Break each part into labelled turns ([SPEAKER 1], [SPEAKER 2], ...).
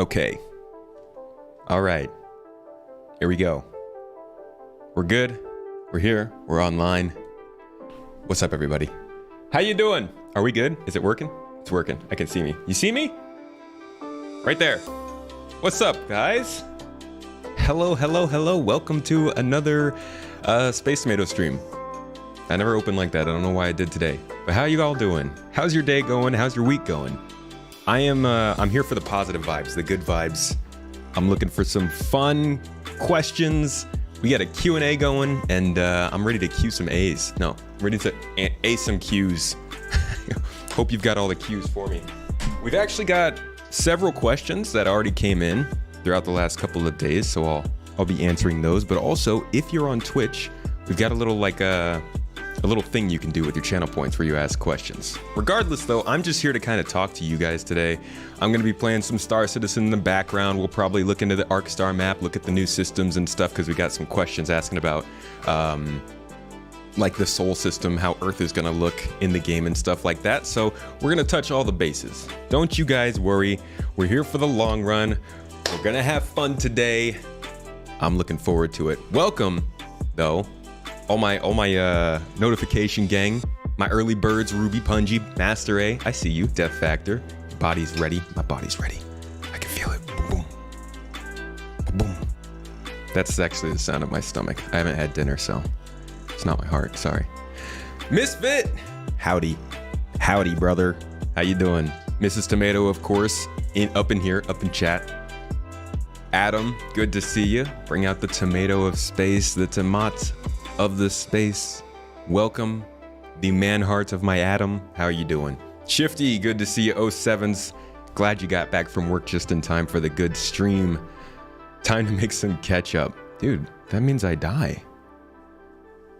[SPEAKER 1] Okay. All right. Here we go. We're good. We're here. We're online. What's up, everybody? How you doing? Are we good? Is it working? It's working. I can see me. You see me? Right there. What's up, guys? Hello, hello, hello. Welcome to another Space Tomato stream. I never opened like that. I don't know why I did today. But how you all doing? How's your day going? How's your week going? I'm here for the positive vibes, the good vibes. I'm looking for some fun questions. We got a Q&A going, and I'm ready to cue some A's. No, I'm ready to A some Q's. Hope you've got all the Q's for me. We've actually got several questions that already came in throughout the last couple of days, so I'll be answering those. But also, if you're on Twitch, we've got a little a little thing you can do with your channel points where you ask questions. Regardless though, I'm just here to kind of talk to you guys today. I'm going to be playing some Star Citizen in the background. We'll probably look into the Arc Star map, look at the new systems and stuff, because we got some questions asking about like the Sol system, how Earth is going to look in the game and stuff like that. So we're going to touch all the bases. Don't you guys worry. We're here for the long run. We're going to have fun today. I'm looking forward to it. Welcome though. All my notification gang, my early birds, Ruby, Punji, Master A, I see you, Death Factor. Your body's ready, my body's ready. I can feel it, boom, boom, boom. That's actually the sound of my stomach. I haven't had dinner, so it's not my heart, sorry. Misfit, howdy, howdy brother. How you doing? Mrs. Tomato, of course, up in here, up in chat. Adam, good to see you. Bring out the tomato of space, the tomat of the space. Welcome, the man heart of my Adam. How are you doing? Shifty, good to see you. 07s, glad you got back from work just in time for the good stream. Time to make some ketchup. Dude, that means I die.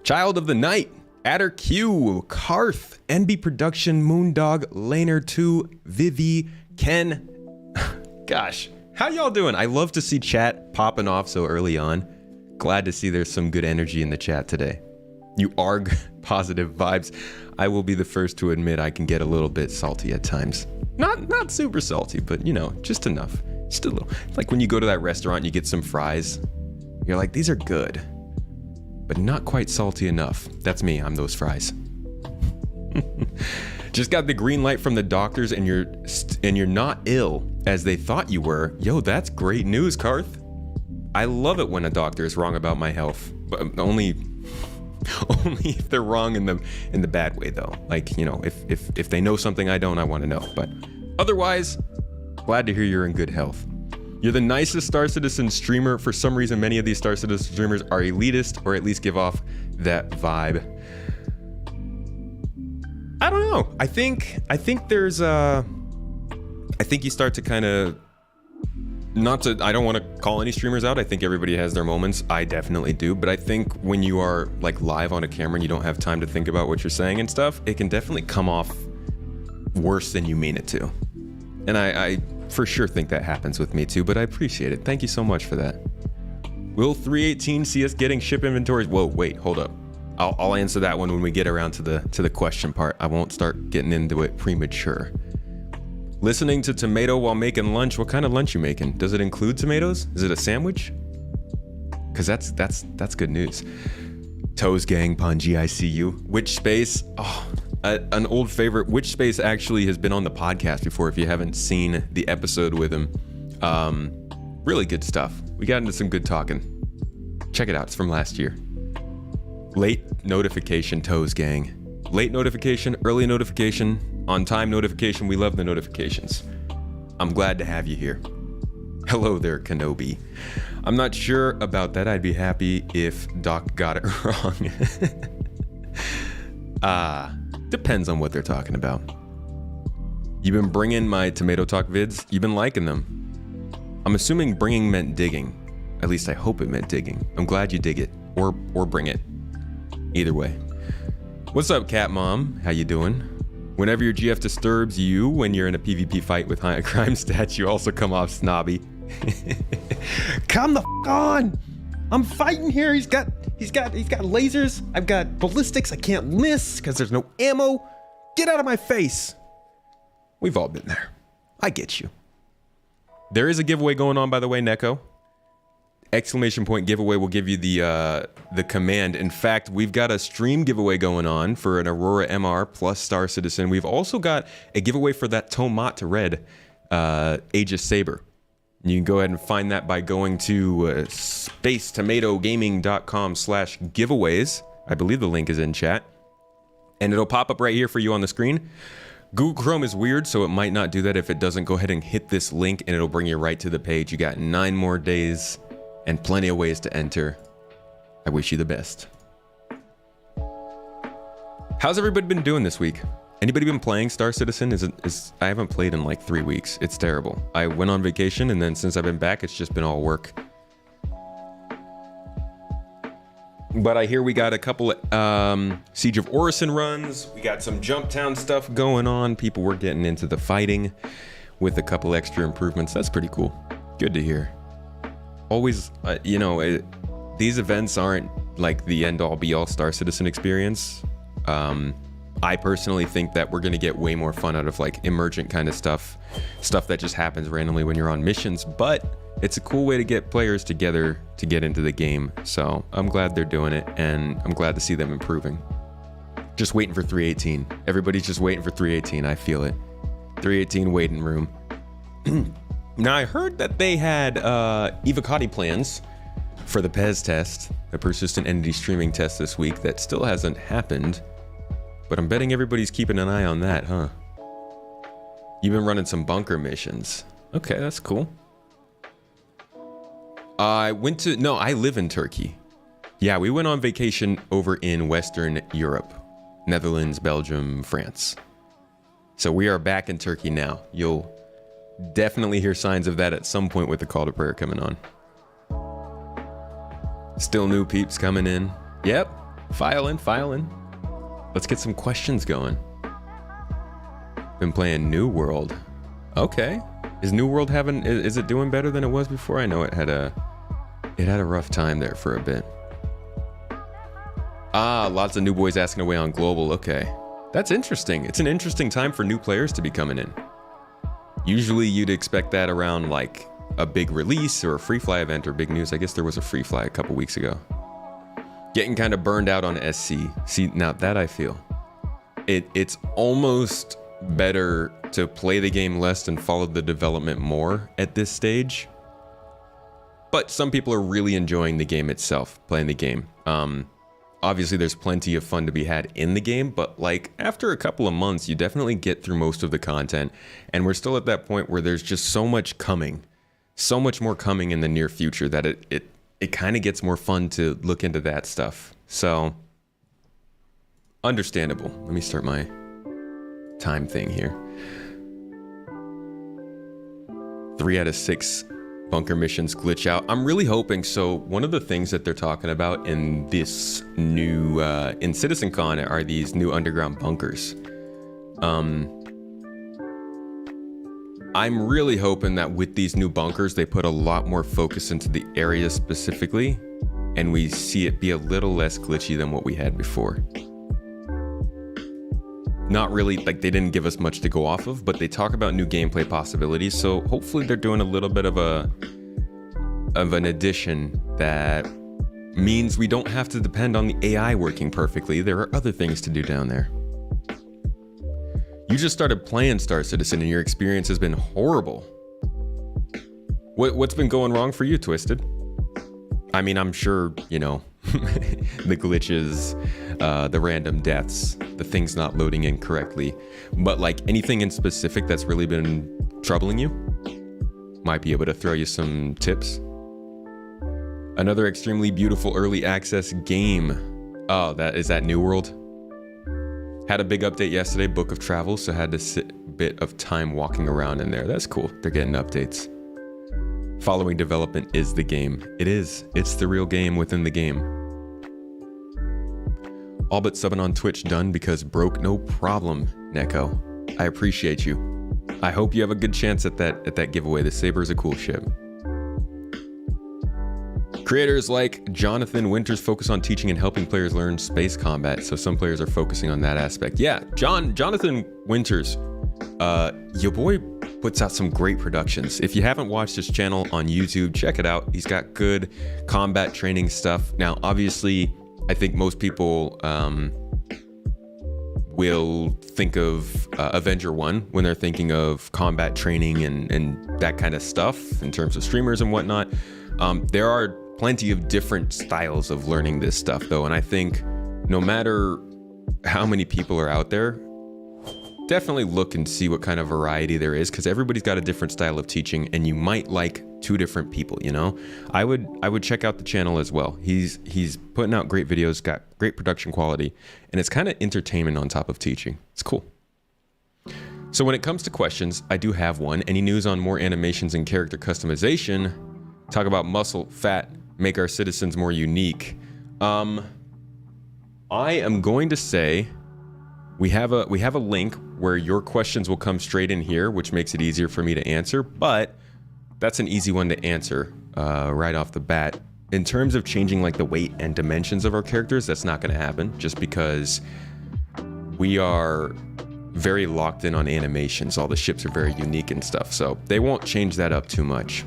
[SPEAKER 1] Child of the Night, Adder Q, Karth, NB Production, Moondog, Laner2, Vivi, Ken. Gosh, how y'all doing? I love to see chat popping off so early on. Glad to see there's some good energy in the chat today. You are positive vibes. I will be the first to admit I can get a little bit salty at times. Not super salty, but you know, just enough. Just a little. Like when you go to that restaurant and you get some fries. You're like, these are good, but not quite salty enough. That's me, I'm those fries. Just got the green light from the doctors and you're not ill as they thought you were. Yo, that's great news, Karth. I love it when a doctor is wrong about my health, but only if they're wrong in the bad way though. Like, you know, if they know something I don't, I want to know. But otherwise, glad to hear you're in good health. You're the nicest Star Citizen streamer. For some reason, many of these Star Citizen streamers are elitist, or at least give off that vibe. I don't know. I think there's I think you start to kind of, I don't want to call any streamers out. I think everybody has their moments. I definitely do. But I think when you are like live on a camera and you don't have time to think about what you're saying and stuff, it can definitely come off worse than you mean it to. And I for sure think that happens with me too, but I appreciate it. Thank you so much for that. Will 318 see us getting ship inventories? Whoa, wait, hold up. I'll answer that one when we get around to the question part. I won't start getting into it premature. Listening to Tomato while making lunch. What kind of lunch you making? Does it include tomatoes? Is it a sandwich? Because that's good news. Toes Gang, Punji, I see you. Witch Space. Oh, an old favorite. Witch Space actually has been on the podcast before. If you haven't seen the episode with him, really good stuff. We got into some good talking. Check it out. It's from last year. Late notification, Toes Gang. Late notification, early notification, on time notification. We love the notifications. I'm glad to have you here. Hello there, Kenobi. I'm not sure about that. I'd be happy if Doc got it wrong. Depends on what they're talking about. You've been bringing my Tomato Talk vids. You've been liking them. I'm assuming bringing meant digging. At least I hope it meant digging. I'm glad you dig it, or bring it. Either way. What's up, Cat Mom? How you doing? Whenever your GF disturbs you when you're in a PvP fight with high crime stats, you also come off snobby. Come the f on! I'm fighting here. He's got lasers. I've got ballistics. I can't miss because there's no ammo. Get out of my face. We've all been there. I get you. There is a giveaway going on, by the way, Neko. Exclamation point giveaway will give you the command. In fact, we've got a stream giveaway going on for an Aurora MR plus Star Citizen. We've also got a giveaway for that Tomat Red Aegis Saber. You can go ahead and find that by going to spacetomatogaming.com/giveaways. I believe the link is in chat. And it'll pop up right here for you on the screen. Google Chrome is weird, so it might not do that. If it doesn't, go ahead and hit this link and it'll bring you right to the page. You got 9 more days and plenty of ways to enter. I wish you the best. How's everybody been doing this week? Anybody been playing Star Citizen? I haven't played in like 3 weeks. It's terrible. I went on vacation, and then since I've been back, it's just been all work. But I hear we got a couple Siege of Orison runs. We got some Jump Town stuff going on. People were getting into the fighting with a couple extra improvements. That's pretty cool. Good to hear. Always, these events aren't like the end-all be-all Star Citizen experience. I personally think that we're going to get way more fun out of like emergent kind of stuff that just happens randomly when you're on missions, but it's a cool way to get players together to get into the game. So I'm glad they're doing it, and I'm glad to see them improving. Just waiting for 318. Everybody's just waiting for 318. I feel it. 318 waiting room. Now I heard that they had Evocati plans for the PES test, the persistent entity streaming test this week. That still hasn't happened. But I'm betting everybody's keeping an eye on that, huh? You've been running some bunker missions. Okay, that's cool. I live in Turkey. Yeah, we went on vacation over in Western Europe. Netherlands, Belgium, France. So we are back in Turkey now. You'll definitely hear signs of that at some point with the call to prayer coming on. Still new peeps coming in. Yep, file in. Let's get some questions going. Been playing New World. Okay. Is New World is it doing better than it was before? I know it had a rough time there for a bit. Lots of new boys asking away on global. Okay. That's interesting. It's an interesting time for new players to be coming in. Usually you'd expect that around like a big release or a free fly event or big news. I guess there was a free fly a couple weeks ago. Getting kind of burned out on SC. See, now that I feel. It's almost better to play the game less and follow the development more at this stage. But some people are really enjoying the game itself, playing the game. Obviously, there's plenty of fun to be had in the game, but like after a couple of months, you definitely get through most of the content. And we're still at that point where there's just so much coming, so much more coming in the near future that it kind of gets more fun to look into that stuff. So, understandable. Let me start my time thing here. 3 out of 6 bunker missions glitch out. I'm really hoping. So one of the things that they're talking about in this new, in CitizenCon are these new underground bunkers. I'm really hoping that with these new bunkers, they put a lot more focus into the area specifically, and we see it be a little less glitchy than what we had before. Not really, like they didn't give us much to go off of, but they talk about new gameplay possibilities, so hopefully they're doing a little bit of an addition that means we don't have to depend on the AI working perfectly. There are other things to do down there. You just started playing Star Citizen and your experience has been horrible. What's been going wrong for you, Twisted? I mean, I'm sure, the glitches, the random deaths, the things not loading in correctly. But like anything in specific that's really been troubling you? Might be able to throw you some tips. Another extremely beautiful early access game. Oh, is that New World? Had a big update yesterday, Book of Travel, so had to sit a bit of time walking around in there. That's cool. They're getting updates. Following development is the game. It is. It's the real game within the game. All but subbing on Twitch done because broke, no problem, Neko. I appreciate you. I hope you have a good chance at that giveaway. The Saber is a cool ship. Creators like Jonathan Winters focus on teaching and helping players learn space combat, so some players are focusing on that aspect. Yeah, Jonathan Winters, your boy puts out some great productions. If you haven't watched his channel on YouTube, check it out. He's got good combat training stuff. Now, obviously, I think most people will think of Avenger 1 when they're thinking of combat training and that kind of stuff in terms of streamers and whatnot. There are plenty of different styles of learning this stuff though, and I think no matter how many people are out there, definitely look and see what kind of variety there is, because everybody's got a different style of teaching and you might like two different people, you know? I would check out the channel as well. He's putting out great videos, got great production quality, and it's kind of entertainment on top of teaching. It's cool. So when it comes to questions, I do have one. Any news on more animations and character customization? Talk about muscle, fat, make our citizens more unique. I am going to say we have a link where your questions will come straight in here, which makes it easier for me to answer, but that's an easy one to answer right off the bat. In terms of changing like the weight and dimensions of our characters, that's not going to happen just because we are very locked in on animations. All the ships are very unique and stuff, so they won't change that up too much.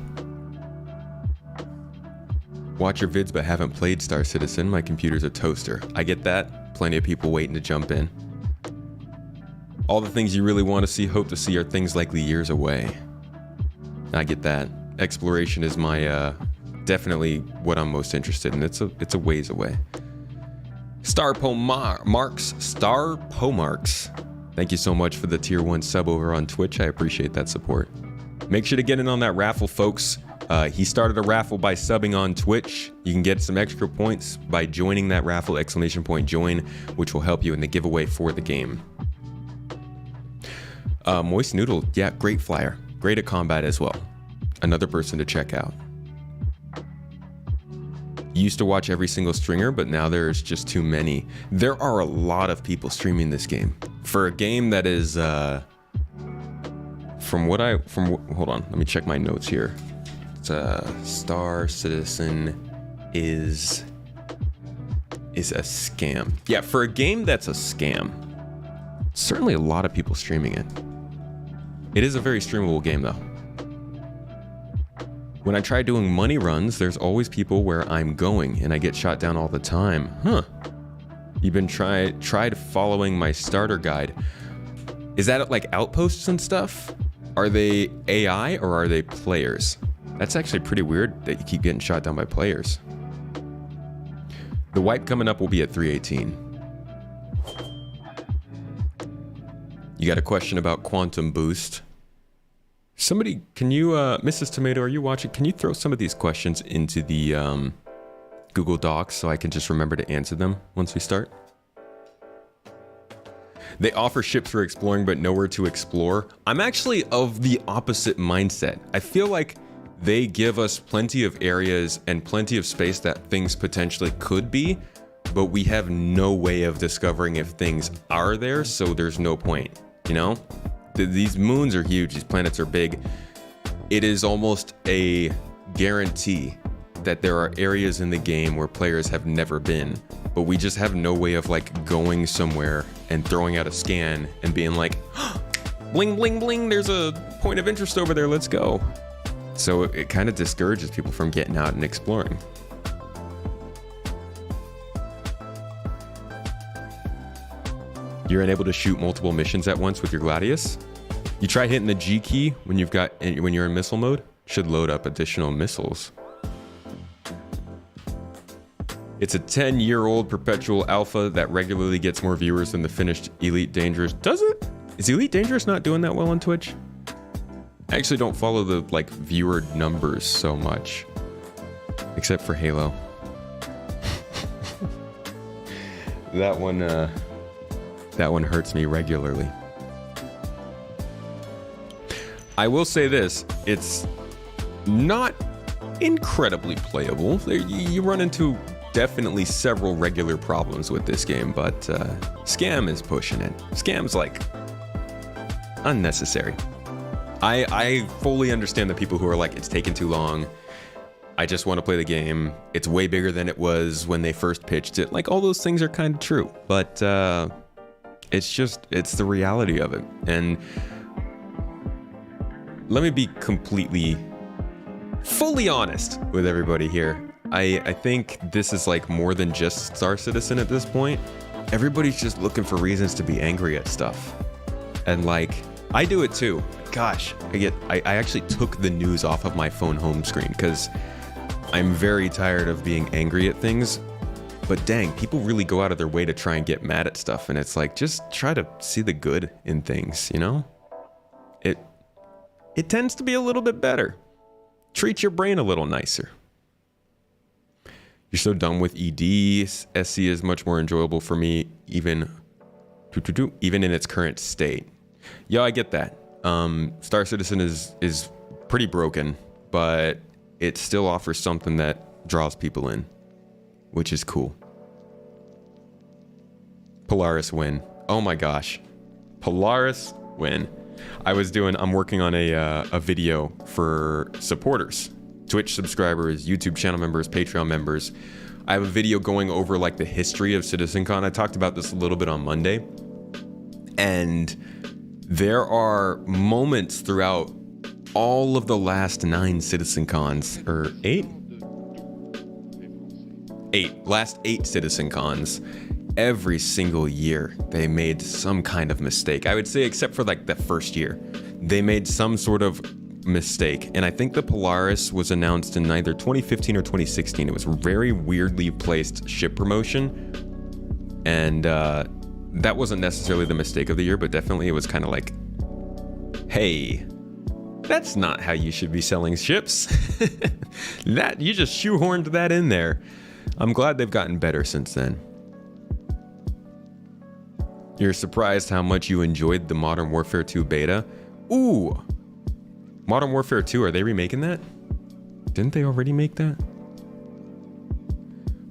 [SPEAKER 1] Watch your vids but haven't played Star Citizen. My computer's a toaster. I get that. Plenty of people waiting to jump in. All the things you really want to see, hope to see, are things likely years away. I get that. Exploration is my definitely what I'm most interested in. It's a ways away. Star Pomarks. Thank you so much for the tier 1 sub over on Twitch. I appreciate that support. Make sure to get in on that raffle, folks. He started a raffle by subbing on Twitch. You can get some extra points by joining that raffle, !join, which will help you in the giveaway for the game. Moist Noodle, yeah, great flyer. Great at combat as well. Another person to check out. Used to watch every single streamer, but now there's just too many. There are a lot of people streaming this game. For a game that is, hold on, let me check my notes here. It's Star Citizen is a scam. Yeah, for a game that's a scam, certainly a lot of people streaming it. It is a very streamable game though. When I try doing money runs, there's always people where I'm going and I get shot down all the time. Huh. You've been tried following my starter guide. Is that like outposts and stuff? Are they AI or are they players? That's actually pretty weird that you keep getting shot down by players. The wipe coming up will be at 318. You got a question about quantum boost. Somebody, can you, Mrs. Tomato, are you watching? Can you throw some of these questions into the Google Docs so I can just remember to answer them once we start? They offer ships for exploring, but nowhere to explore. I'm actually of the opposite mindset. I feel like they give us plenty of areas and plenty of space that things potentially could be, but we have no way of discovering if things are there, so there's no point, you know? These moons are huge, these planets are big. It is almost a guarantee that there are areas in the game where players have never been, but we just have no way of like going somewhere and throwing out a scan and being like, bling, bling, bling, there's a point of interest over there, let's go. So it kind of discourages people from getting out and exploring. You're unable to shoot multiple missions at once with your Gladius. You try hitting the G key when you're in missile mode. Should load up additional missiles. It's a 10-year-old perpetual alpha that regularly gets more viewers than the finished Elite Dangerous. Does it? Is Elite Dangerous not doing that well on Twitch? I actually don't follow the like viewer numbers so much, except for Halo. That one hurts me regularly. I will say this, it's not incredibly playable. You run into definitely several regular problems with this game, but Scam is pushing it. Scam's like unnecessary. I fully understand the people who are like, it's taking too long. I just want to play the game. It's way bigger than it was when they first pitched it. Like all those things are kind of true, but it's the reality of it. And let me be completely, fully honest with everybody here. I think this is like more than just Star Citizen at this point. Everybody's just looking for reasons to be angry at stuff. And like, I do it too. Gosh, I actually took the news off of my phone home screen because I'm very tired of being angry at things. But dang, people really go out of their way to try and get mad at stuff. And it's like, just try to see the good in things, you know? It tends to be a little bit better. Treat your brain a little nicer. You're so done with ED. SC is much more enjoyable for me, even in its current state. Yeah, I get that. Star Citizen is pretty broken, but it still offers something that draws people in, which is cool. Polaris win. Oh my gosh. Polaris win. I'm working on a video for supporters, Twitch subscribers, YouTube channel members, Patreon members. I have a video going over like the history of CitizenCon. I talked about this a little bit on Monday. And there are moments throughout all of the last 9 CitizenCons, or 8? 8. Last 8 CitizenCons. Every single year, they made some kind of mistake. I would say, except for like the first year, they made some sort of mistake. And I think the Polaris was announced in either 2015 or 2016. It was a very weirdly placed ship promotion. And that wasn't necessarily the mistake of the year, but definitely it was kind of like, hey, that's not how you should be selling ships. That you just shoehorned that in there. I'm glad they've gotten better since then. You're surprised how much you enjoyed the Modern Warfare 2 beta? Ooh! Modern Warfare 2, are they remaking that? Didn't they already make that?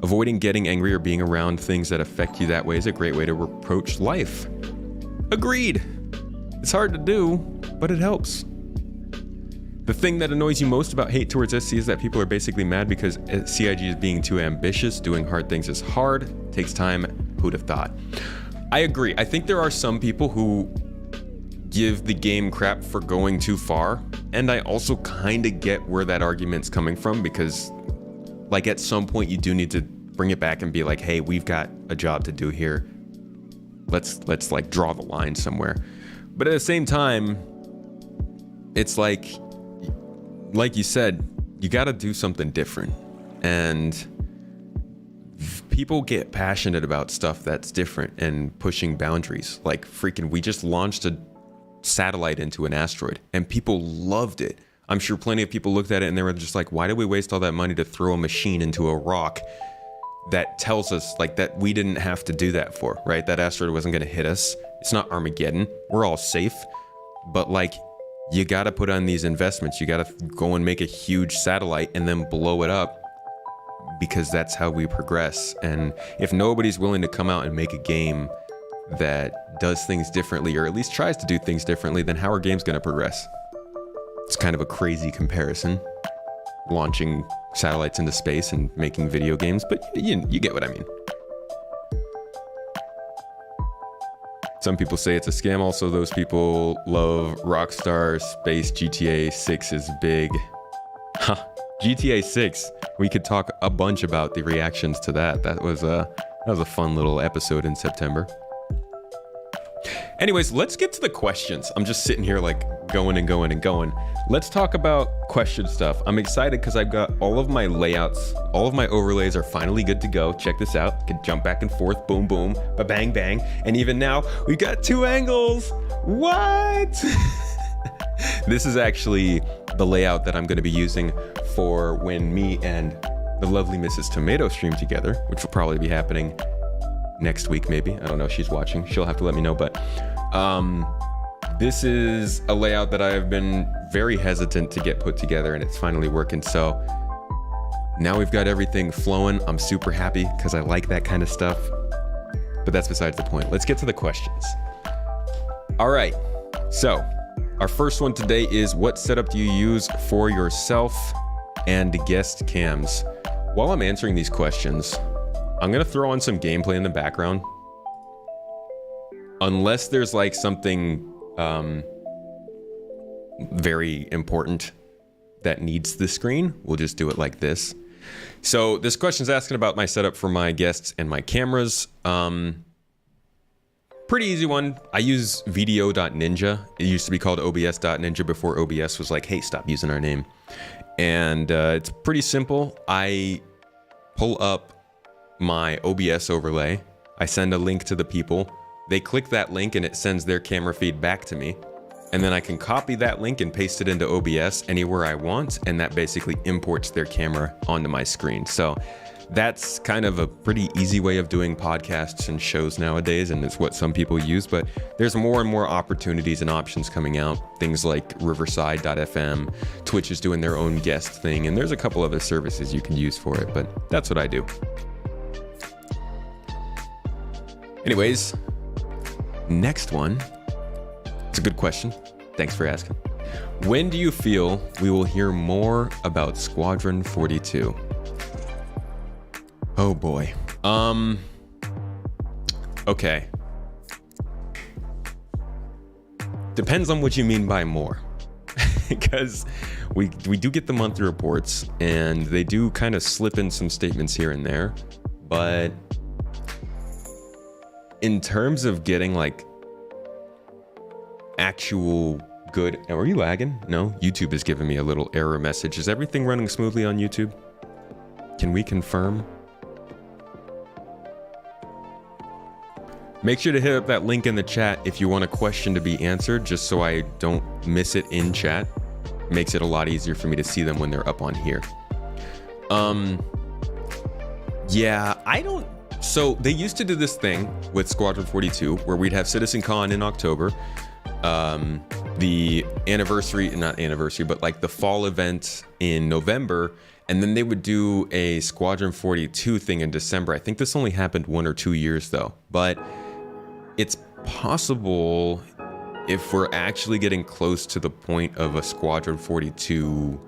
[SPEAKER 1] Avoiding getting angry or being around things that affect you that way is a great way to approach life. Agreed! It's hard to do, but it helps. The thing that annoys you most about hate towards SC is that people are basically mad because CIG is being too ambitious. Doing hard things is hard, takes time. Who'd have thought? I agree. I think there are some people who give the game crap for going too far. And I also kind of get where that argument's coming from, because like at some point you do need to bring it back and be like, hey, we've got a job to do here. Let's like draw the line somewhere. But at the same time, it's like you said, you got to do something different. And people get passionate about stuff that's different and pushing boundaries. Like freaking, we just launched a satellite into an asteroid and people loved it. I'm sure plenty of people looked at it and they were just like, why did we waste all that money to throw a machine into a rock that tells us like that we didn't have to do that for, right? That asteroid wasn't going to hit us. It's not Armageddon. We're all safe. But like, you got to put on these investments. You got to go and make a huge satellite and then blow it up, because that's how we progress. And if nobody's willing to come out and make a game that does things differently, or at least tries to do things differently, then how are games going to progress? It's kind of a crazy comparison, launching satellites into space and making video games, but you get what I mean. Some people say it's a scam. Also, those people love Rockstar Space. GTA 6 is big. Huh. GTA 6, we could talk a bunch about the reactions to that. That was a fun little episode in September. Anyways, let's get to the questions. I'm just sitting here like going and going and going. Let's talk about question stuff. I'm excited because I've got all of my layouts, all of my overlays are finally good to go. Check this out. Can jump back and forth, boom, boom, ba-bang, bang. And even now, we got 2 angles. What? This is actually the layout that I'm going to be using for when me and the lovely Mrs. Tomato stream together, which will probably be happening next week, maybe. I don't know. She's watching. She'll have to let me know. But this is a layout that I've been very hesitant to get put together, and it's finally working. So now we've got everything flowing. I'm super happy because I like that kind of stuff. But that's besides the point. Let's get to the questions. All right. So our first one today is, what setup do you use for yourself and guest cams? While I'm answering these questions, I'm going to throw on some gameplay in the background. Unless there's like something very important that needs the screen, we'll just do it like this. So this question is asking about my setup for my guests and my cameras. Pretty easy one. I use video.ninja. It used to be called obs.ninja before OBS was like, hey, stop using our name. And it's pretty simple. I pull up my OBS overlay. I send a link to the people. They click that link and it sends their camera feed back to me. And then I can copy that link and paste it into OBS anywhere I want. And that basically imports their camera onto my screen. So that's kind of a pretty easy way of doing podcasts and shows nowadays, and it's what some people use, but there's more and more opportunities and options coming out. Things like Riverside.fm, Twitch is doing their own guest thing, and there's a couple other services you can use for it, but that's what I do. Anyways, next one. It's a good question. Thanks for asking. When do you feel we will hear more about Squadron 42? Oh boy. Okay. Depends on what you mean by more. Because we do get the monthly reports and they do kind of slip in some statements here and there. But in terms of getting like actual good... Are you lagging? No? YouTube is giving me a little error message. Is everything running smoothly on YouTube? Can we confirm? Make sure to hit up that link in the chat if you want a question to be answered, just so I don't miss it in chat. Makes it a lot easier for me to see them when they're up on here. Yeah, I don't... So they used to do this thing with Squadron 42 where we'd have CitizenCon in October. The anniversary, not anniversary, but like the fall event in November. And then they would do a Squadron 42 thing in December. I think this only happened 1 or 2 years though. But it's possible if we're actually getting close to the point of a Squadron 42.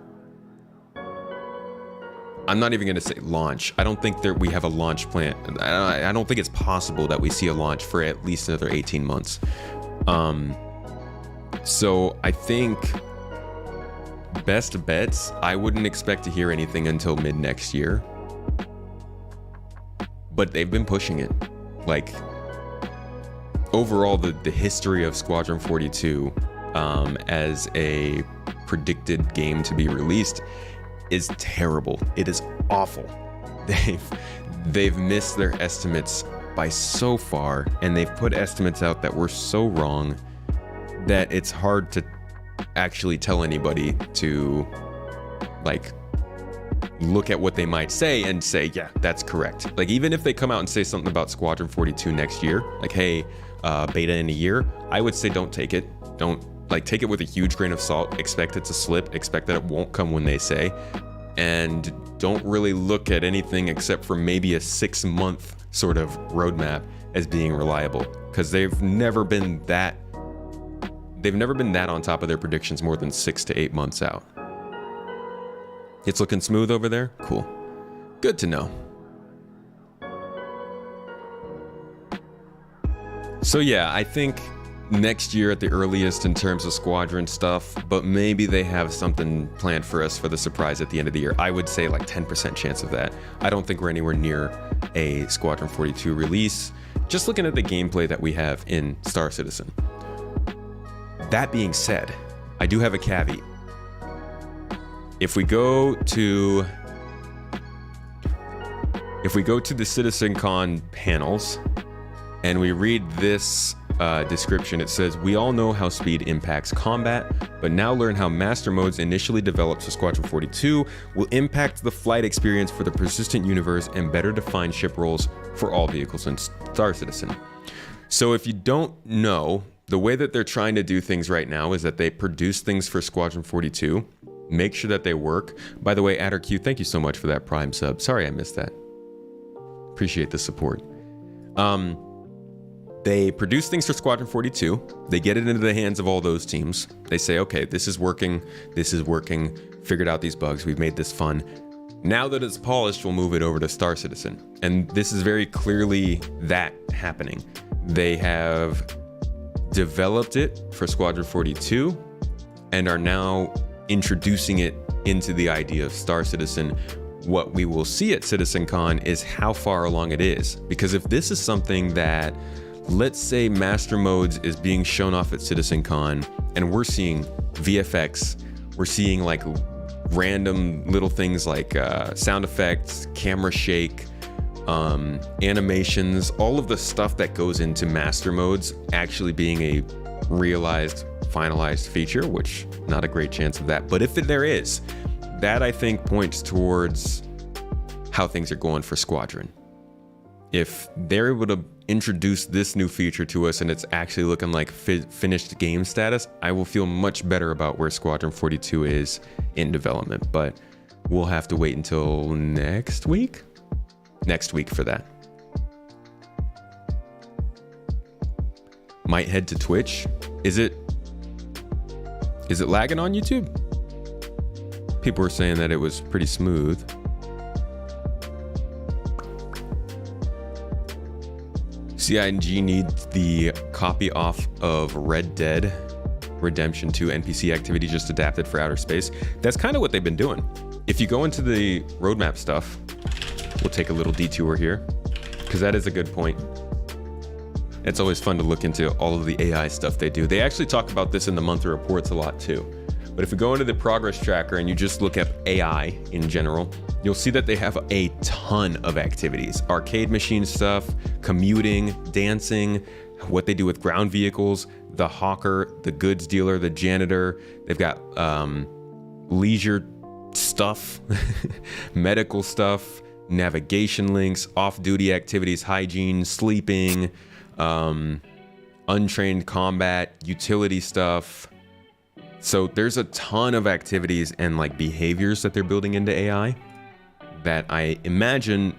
[SPEAKER 1] I'm not even going to say launch. I don't think we have a launch plan. I don't think it's possible that we see a launch for at least another 18 months. So I think best bets, I wouldn't expect to hear anything until mid next year. But they've been pushing it. Like, overall, the history of Squadron 42 as a predicted game to be released is terrible. It is awful. They've missed their estimates by so far, and they've put estimates out that were so wrong that it's hard to actually tell anybody to like look at what they might say and say, yeah, that's correct. Like, even if they come out and say something about Squadron 42 next year, like, hey, beta in a year, I would say don't take it. Don't, like, take it with a huge grain of salt. Expect it to slip. Expect that it won't come when they say. And don't really look at anything except for maybe a 6-month sort of roadmap as being reliable, because they've never been that on top of their predictions more than 6 to 8 months out. It's looking smooth over there? Cool. Good to know. So yeah, I think next year at the earliest in terms of Squadron stuff, but maybe they have something planned for us for the surprise at the end of the year. I would say like 10% chance of that. I don't think we're anywhere near a Squadron 42 release. Just looking at the gameplay that we have in Star Citizen. That being said, I do have a caveat. If we go to the CitizenCon panels and we read this description, it says, we all know how speed impacts combat, but now learn how master modes initially developed for Squadron 42 will impact the flight experience for the persistent universe and better define ship roles for all vehicles in Star Citizen. So if you don't know, the way that they're trying to do things right now is that they produce things for Squadron 42, make sure that they work. By the way, AdderQ, thank you so much for that Prime sub. Sorry I missed that. Appreciate the support. They produce things for Squadron 42. They get it into the hands of all those teams. They say, okay, this is working, figured out these bugs, we've made this fun. Now that it's polished, we'll move it over to Star Citizen. And this is very clearly that happening. They have developed it for Squadron 42. and are now introducing it into the idea of Star Citizen. What we will see at CitizenCon is how far along it is. Because if this is something that, let's say Master Modes is being shown off at CitizenCon, and we're seeing VFX, we're seeing like random little things like sound effects, camera shake, animations, all of the stuff that goes into Master Modes actually being a realized, finalized feature, which not a great chance of that. But if there is, that I think points towards how things are going for Squadron. If they're able to introduce this new feature to us and it's actually looking like finished game status, I will feel much better about where Squadron 42 is in development. But we'll have to wait until next week for that. Might head to Twitch. Is it lagging on YouTube? People were saying that it was pretty smooth. CIG needs the copy off of Red Dead Redemption 2 NPC activity just adapted for outer space. That's kind of what they've been doing. If you go into the roadmap stuff, we'll take a little detour here, because that is a good point. It's always fun to look into all of the AI stuff they do. They actually talk about this in the monthly reports a lot too. But if we go into the progress tracker and you just look at AI in general, you'll see that they have a ton of activities. Arcade machine stuff, commuting, dancing, what they do with ground vehicles, the hawker, the goods dealer, the janitor. They've got leisure stuff, medical stuff, navigation links, off-duty activities, hygiene, sleeping, untrained combat, utility stuff. So there's a ton of activities and like behaviors that they're building into AI that I imagine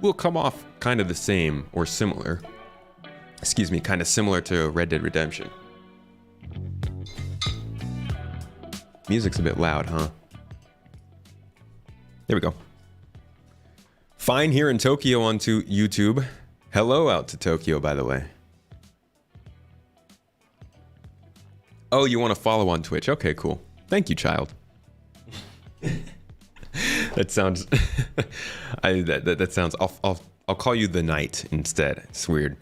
[SPEAKER 1] will come off kind of the same or similar. Excuse me, kind of similar to Red Dead Redemption. Music's a bit loud, huh? There we go. Fine here in Tokyo onto YouTube. Hello out to Tokyo, by the way. Oh, you want to follow on Twitch? Okay, cool. Thank you, child. That sounds. That sounds. I'll call you the knight instead. It's weird.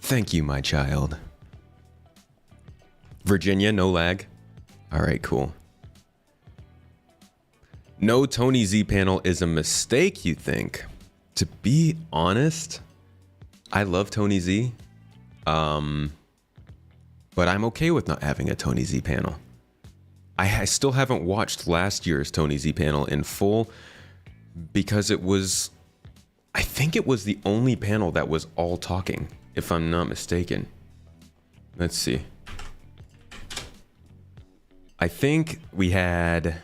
[SPEAKER 1] Thank you, my child. Virginia, no lag. All right, cool. No Tony Z panel is a mistake, you think? To be honest, I love Tony Z. But I'm okay with not having a Tony Z panel. I still haven't watched last year's Tony Z panel in full because I think it was the only panel that was all talking, if I'm not mistaken. Let's see. I think we had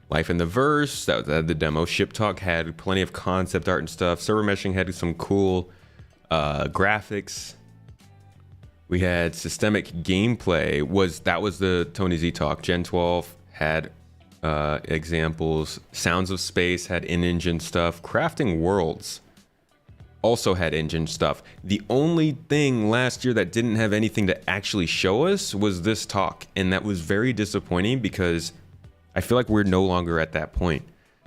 [SPEAKER 1] Life in the Verse, that had the demo. Ship Talk had plenty of concept art and stuff. Server Meshing had some cool graphics. We had Systemic Gameplay, that was the Tony Z talk. Gen 12 had examples. Sounds of Space had in-engine stuff. Crafting Worlds also had engine stuff. The only thing last year that didn't have anything to actually show us was this talk, and that was very disappointing because I feel like we're no longer at that point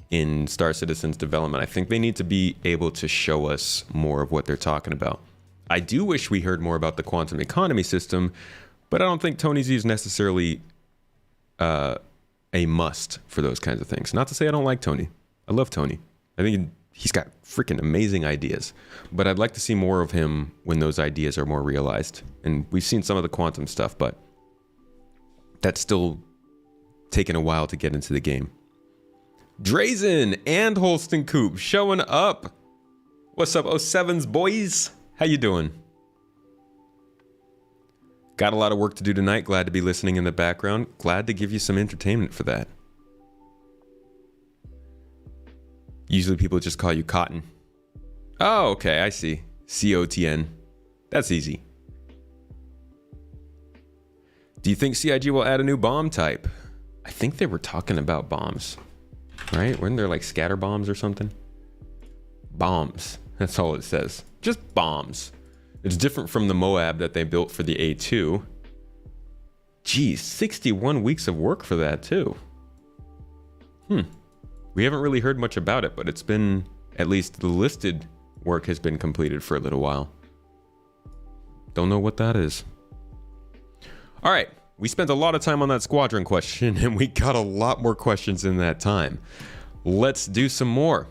[SPEAKER 1] in Star Citizen's development. I think they need to be able to show us more of what they're talking about. I do wish we heard more about the quantum economy system, but I don't think Tony Z is necessarily a must for those kinds of things. Not to say I don't like Tony. I love Tony. I think he's got freaking amazing ideas, but I'd like to see more of him when those ideas are more realized. And we've seen some of the quantum stuff, but that's still taking a while to get into the game. Drazen and Holston Coop showing up. What's up, 07s boys? How you doing? Got a lot of work to do tonight. Glad to be listening in the background. Glad to give you some entertainment for that. Usually people just call you Cotton. Oh, okay, I see. COTN. That's easy. Do you think CIG will add a new bomb type? I think they were talking about bombs, right? Weren't there like scatter bombs or something? Bombs. That's all it says. Just bombs. It's different from the Moab that they built for the A2. Geez, 61 weeks of work for that too. We haven't really heard much about it, but it's been, at least the listed work has been completed for a little while. Don't know what that is. All right, we spent a lot of time on that squadron question, and we got a lot more questions in that time. Let's do some more.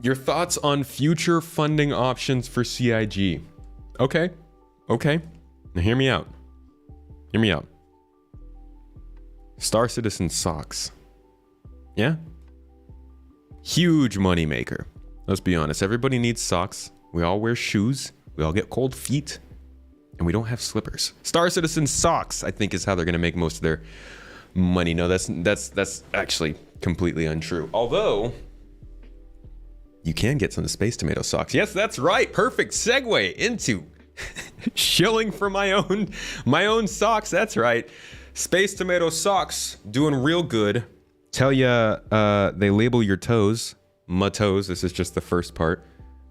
[SPEAKER 1] Your thoughts on future funding options for CIG? Okay. Now hear me out. Star Citizen socks. Yeah? Huge money maker. Let's be honest. Everybody needs socks. We all wear shoes. We all get cold feet. And we don't have slippers. Star Citizen socks, I think, is how they're going to make most of their money. No, that's actually completely untrue. Although, you can get some Space Tomato socks. Yes, that's right. Perfect segue into shilling for my own socks. That's right. Space Tomato socks doing real good. Tell ya, they label your toes. My toes. This is just the first part.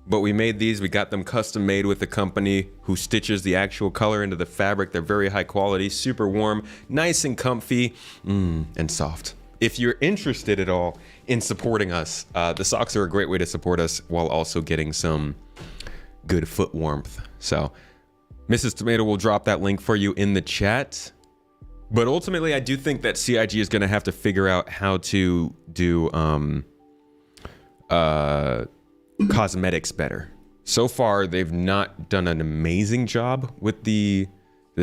[SPEAKER 1] But we made these. We got them custom made with a company who stitches the actual color into the fabric. They're very high quality, super warm, nice and comfy, and soft. If you're interested at all in supporting us, the socks are a great way to support us while also getting some good foot warmth. So Mrs. Tomato will drop that link for you in the chat. But ultimately, I do think that CIG is going to have to figure out how to do cosmetics better. So far, they've not done an amazing job with the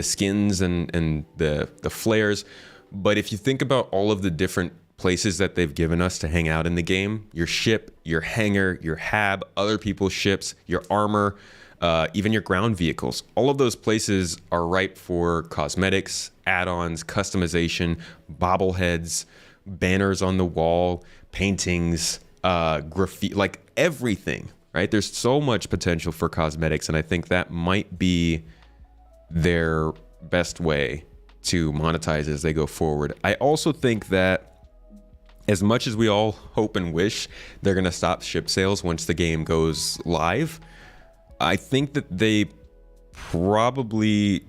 [SPEAKER 1] skins and the flares. But if you think about all of the different places that they've given us to hang out in the game, your ship, your hangar, your hab, other people's ships, your armor, even your ground vehicles, all of those places are ripe for cosmetics, add-ons, customization, bobbleheads, banners on the wall, paintings, graffiti, like everything, right? There's so much potential for cosmetics, and I think that might be their best way to monetize as they go forward. I also think that as much as we all hope and wish they're going to stop ship sales once the game goes live, I think that they probably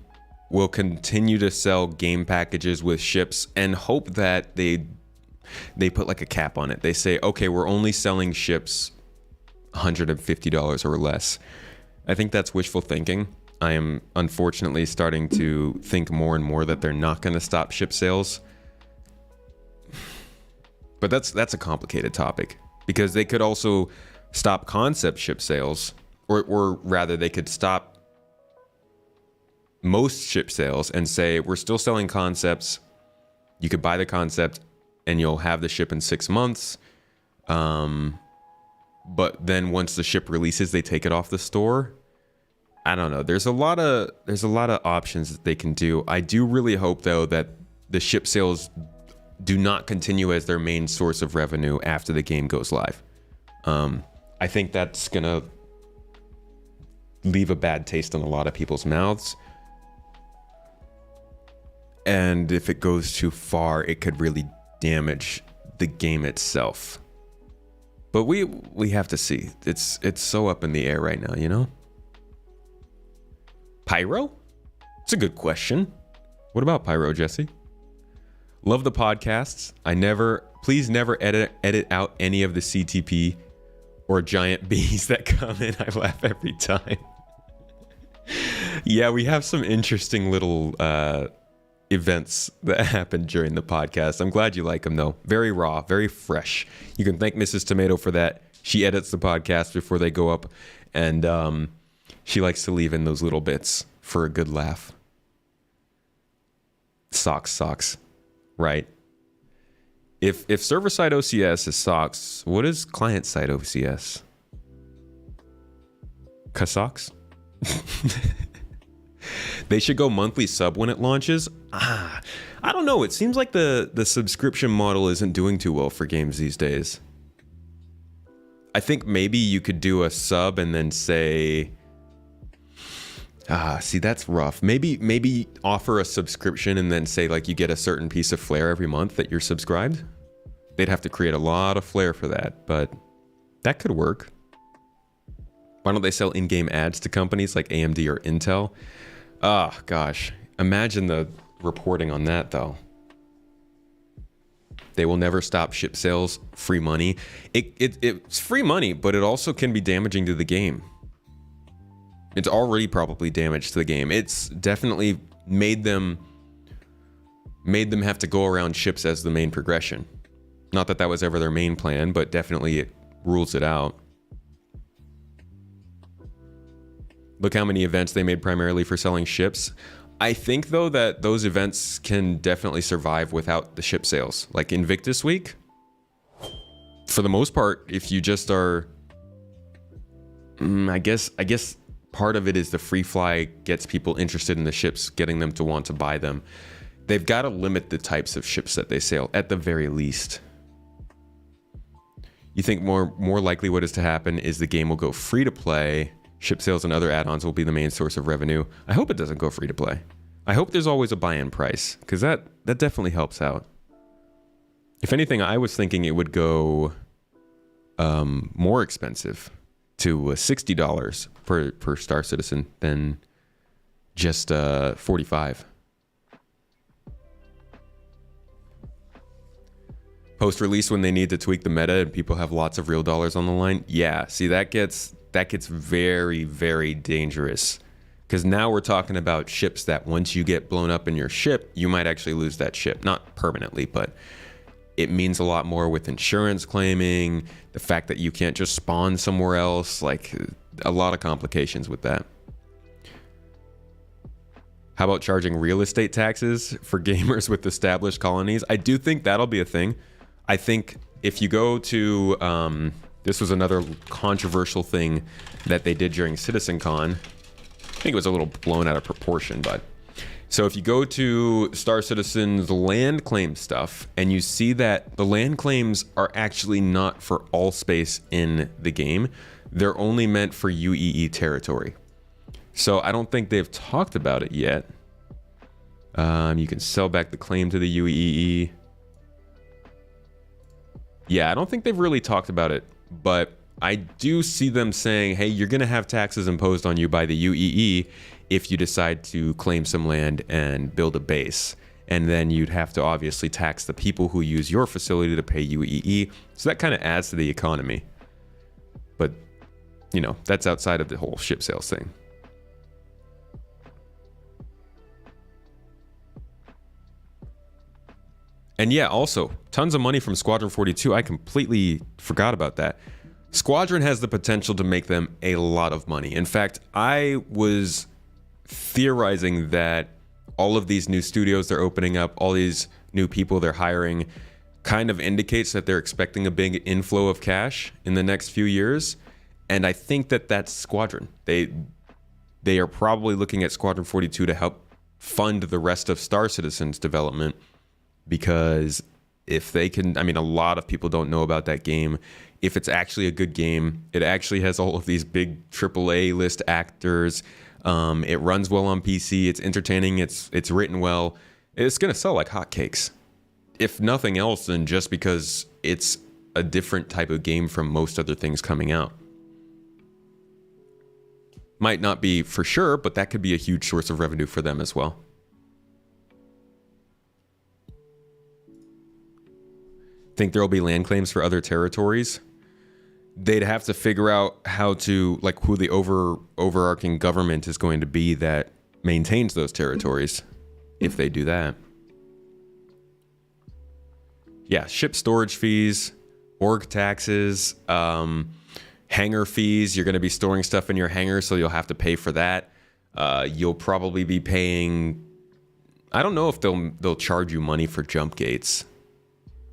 [SPEAKER 1] will continue to sell game packages with ships and hope that they put like a cap on it. They say, okay, we're only selling ships $150 or less. I think that's wishful thinking. I am unfortunately starting to think more and more that they're not going to stop ship sales. But that's a complicated topic, because they could also stop concept ship sales, or rather they could stop most ship sales and say, we're still selling concepts. You could buy the concept and you'll have the ship in 6 months. But then once the ship releases, they take it off the store. I don't know. There's a lot of options that they can do. I do really hope though that the ship sales do not continue as their main source of revenue after the game goes live. I think that's gonna leave a bad taste in a lot of people's mouths. And if it goes too far, it could really damage the game itself. But we have to see. It's so up in the air right now, you know? Pyro? It's a good question. What about Pyro, Jesse? Love the podcasts. Please never edit out any of the CTP or giant bees that come in. I laugh every time. Yeah, we have some interesting little events that happen during the podcast. I'm glad you like them though. Very raw, very fresh. You can thank Mrs. Tomato for that. She edits the podcast before they go up, and she likes to leave in those little bits for a good laugh. Socks, right? If server-side OCS is socks, what is client-side OCS? Socks? They should go monthly sub when it launches. I don't know. It seems like the subscription model isn't doing too well for games these days. I think maybe you could do a sub and then say, see, that's rough. Maybe offer a subscription and then say like you get a certain piece of flair every month that you're subscribed. They'd have to create a lot of flair for that, but that could work. Why don't they sell in-game ads to companies like AMD or Intel? Oh gosh, imagine the reporting on that though. They will never stop ship sales. Free money. It's free money, but it also can be damaging to the game. It's already probably damaged to the game. It's definitely made them have to go around ships as the main progression. Not that that was ever their main plan, but definitely it rules it out. Look how many events they made primarily for selling ships. I think though that those events can definitely survive without the ship sales. Like Invictus Week, for the most part, if you just are, I guess part of it is the free fly gets people interested in the ships, getting them to want to buy them. They've got to limit the types of ships that they sell at the very least. You think more likely what is to happen is the game will go free to play. Ship sales and other add-ons will be the main source of revenue. I hope it doesn't go free to play. I hope there's always a buy-in price, because that definitely helps out. If anything, I was thinking it would go more expensive to $60 per Star Citizen than just $45. Post-release, when they need to tweak the meta and people have lots of real dollars on the line, yeah, see, that gets very, very dangerous, because now we're talking about ships that once you get blown up in your ship, you might actually lose that ship. Not permanently, but it means a lot more with insurance claiming, the fact that you can't just spawn somewhere else, like a lot of complications with that. How about charging real estate taxes for gamers with established colonies? I do think that'll be a thing. I think if you go to, this was another controversial thing that they did during CitizenCon. I think it was a little blown out of proportion, but so if you go to Star Citizen's land claim stuff and you see that the land claims are actually not for all space in the game, they're only meant for UEE territory. So I don't think they've talked about it yet. You can sell back the claim to the UEE. Yeah, I don't think they've really talked about it, but I do see them saying, hey, you're going to have taxes imposed on you by the UEE if you decide to claim some land and build a base. And then you'd have to obviously tax the people who use your facility to pay UEE. So that kind of adds to the economy. But, you know, that's outside of the whole ship sales thing. And yeah, also, tons of money from Squadron 42. I completely forgot about that. Squadron has the potential to make them a lot of money. In fact, I was theorizing that all of these new studios they're opening up, all these new people they're hiring, kind of indicates that they're expecting a big inflow of cash in the next few years. And I think that that's Squadron. They are probably looking at Squadron 42 to help fund the rest of Star Citizen's development, because if they can, I mean, a lot of people don't know about that game. If it's actually a good game, it actually has all of these big AAA list actors. It runs well on PC. It's entertaining. It's written well. It's going to sell like hotcakes. If nothing else, then just because it's a different type of game from most other things coming out. Might not be for sure, but that could be a huge source of revenue for them as well. Think there will be land claims for other territories? They'd have to figure out how to, like, who the overarching government is going to be that maintains those territories, if they do that. Yeah, ship storage fees, org taxes, hangar fees. You're going to be storing stuff in your hangar, so you'll have to pay for that. You'll probably be paying, I don't know if they'll charge you money for jump gates.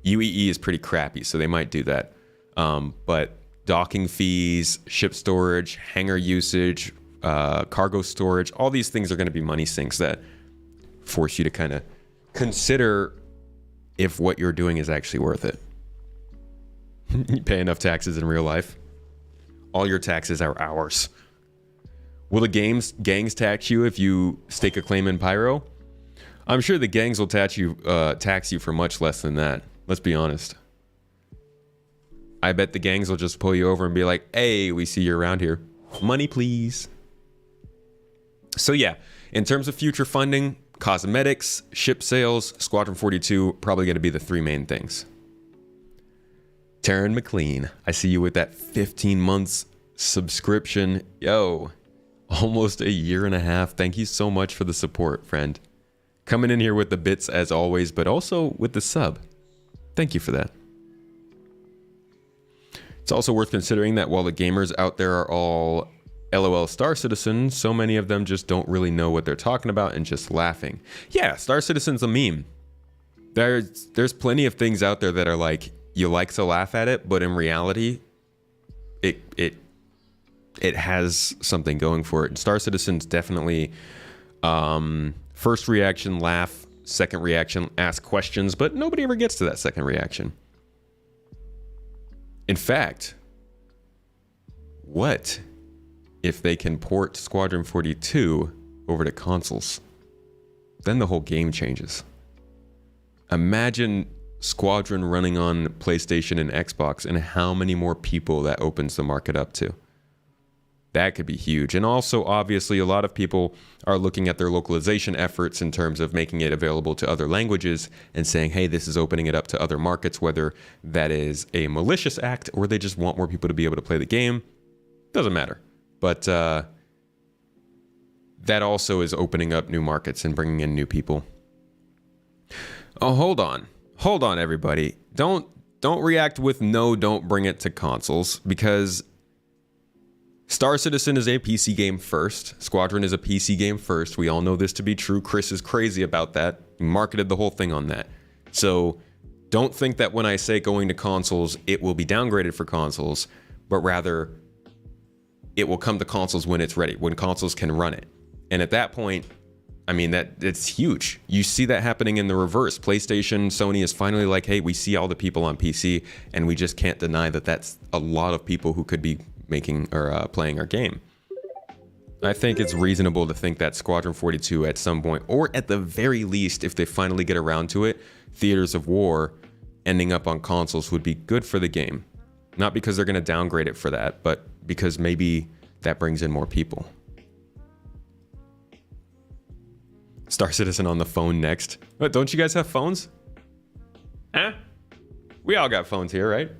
[SPEAKER 1] UEE is pretty crappy, so they might do that. But docking fees, ship storage, hangar usage, cargo storage, all these things are going to be money sinks that force you to kind of consider if what you're doing is actually worth it. You pay enough taxes in real life. All your taxes are ours. Will the gangs tax you if you stake a claim in Pyro? I'm sure the gangs will tax you for much less than that. Let's be honest. I bet the gangs will just pull you over and be like, hey, we see you around here. Money, please. So yeah, in terms of future funding, cosmetics, ship sales, Squadron 42, probably going to be the three main things. Taryn McLean, I see you with that 15 months subscription. Yo, almost a year and a half. Thank you so much for the support, friend. Coming in here with the bits as always, but also with the sub. Thank you for that. It's also worth considering that while the gamers out there are all LOL Star Citizen, so many of them just don't really know what they're talking about and just laughing. Yeah, Star Citizen's a meme. There's plenty of things out there that are like, you like to laugh at it, but in reality, it has something going for it. And Star Citizen's definitely first reaction, laugh, second reaction, ask questions, but nobody ever gets to that second reaction. In fact, what if they can port Squadron 42 over to consoles? Then the whole game changes. Imagine Squadron running on PlayStation and Xbox and how many more people that opens the market up to. That could be huge. And also, obviously, a lot of people are looking at their localization efforts in terms of making it available to other languages and saying, hey, this is opening it up to other markets, whether that is a malicious act or they just want more people to be able to play the game. Doesn't matter. But that also is opening up new markets and bringing in new people. Oh, hold on. Hold on, everybody. Don't react with no, don't bring it to consoles, because Star Citizen is a PC game first. Squadron is a PC game first. We all know this to be true. Chris is crazy about that. He marketed the whole thing on that. So don't think that when I say going to consoles, it will be downgraded for consoles, but rather it will come to consoles when it's ready, when consoles can run it. And at that point, I mean, it's huge. You see that happening in the reverse. PlayStation, Sony is finally like, hey, we see all the people on PC, and we just can't deny that that's a lot of people who could be making or playing our game. I think it's reasonable to think that Squadron 42 at some point, or at the very least, if they finally get around to it, Theaters of War ending up on consoles would be good for the game. Not because they're going to downgrade it for that, but because maybe that brings in more people. Star Citizen on the phone next. What, don't you guys have phones? Huh? We all got phones here, right?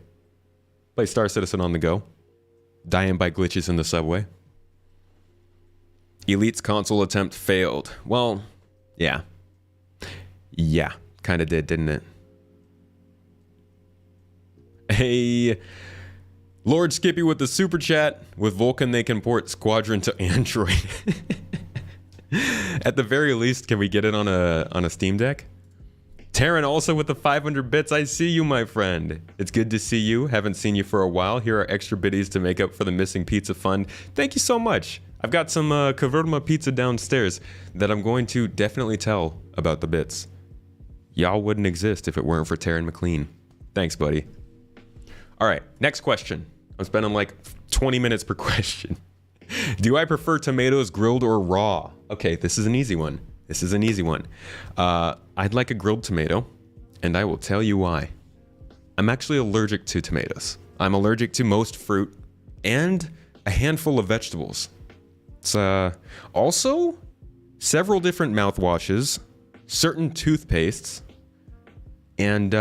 [SPEAKER 1] Play Star Citizen on the go. Dying by glitches in the subway. Elite's console attempt failed. Well, yeah. Yeah, kind of did, didn't it? Hey, Lord Skippy with the super chat. With Vulkan, they can port Squadron to Android. At the very least, can we get it on a Steam Deck? Taryn also with the 500 bits. I see you, my friend. It's good to see you. Haven't seen you for a while. Here are extra biddies to make up for the missing pizza fund. Thank you so much. I've got some Kavroma pizza downstairs that I'm going to definitely tell about the bits. Y'all wouldn't exist if it weren't for Taryn McLean. Thanks, buddy. All right, next question. I'm spending like 20 minutes per question. Do I prefer tomatoes grilled or raw? Okay, this is an easy one. This is an easy one. I'd like a grilled tomato, and I will tell you why. I'm actually allergic to tomatoes. I'm allergic to most fruit and a handful of vegetables. It's also several different mouthwashes, certain toothpastes, and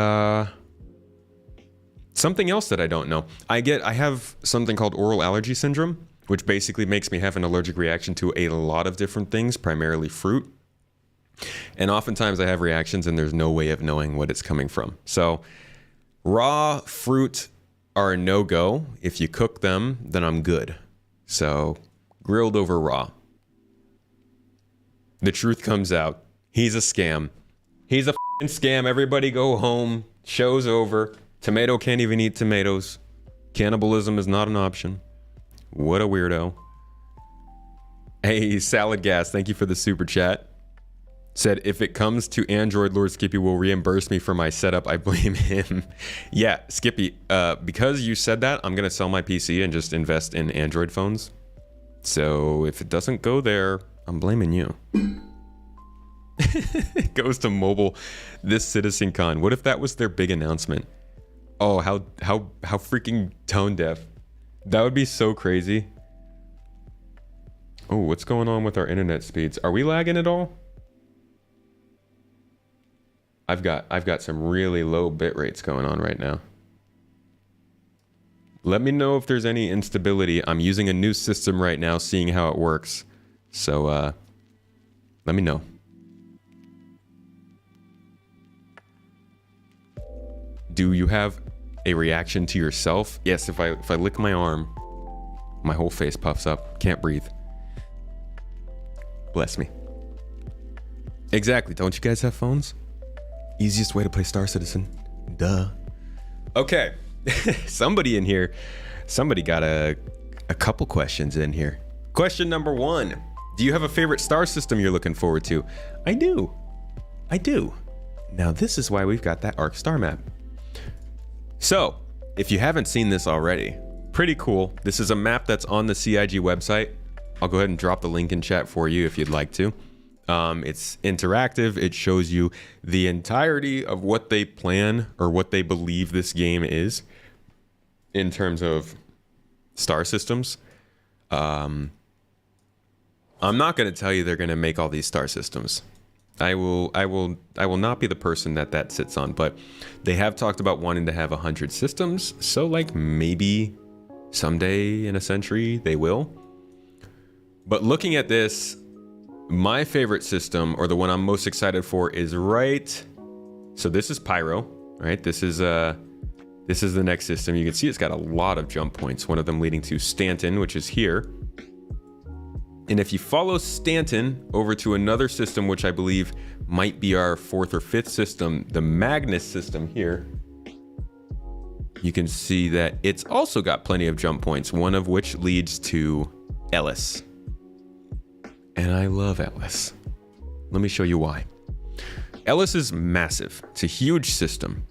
[SPEAKER 1] something else that I don't know. I have something called oral allergy syndrome, which basically makes me have an allergic reaction to a lot of different things, primarily fruit. And oftentimes I have reactions and there's no way of knowing what it's coming from. So raw fruit are a no-go. If you cook them, then I'm good. So grilled over raw. The truth comes out. He's a scam. He's a f***ing scam. Everybody go home. Show's over. Tomato can't even eat tomatoes. Cannibalism is not an option. What a weirdo. Hey, Salad Gas, thank you for the super chat. Said, if it comes to Android, Lord Skippy will reimburse me for my setup. I blame him. Yeah, Skippy, because you said that, I'm going to sell my PC and just invest in Android phones. So if it doesn't go there, I'm blaming you. It goes to mobile this CitizenCon. What if that was their big announcement? Oh, how freaking tone deaf. That would be so crazy. Oh, what's going on with our internet speeds? Are we lagging at all? I've got some really low bit rates going on right now. Let me know if there's any instability. I'm using a new system right now, seeing how it works. So let me know. Do you have a reaction to yourself? Yes, if I lick my arm, my whole face puffs up. Can't breathe. Bless me. Exactly. Don't you guys have phones? Easiest way to play Star Citizen. Duh. Okay. Somebody in here, somebody got a couple questions in here. Question number 1. Do you have a favorite star system you're looking forward to? I do. Now this is why we've got that ARC star map. So, if you haven't seen this already, pretty cool. This is a map that's on the CIG website. I'll go ahead and drop the link in chat for you if you'd like to. It's interactive. It shows you the entirety of what they plan or what they believe this game is in terms of star systems. I'm not going to tell you they're going to make all these star systems. I will not be the person that sits on, but they have talked about wanting to have 100 systems. So like maybe someday in a century they will. But looking at this, my favorite system, or the one I'm most excited for, is so this is Pyro, right? This is the next system. You can see it's got a lot of jump points, one of them leading to Stanton, which is here. And if you follow Stanton over to another system, which I believe might be our 4th or 5th system, the Magnus system here, you can see that it's also got plenty of jump points, one of which leads to Ellis. And I love Ellis. Let me show you why. Ellis is massive. It's a huge system.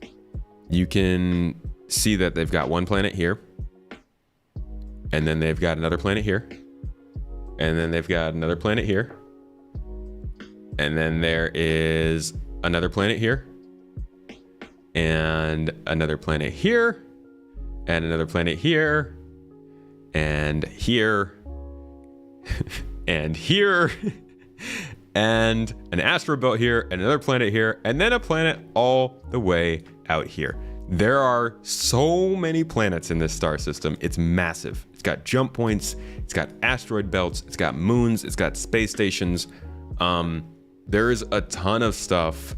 [SPEAKER 1] You can see that they've got one planet here, and then they've got another planet here, and then they've got another planet here, and then there is another planet here, and another planet here, and another planet here, and here, and here, and an asteroid belt here, and another planet here, and then a planet all the way out here. There are so many planets in this star system. It's massive. It's got jump points, it's got asteroid belts, it's got moons, it's got space stations. There's a ton of stuff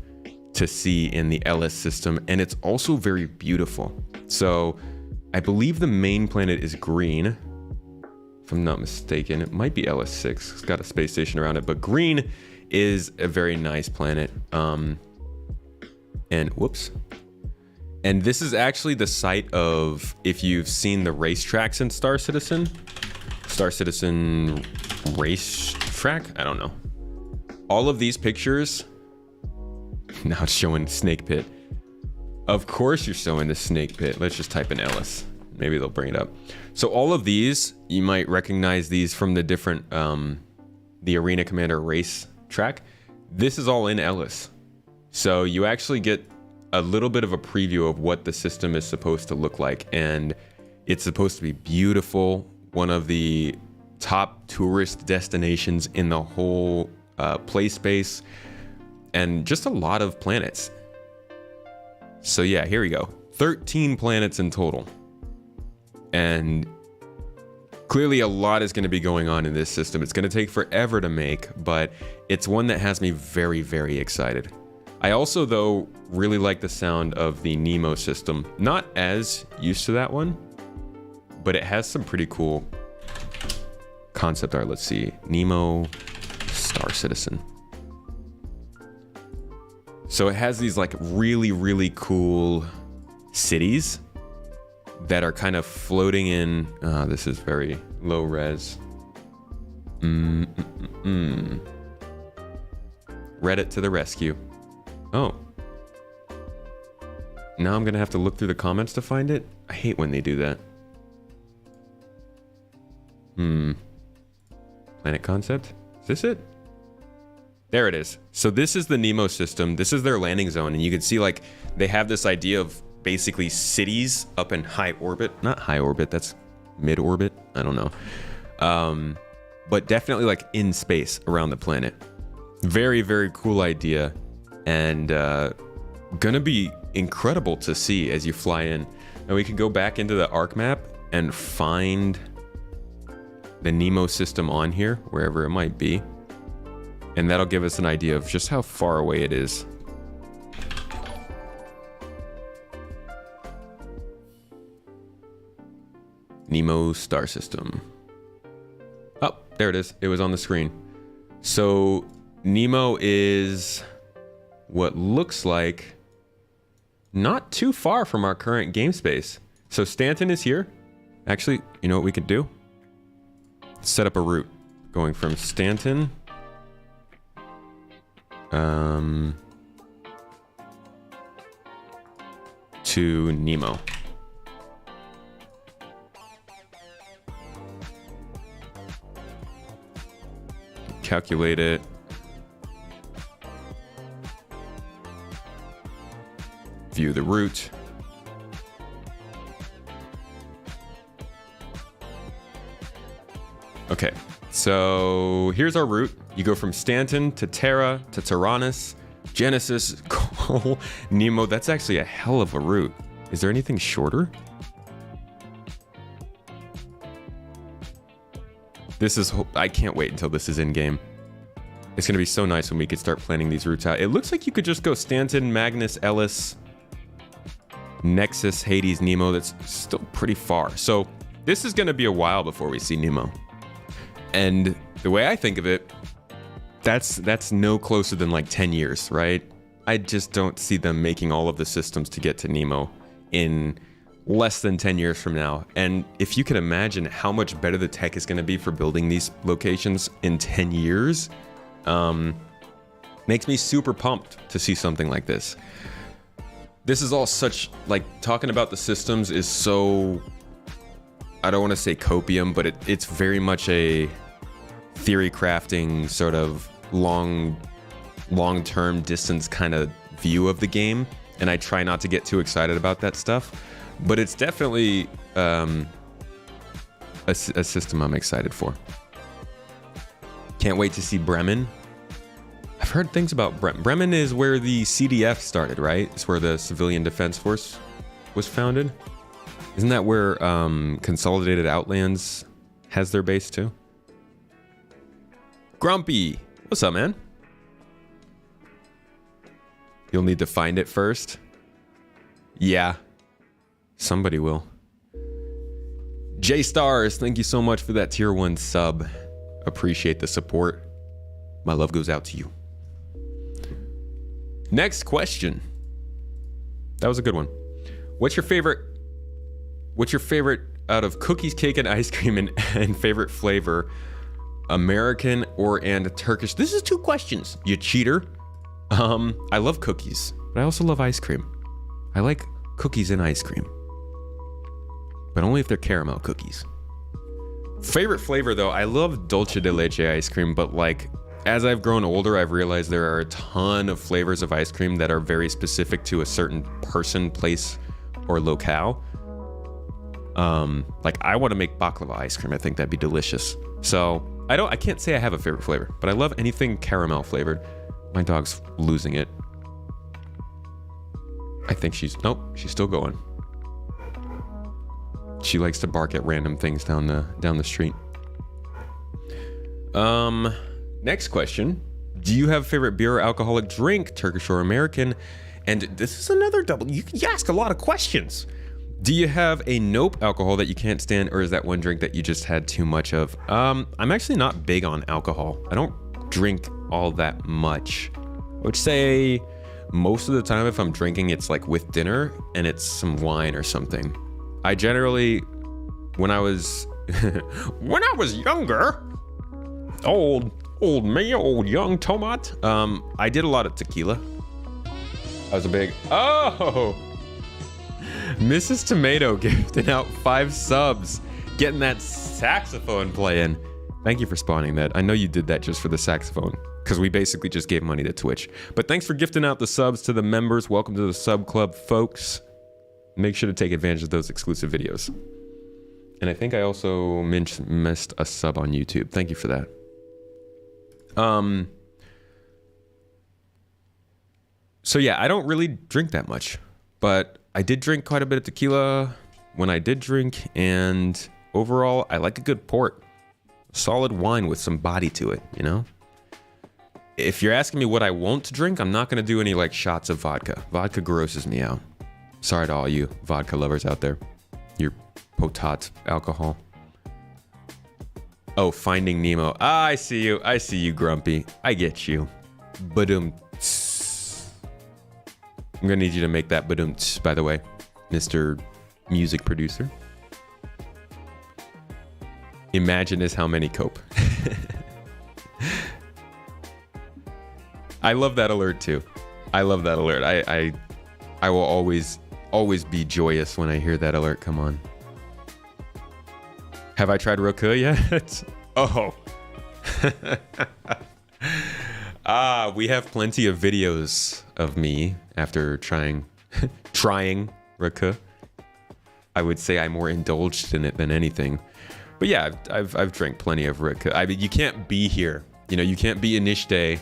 [SPEAKER 1] to see in the Ellis system, and it's also very beautiful. So I believe the main planet is green, if I'm not mistaken. It might be LS6. It's got a space station around it, but green is a very nice planet. And whoops. And this is actually the site of, if you've seen the racetracks in Star Citizen Racetrack? I don't know. All of these pictures, now it's showing Snake Pit. Of course you're showing the Snake Pit. Let's just type in Ellis. Maybe they'll bring it up. So all of these, you might recognize these from the different, the Arena Commander race track. This is all in Ellis. So you actually get a little bit of a preview of what the system is supposed to look like. And it's supposed to be beautiful. One of the top tourist destinations in the whole play space. And just a lot of planets. So yeah, here we go. 13 planets in total. And clearly a lot is going to be going on in this system. It's going to take forever to make, but it's one that has me very, very excited. I also, though, really like the sound of the Nemo system. Not as used to that one, but it has some pretty cool concept art. Let's see. Nemo Star Citizen. So it has these like really, really cool cities that are kind of floating in. This is very low res. Reddit to the rescue. Oh. Now I'm gonna have to look through the comments to find it. I hate when they do that. Planet concept? Is this it? There it is. So this is the Nemo system. This is their landing zone. And you can see like they have this idea of basically cities up in high orbit. Not high orbit, that's mid orbit. I don't know. But definitely like in space around the planet. Very, very cool idea. And gonna be incredible to see as you fly in. And we can go back into the Arc map and find the Nemo system on here, wherever it might be. And that'll give us an idea of just how far away it is. Nemo star system. Oh, there it is. It was on the screen. So Nemo is what looks like not too far from our current game space. So Stanton is here. Actually, you know what we could do? Set up a route going from Stanton to Nemo. Calculate it. View the route. Okay, so here's our route. You go from Stanton to Terra to Tyrannus, Genesis, Cole, Nemo. That's actually a hell of a route. Is there anything shorter? I can't wait until this is in game. It's gonna be so nice when we could start planning these routes out. It looks like you could just go Stanton, Magnus, Ellis, Nexus, Hades, Nemo. That's still pretty far. So this is gonna be a while before we see Nemo. And the way I think of it, that's no closer than like 10 years, right? I just don't see them making all of the systems to get to Nemo in less than 10 years from now. And if you can imagine how much better the tech is going to be for building these locations in 10 years, makes me super pumped to see something like this. This is all such, like, talking about the systems is so, I don't want to say copium, but it's very much a theory crafting sort of long-term distance kind of view of the game. And I try not to get too excited about that stuff. But it's definitely a system I'm excited for. Can't wait to see Bremen. I've heard things about Bremen. Bremen is where the CDF started, right? It's where the Civilian Defense Force was founded. Isn't that where Consolidated Outlands has their base too? Grumpy, what's up, man? You'll need to find it first. Yeah. Somebody will. J Stars, thank you so much for that tier 1 sub. Appreciate the support. My love goes out to you. Next question. That was a good one. What's your favorite out of cookies, cake, and ice cream and favorite flavor? American and Turkish? This is 2 questions, you cheater. I love cookies, but I also love ice cream. I like cookies and ice cream, but only if they're caramel cookies. Favorite flavor though, I love dulce de leche ice cream, but like as I've grown older, I've realized there are a ton of flavors of ice cream that are very specific to a certain person, place, or locale. Like I want to make baklava ice cream. I think that'd be delicious. So I can't say I have a favorite flavor, but I love anything caramel flavored. My dog's losing it. I think nope, she's still going. She likes to bark at random things down the street. Next question. Do you have a favorite beer or alcoholic drink, Turkish or American? And this is another double. You ask a lot of questions. Do you have a nope alcohol that you can't stand, or is that one drink that you just had too much of? I'm actually not big on alcohol. I don't drink all that much. I would say most of the time if I'm drinking, it's like with dinner and it's some wine or something. I generally, when I was younger, old young tomat, I did a lot of tequila. I was a big, Mrs. Tomato gifting out 5 subs, getting that saxophone playing. Thank you for spawning that. I know you did that just for the saxophone, because we basically just gave money to Twitch. But thanks for gifting out the subs to the members. Welcome to the sub club, folks. Make sure to take advantage of those exclusive videos. And I think I also missed a sub on YouTube. Thank you for that. So yeah, I don't really drink that much, but I did drink quite a bit of tequila when I did drink, and overall, I like a good port. Solid wine with some body to it, you know? If you're asking me what I won't drink, I'm not gonna do any like shots of vodka. Vodka grosses me out. Sorry to all you vodka lovers out there. Your potat alcohol. Oh, Finding Nemo. Ah, I see you. I see you, Grumpy. I get you. Badum. I'm gonna need you to make that badum, by the way, Mr. Music Producer. Imagine is how many cope. I love that alert too. I love that alert. I will always be joyous when I hear that alert come on. Have I tried Roku yet? Oh. We have plenty of videos of me after trying Roku. I would say I'm more indulged in it than anything. But yeah, I've drank plenty of Roku. I mean, you can't be here. You know, you can't be in Niche Day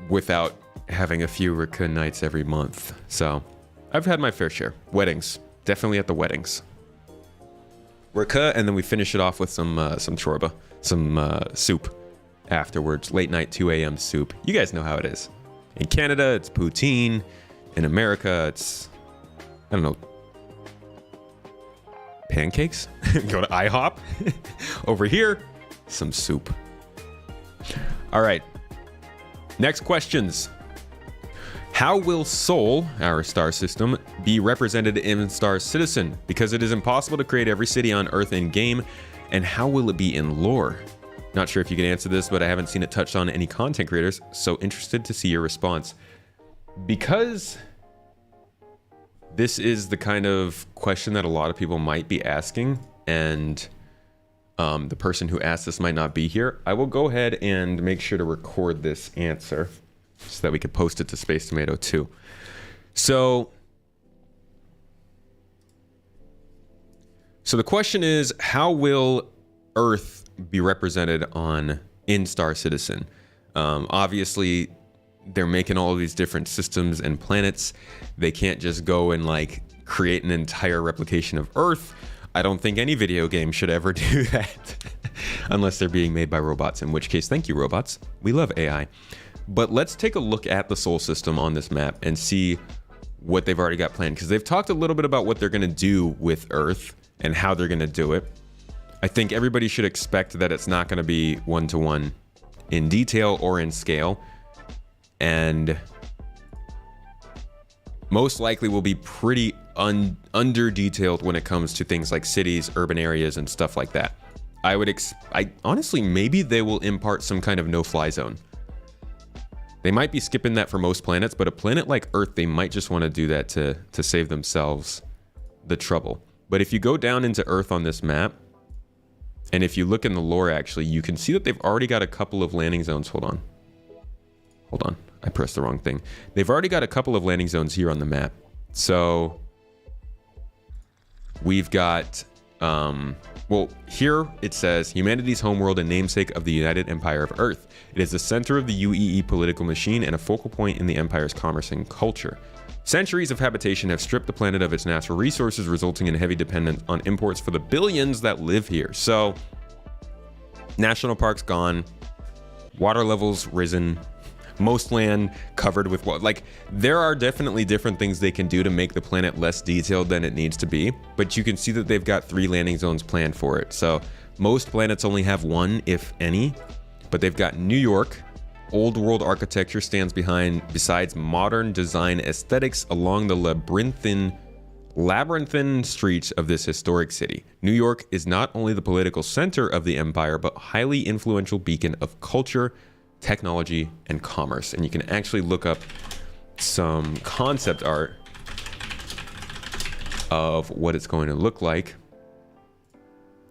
[SPEAKER 1] without having a few Roku nights every month. So I've had my fair share. Weddings, definitely at the weddings. Roku, and then we finish it off with some chorba, some soup afterwards. Late night 2 a.m. soup. You guys know how it is. In Canada, it's poutine. In America, it's, I don't know, pancakes. Go to IHOP. Over here, some soup. All right. Next questions. How will Sol, our star system, be represented in Star Citizen? Because it is impossible to create every city on Earth in game. And how will it be in lore? Not sure if you can answer this, but I haven't seen it touched on any content creators, so interested to see your response. Because this is the kind of question that a lot of people might be asking, and the person who asked this might not be here, I will go ahead and make sure to record this answer so that we could post it to Space Tomato 2. So the question is, how will Earth be represented in Star Citizen? Obviously, they're making all of these different systems and planets. They can't just go and like create an entire replication of Earth. I don't think any video game should ever do that unless they're being made by robots, in which case, thank you, robots. We love AI. But let's take a look at the Sol system on this map and see what they've already got planned, because they've talked a little bit about what they're going to do with Earth and how they're going to do it. I think everybody should expect that it's not going to be one-to-one in detail or in scale, and most likely will be pretty under-detailed when it comes to things like cities, urban areas, and stuff like that. I honestly, maybe they will impart some kind of no-fly zone. They might be skipping that for most planets, but a planet like Earth, they might just want to do that to save themselves the trouble. But if you go down into Earth on this map, and if you look in the lore, actually, you can see that they've already got a couple of landing zones. Hold on. I pressed the wrong thing. They've already got a couple of landing zones here on the map. So we've got, well, here it says, humanity's homeworld and namesake of the United Empire of Earth. It is the center of the UEE political machine and a focal point in the Empire's commerce and culture. Centuries of habitation have stripped the planet of its natural resources, resulting in heavy dependence on imports for the billions that live here. So, national parks gone, water levels risen, most land covered with water. Like, there are definitely different things they can do to make the planet less detailed than it needs to be, but you can see that they've got 3 landing zones planned for it. So, most planets only have 1, if any, but they've got New York. Old world architecture stands besides modern design aesthetics along the labyrinthine streets of this historic city. New York is not only the political center of the empire, but highly influential beacon of culture, technology, and commerce. And you can actually look up some concept art of what it's going to look like.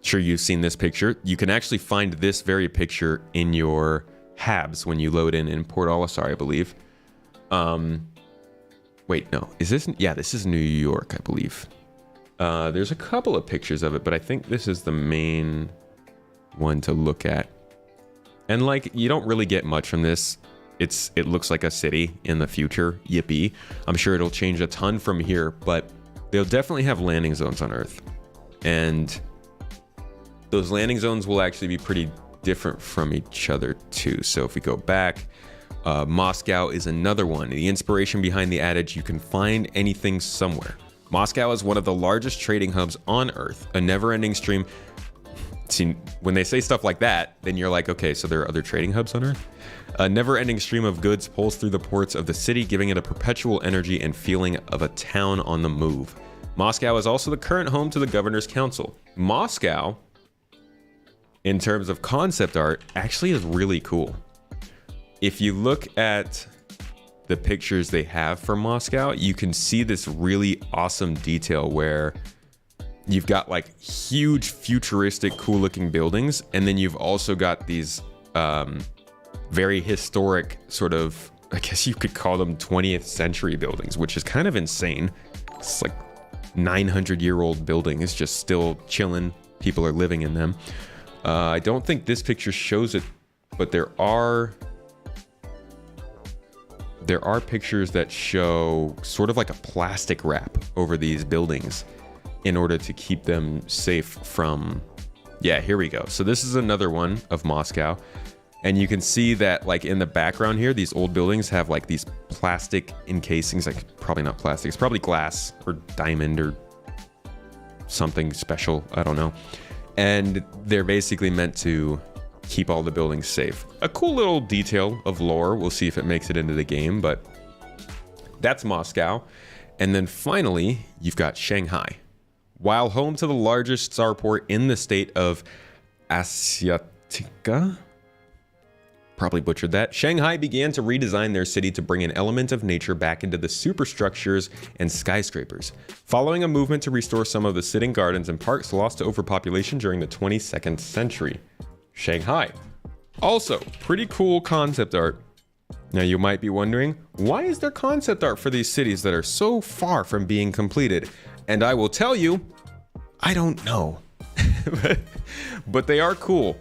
[SPEAKER 1] Sure, you've seen this picture. You can actually find this very picture in your Habs when you load in Port Olisar, I believe. Wait, no. Is this? Yeah, this is New York, I believe. There's a couple of pictures of it, but I think this is the main one to look at. And like, you don't really get much from this. it looks like a city in the future. Yippee. I'm sure it'll change a ton from here, but they'll definitely have landing zones on Earth. And those landing zones will actually be pretty different from each other too. So if we go back, Moscow is another one. The inspiration behind the adage, you can find anything somewhere. Moscow is one of the largest trading hubs on Earth, a never-ending stream. See, when they say stuff like that, then you're like, okay, so there are other trading hubs on Earth? A never-ending stream of goods pulls through the ports of the city, giving it a perpetual energy and feeling of a town on the move. Moscow is also the current home to the Governor's Council. Moscow, in terms of concept art, actually is really cool. If you look at the pictures they have for Moscow, you can see this really awesome detail where you've got like huge futuristic cool looking buildings, and then you've also got these very historic sort of, I guess you could call them 20th century buildings, which is kind of insane. It's like 900-year-old building is just still chilling. People are living in them. I don't think this picture shows it, but there are pictures that show sort of like a plastic wrap over these buildings in order to keep them safe from, yeah, here we go. So this is another one of Moscow. And you can see that like in the background here, these old buildings have like these plastic encasings, like probably not plastic, it's probably glass or diamond or something special, I don't know. And they're basically meant to keep all the buildings safe. A cool little detail of lore. We'll see if it makes it into the game, but that's Moscow. And then finally, you've got Shanghai. While home to the largest starport in the state of Asiatica, probably butchered that, Shanghai began to redesign their city to bring an element of nature back into the superstructures and skyscrapers, following a movement to restore some of the sitting gardens and parks lost to overpopulation during the 22nd century. Shanghai. Also, pretty cool concept art. Now you might be wondering, why is there concept art for these cities that are so far from being completed? And I will tell you, I don't know. But they are cool.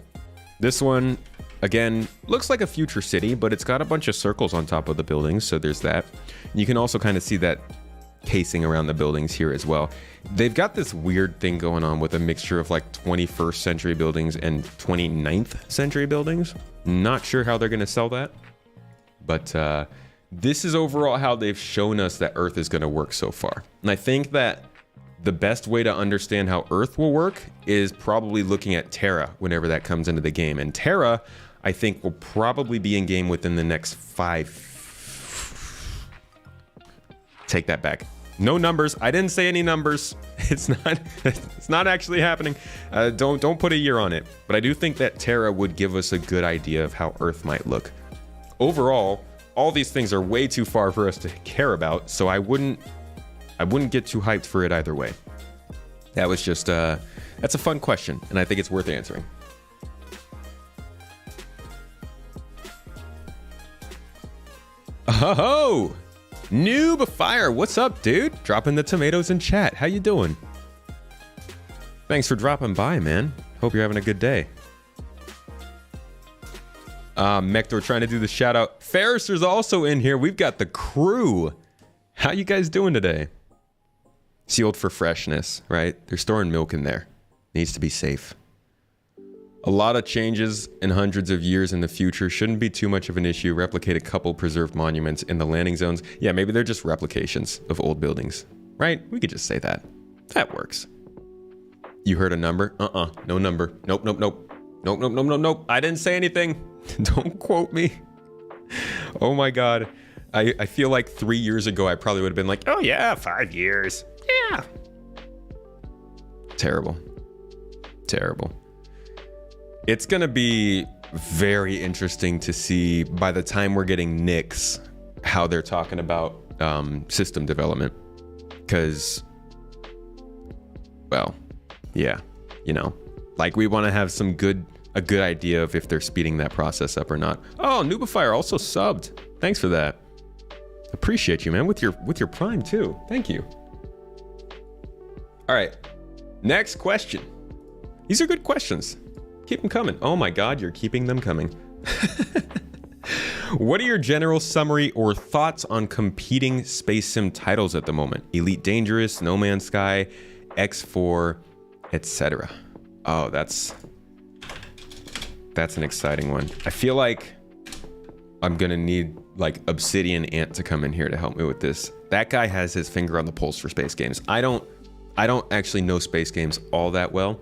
[SPEAKER 1] This one, again, looks like a future city, but it's got a bunch of circles on top of the buildings, so there's that. You can also kind of see that casing around the buildings here as well. They've got this weird thing going on with a mixture of like 21st century buildings and 29th century buildings. Not sure how they're going to sell that, but this is overall how they've shown us that Earth is going to work so far. And I think that the best way to understand how Earth will work is probably looking at Terra whenever that comes into the game. And Terra, I think, will probably be in game within the next 5. Take that back. No numbers. I didn't say any numbers. It's not actually happening. Don't put a year on it. But I do think that Terra would give us a good idea of how Earth might look. Overall, all these things are way too far for us to care about, so I wouldn't get too hyped for it either way. That was just that's a fun question, and I think it's worth answering. Oh, Noob Fire, what's up, dude? Dropping the tomatoes in chat. How you doing? Thanks for dropping by, man. Hope you're having a good day. Mector trying to do the shout out. Ferrister's also in here. We've got the crew. How you guys doing today? Sealed for freshness, right? They're storing milk in there. Needs to be safe. A lot of changes in hundreds of years in the future shouldn't be too much of an issue. Replicate a couple preserved monuments in the landing zones. Yeah, maybe they're just replications of old buildings, right? We could just say that. That works. You heard a number? No number. Nope. Nope. I didn't say anything. Don't quote me. Oh my God. I feel like 3 years ago, I probably would have been like, oh yeah, 5 years. Yeah. Terrible. It's going to be very interesting to see by the time we're getting Nyx, how they're talking about system development. Because, well, yeah, you know, like we want to have a good idea of if they're speeding that process up or not. Oh, Noobifier also subbed. Thanks for that. Appreciate you, man, with your Prime too. Thank you. All right, next question. These are good questions. Keep them coming. Oh my God, you're keeping them coming. What are your general summary or thoughts on competing space sim titles at the moment? Elite Dangerous, No Man's Sky, X4, etc. Oh, that's an exciting one. I feel like I'm gonna need like Obsidian Ant to come in here to help me with this. That guy has his finger on the pulse for space games. I don't actually know space games all that well.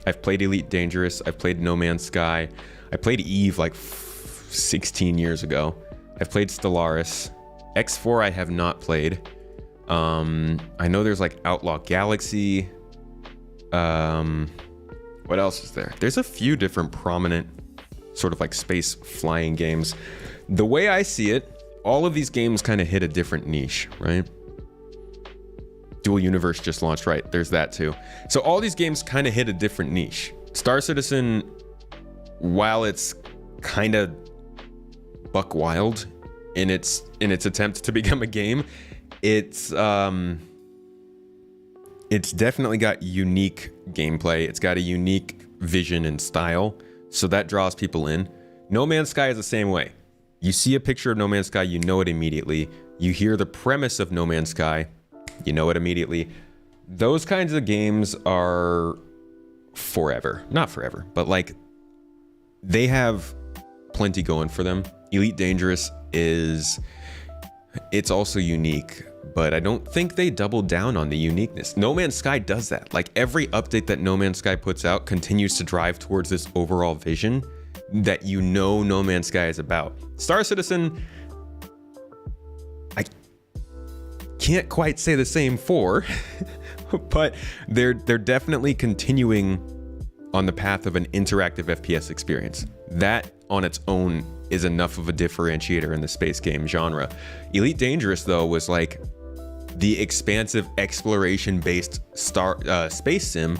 [SPEAKER 1] I've played Elite Dangerous. I've played No Man's Sky. I played Eve like 16 years ago. I've played Stellaris. X4 I have not played. I know there's like Outlaw Galaxy. What else is there? There's a few different prominent sort of like space flying games. The way I see it, all of these games kind of hit a different niche, right? Dual Universe just launched, right? There's that too. So all these games kind of hit a different niche. Star Citizen, while it's kind of buck wild in its attempt to become a game, it's definitely got unique gameplay. It's got a unique vision and style, so that draws people in. No Man's Sky is the same way. You see a picture of No Man's Sky, you know it immediately. You hear the premise of No Man's Sky, you know it immediately. Those kinds of games are forever. Not forever, but like they have plenty going for them. Elite Dangerous it's also unique, but I don't think they double down on the uniqueness. No Man's Sky does that. Like every update that No Man's Sky puts out continues to drive towards this overall vision that No Man's Sky is about. Star Citizen, I can't quite say the same for, but they're definitely continuing on the path of an interactive FPS experience. That on its own is enough of a differentiator in the space game genre. Elite Dangerous, though, was like the expansive exploration-based space sim,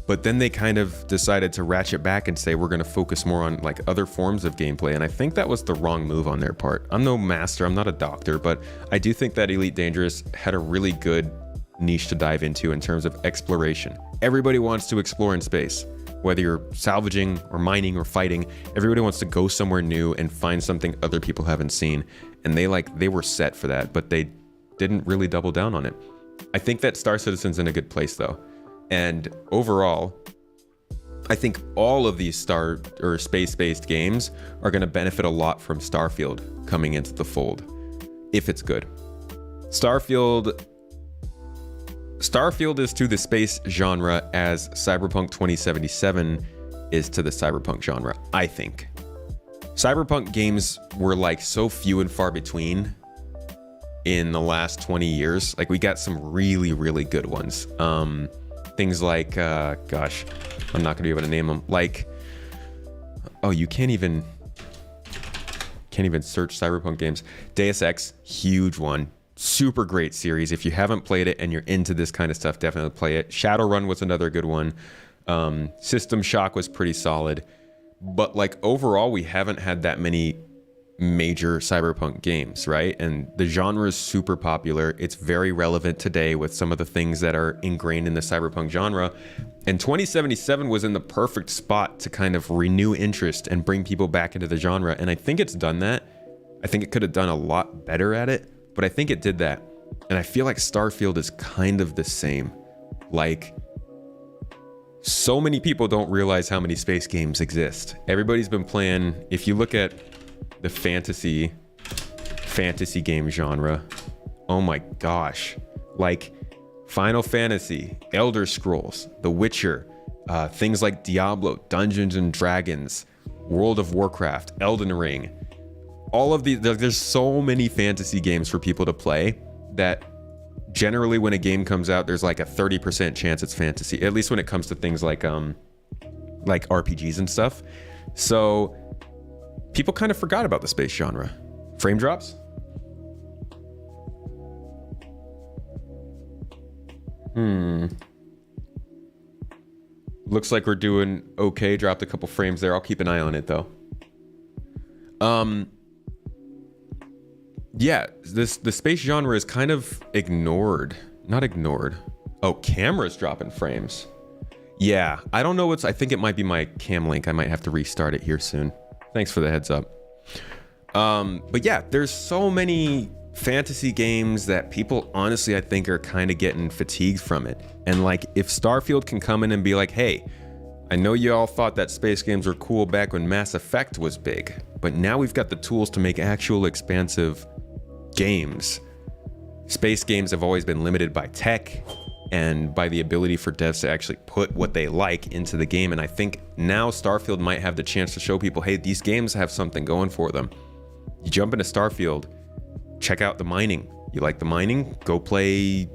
[SPEAKER 1] but then they kind of decided to ratchet back and say we're going to focus more on like other forms of gameplay, and I think that was the wrong move on their part. I'm no master, I'm not a doctor, but I do think that Elite Dangerous had a really good niche to dive into in terms of exploration. Everybody wants to explore in space. Whether you're salvaging or mining or fighting, everybody wants to go somewhere new and find something other people haven't seen. And they were set for that, but they didn't really double down on it. I think that Star Citizen's in a good place though. And overall, I think all of these star or space-based games are going to benefit a lot from Starfield coming into the fold, if it's good. Starfield is to the space genre as Cyberpunk 2077 is to the cyberpunk genre, I think. Cyberpunk games were like so few and far between in the last 20 years. Like we got some really, really good ones. Things like, gosh, I'm not gonna be able to name them. Like, oh, you can't even search Cyberpunk games. Deus Ex, huge one. Super great series. If you haven't played it and you're into this kind of stuff, definitely play it. Shadowrun was another good one. System Shock was pretty solid. But like overall, we haven't had that many major cyberpunk games, right? And the genre is super popular. It's very relevant today with some of the things that are ingrained in the cyberpunk genre. And 2077 was in the perfect spot to kind of renew interest and bring people back into the genre. And I think it's done that. I think it could have done a lot better at it, but I think it did that. And I feel like Starfield is kind of the same. Like, so many people don't realize how many space games exist. Everybody's been playing, if you look at the fantasy game genre, oh my gosh, like Final Fantasy, Elder Scrolls, The Witcher, things like Diablo, Dungeons and Dragons, World of Warcraft, Elden Ring, all of these. There's so many fantasy games for people to play that generally when a game comes out, there's like a 30% chance it's fantasy, at least when it comes to things like RPGs and stuff. So people kind of forgot about the space genre. Frame drops? Looks like we're doing okay. Dropped a couple frames there. I'll keep an eye on it though. Yeah, the space genre is kind of ignored. Not ignored. Oh, camera's dropping frames. Yeah, I don't know I think it might be my cam link. I might have to restart it here soon. Thanks for the heads up. But yeah, there's so many fantasy games that people honestly, I think, are kind of getting fatigued from it. And like, if Starfield can come in and be like, hey, I know you all thought that space games were cool back when Mass Effect was big, but now we've got the tools to make actual expansive games. Space games have always been limited by tech and by the ability for devs to actually put what they like into the game. And I think now Starfield might have the chance to show people, hey, these games have something going for them. You jump into Starfield, check out the mining. You like the mining? Go play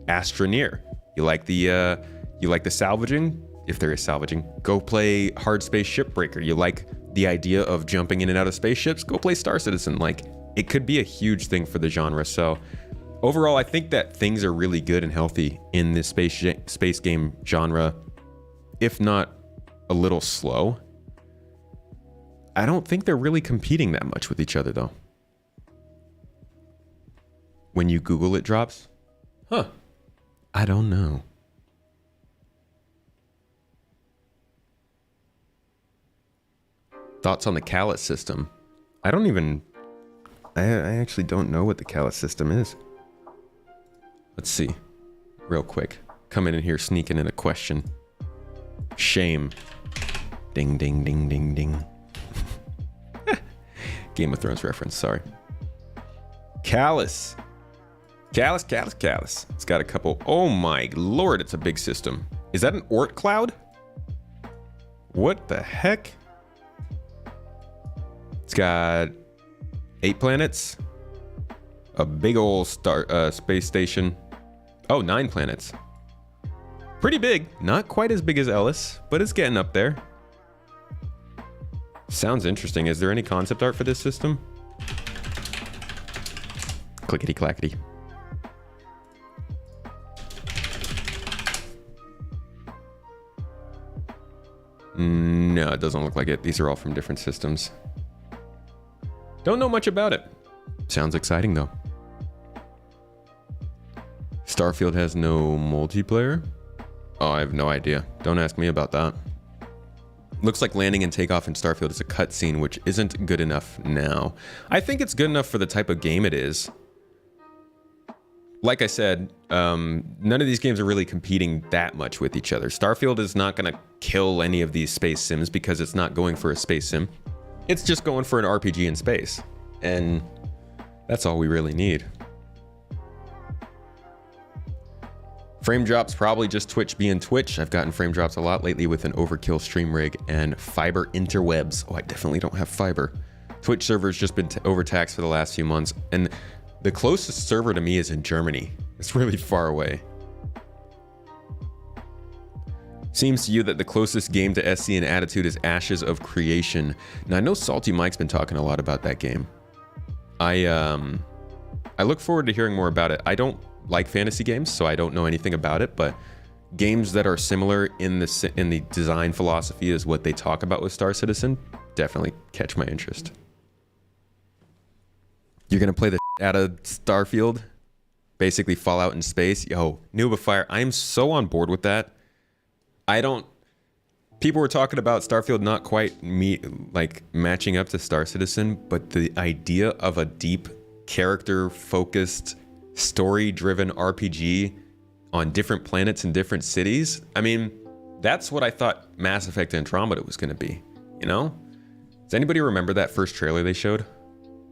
[SPEAKER 1] Astroneer. You like the salvaging? If there is salvaging, go play Hard Space Shipbreaker. You like the idea of jumping in and out of spaceships? Go play Star Citizen. Like, it could be a huge thing for the genre. So overall, I think that things are really good and healthy in this space game genre, if not a little slow. I don't think they're really competing that much with each other, though. When you Google, it drops? Huh. I don't know. Thoughts on the Callus system? I actually don't know what the Callus system is. Let's see. Real quick. Coming in here, sneaking in a question. Shame. Ding, ding, ding, ding, ding. Game of Thrones reference, sorry. Callus. Callus. It's got a couple. Oh my lord, it's a big system. Is that an Oort cloud? What the heck? It's got 8 planets, a big old space station. Oh, 9 planets. Pretty big. Not quite as big as Ellis, but it's getting up there. Sounds interesting. Is there any concept art for this system? Clickety clackety. No, it doesn't look like it. These are all from different systems. Don't know much about it. Sounds exciting though. Starfield has no multiplayer? Oh, I have no idea. Don't ask me about that. Looks like landing and takeoff in Starfield is a cutscene, which isn't good enough now. I think it's good enough for the type of game it is. Like I said, none of these games are really competing that much with each other. Starfield is not going to kill any of these space sims because it's not going for a space sim. It's just going for an RPG in space. And that's all we really need. Frame drops, probably just Twitch being Twitch. I've gotten frame drops a lot lately with an overkill stream rig and fiber interwebs. Oh, I definitely don't have fiber. Twitch server's just been overtaxed for the last few months. And the closest server to me is in Germany. It's really far away. Seems to you that the closest game to SC in attitude is Ashes of Creation. Now I know Salty Mike's been talking a lot about that game. I look forward to hearing more about it. I don't like fantasy games, so I don't know anything about it, but games that are similar in the design philosophy as what they talk about with Star Citizen definitely catch my interest. You're gonna play the out of Starfield? Basically Fallout in space? Yo, Noobifier, I'm so on board with that. People were talking about Starfield not quite matching up to Star Citizen, but the idea of a deep character-focused, story-driven RPG on different planets and different cities, I mean, that's what I thought Mass Effect Andromeda was gonna be, you know? Does anybody remember that first trailer they showed?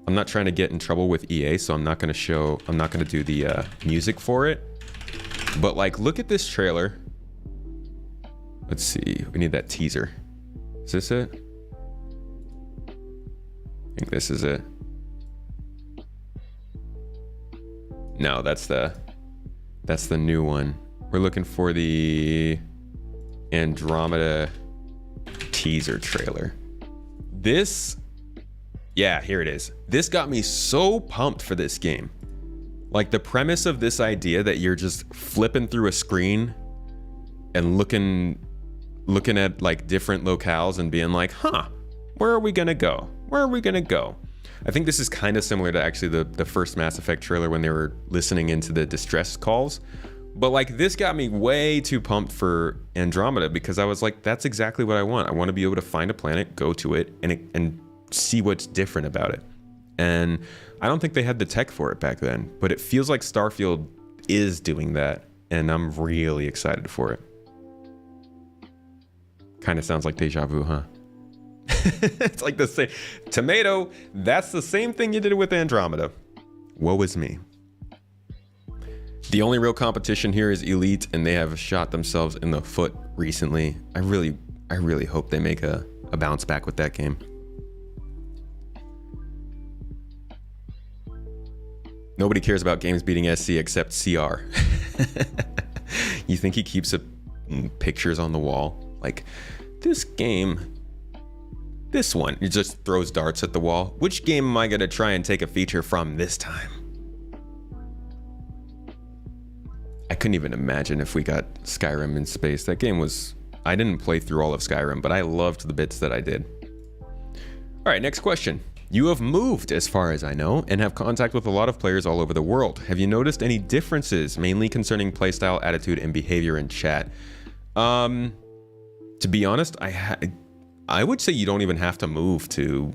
[SPEAKER 1] I'm not trying to get in trouble with EA, so I'm not gonna do the music for it. But like, look at this trailer. Let's see, we need that teaser. Is this it? I think this is it. No, that's the new one. We're looking for the Andromeda teaser trailer. Yeah, here it is. This got me so pumped for this game. Like the premise of this idea that you're just flipping through a screen and looking at like different locales and being like, huh, where are we gonna go? Where are we gonna go? I think this is kind of similar to actually the first Mass Effect trailer when they were listening into the distress calls. But like this got me way too pumped for Andromeda because I was like, that's exactly what I want. I want to be able to find a planet, go to it, and see what's different about it. And I don't think they had the tech for it back then, but it feels like Starfield is doing that, and I'm really excited for it. Kind of sounds like deja vu, huh? It's like the same tomato. That's the same thing you did with Andromeda. Woe is me. The only real competition here is Elite, and they have shot themselves in the foot recently. I really hope they make a bounce back with that game. Nobody cares about games beating SC except CR. You think he keeps pictures on the wall? Like, this game, this one, he just throws darts at the wall. Which game am I gonna try and take a feature from this time? I couldn't even imagine if we got Skyrim in space. That game was, I didn't play through all of Skyrim, but I loved the bits that I did. All right, next question. You have moved, as far as I know, and have contact with a lot of players all over the world. Have you noticed any differences, mainly concerning playstyle, attitude, and behavior in chat? To be honest, I would say you don't even have to move to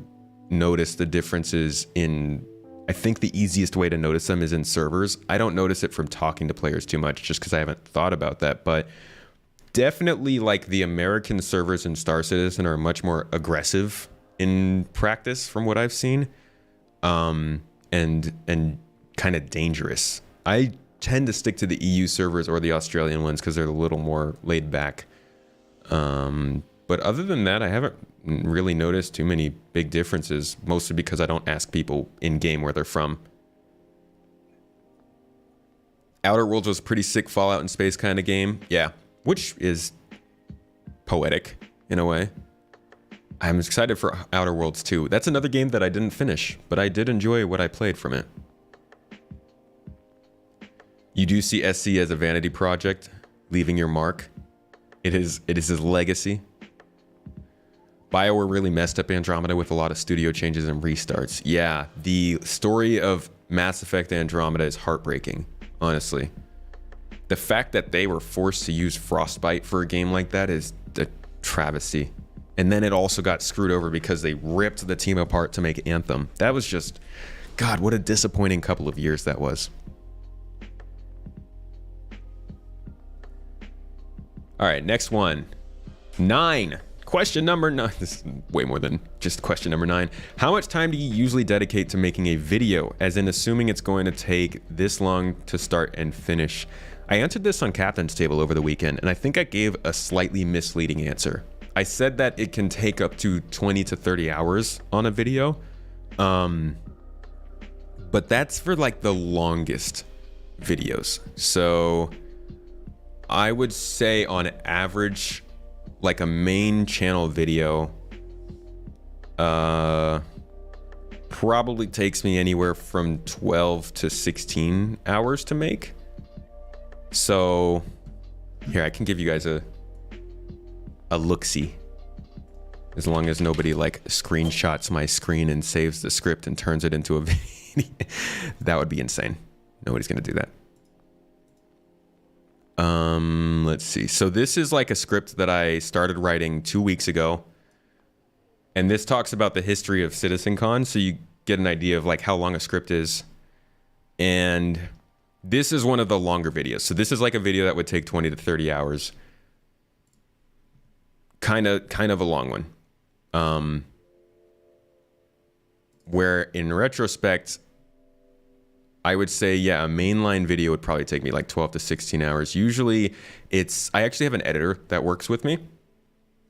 [SPEAKER 1] notice the differences in. I think the easiest way to notice them is in servers. I don't notice it from talking to players too much, just because I haven't thought about that. But definitely, like, the American servers in Star Citizen are much more aggressive in practice, from what I've seen, and kind of dangerous. I tend to stick to the EU servers or the Australian ones because they're a little more laid back. But other than that, I haven't really noticed too many big differences, mostly because I don't ask people in game where they're from. Outer Worlds was a pretty sick Fallout in space kind of game. Yeah, which is poetic in a way. I'm excited for Outer Worlds 2. That's another game that I didn't finish, but I did enjoy what I played from it. You do see SC as a vanity project, leaving your mark. It is his legacy. BioWare really messed up Andromeda with a lot of studio changes and restarts. Yeah, the story of Mass Effect Andromeda is heartbreaking, honestly. The fact that they were forced to use Frostbite for a game like that is a travesty. And then it also got screwed over because they ripped the team apart to make Anthem. That was just, God, what a disappointing couple of years that was. All right, next one. 9. Question number 9. This is way more than just question number 9. How much time do you usually dedicate to making a video? As in, assuming it's going to take this long to start and finish. I answered this on Captain's Table over the weekend, and I think I gave a slightly misleading answer. I said that it can take up to 20 to 30 hours on a video. But that's for like the longest videos. So I would say on average, like a main channel video probably takes me anywhere from 12 to 16 hours to make. So here, I can give you guys a look-see. As long as nobody like screenshots my screen and saves the script and turns it into a video. That would be insane. Nobody's gonna do that. Let's see. So this is like a script that I started writing 2 weeks ago. And this talks about the history of CitizenCon, so you get an idea of like how long a script is. And this is one of the longer videos. So this is like a video that would take 20 to 30 hours. Kind of a long one. Where in retrospect, I would say, yeah, a mainline video would probably take me like 12 to 16 hours. Usually I actually have an editor that works with me,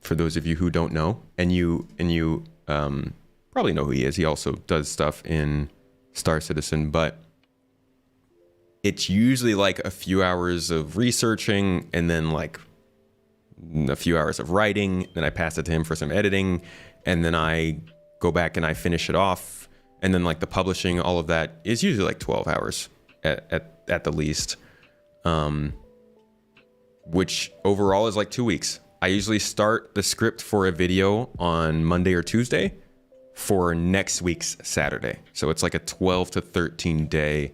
[SPEAKER 1] for those of you who don't know, and you probably know who he is. He also does stuff in Star Citizen, but it's usually like a few hours of researching and then like a few hours of writing. Then I pass it to him for some editing, and then I go back and I finish it off. And then like the publishing, all of that is usually like 12 hours at the least, which overall is like 2 weeks. I usually start the script for a video on Monday or Tuesday for next week's Saturday. So it's like a 12 to 13 day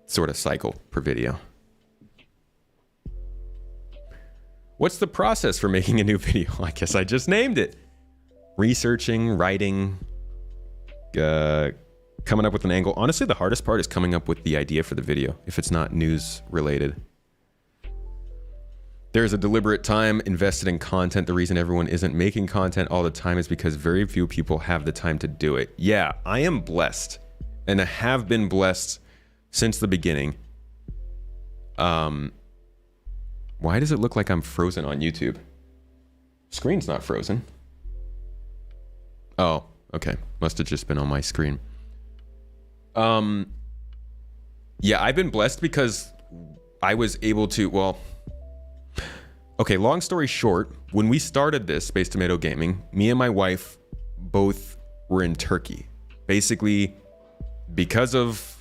[SPEAKER 1] sort of cycle per video. What's the process for making a new video? I guess I just named it. Researching, writing, coming up with an angle. Honestly, the hardest part is coming up with the idea for the video if it's not news related. There's a deliberate time invested in content. The reason everyone isn't making content all the time is because very few people have the time to do it. Yeah, I am blessed, and I have been blessed since the beginning. Why does it look like I'm frozen on YouTube? Screen's not frozen. Oh, okay. Must have just been on my screen. Yeah, I've been blessed because I was able to, well, okay, long story short, when we started this, Space Tomato Gaming, me and my wife both were in Turkey. Basically, because of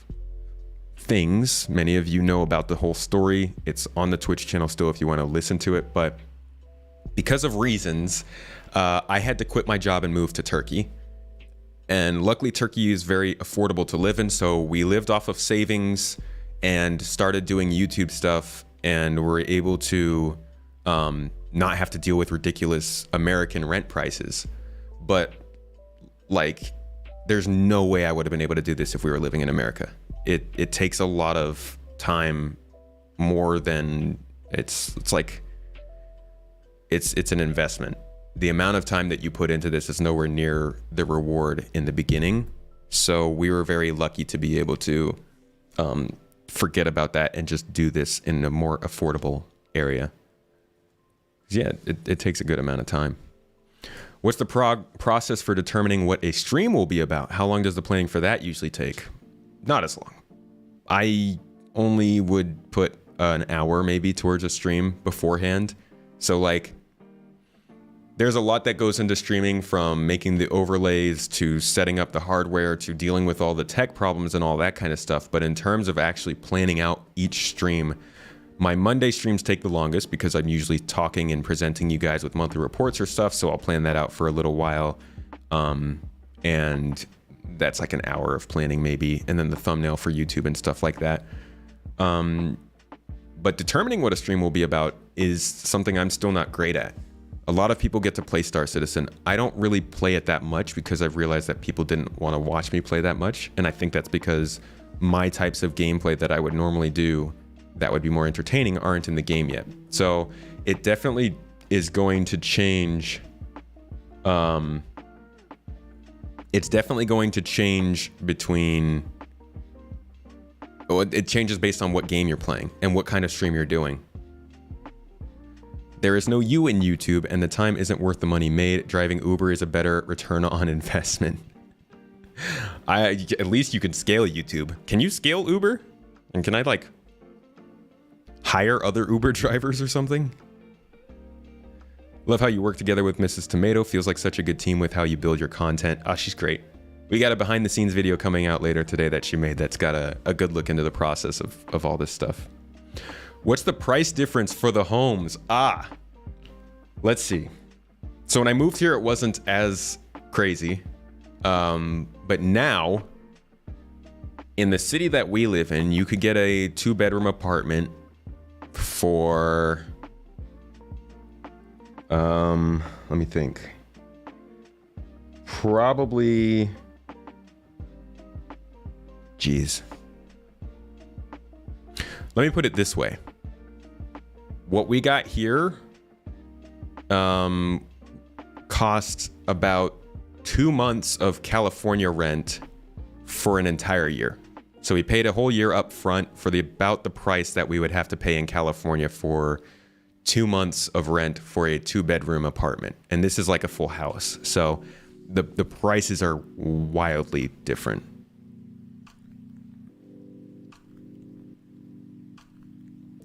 [SPEAKER 1] things, many of you know about the whole story. It's on the Twitch channel still if you want to listen to it, but because of reasons, I had to quit my job and move to Turkey. And luckily, Turkey is very affordable to live in, so we lived off of savings and started doing YouTube stuff, and were able to not have to deal with ridiculous American rent prices. But like, there's no way I would have been able to do this if we were living in America. It takes a lot of time, more than it's an investment. The amount of time that you put into this is nowhere near the reward in the beginning. So we were very lucky to be able to forget about that and just do this in a more affordable area. Yeah, it takes a good amount of time. What's the process for determining what a stream will be about? How long does the planning for that usually take? Not as long. I only would put an hour maybe towards a stream beforehand. So like, there's a lot that goes into streaming, from making the overlays to setting up the hardware to dealing with all the tech problems and all that kind of stuff. But in terms of actually planning out each stream, my Monday streams take the longest because I'm usually talking and presenting you guys with monthly reports or stuff. So I'll plan that out for a little while. And that's like an hour of planning maybe. And then the thumbnail for YouTube and stuff like that. But determining what a stream will be about is something I'm still not great at. A lot of people get to play Star Citizen. I don't really play it that much because I've realized that people didn't want to watch me play that much. And I think that's because my types of gameplay that I would normally do that would be more entertaining aren't in the game yet. So it definitely is going to change. It's definitely going to change between, it changes based on what game you're playing and what kind of stream you're doing. There is no you in YouTube, and the time isn't worth the money made. Driving Uber is a better return on investment. At least you can scale YouTube. Can you scale Uber? And can I like hire other Uber drivers or something? Love how you work together with Mrs. Tomato. Feels like such a good team with how you build your content. Oh, she's great. We got a behind the scenes video coming out later today that she made that's got a good look into the process of all this stuff. What's the price difference for the homes? Let's see. So when I moved here, it wasn't as crazy. But now, in the city that we live in, you could get a 2-bedroom apartment for, let me think. Probably, geez. Let me put it this way. What we got here cost about 2 months of California rent for an entire year. So we paid a whole year up front for about the price that we would have to pay in California for 2 months of rent for a 2-bedroom apartment. And this is like a full house. So the prices are wildly different.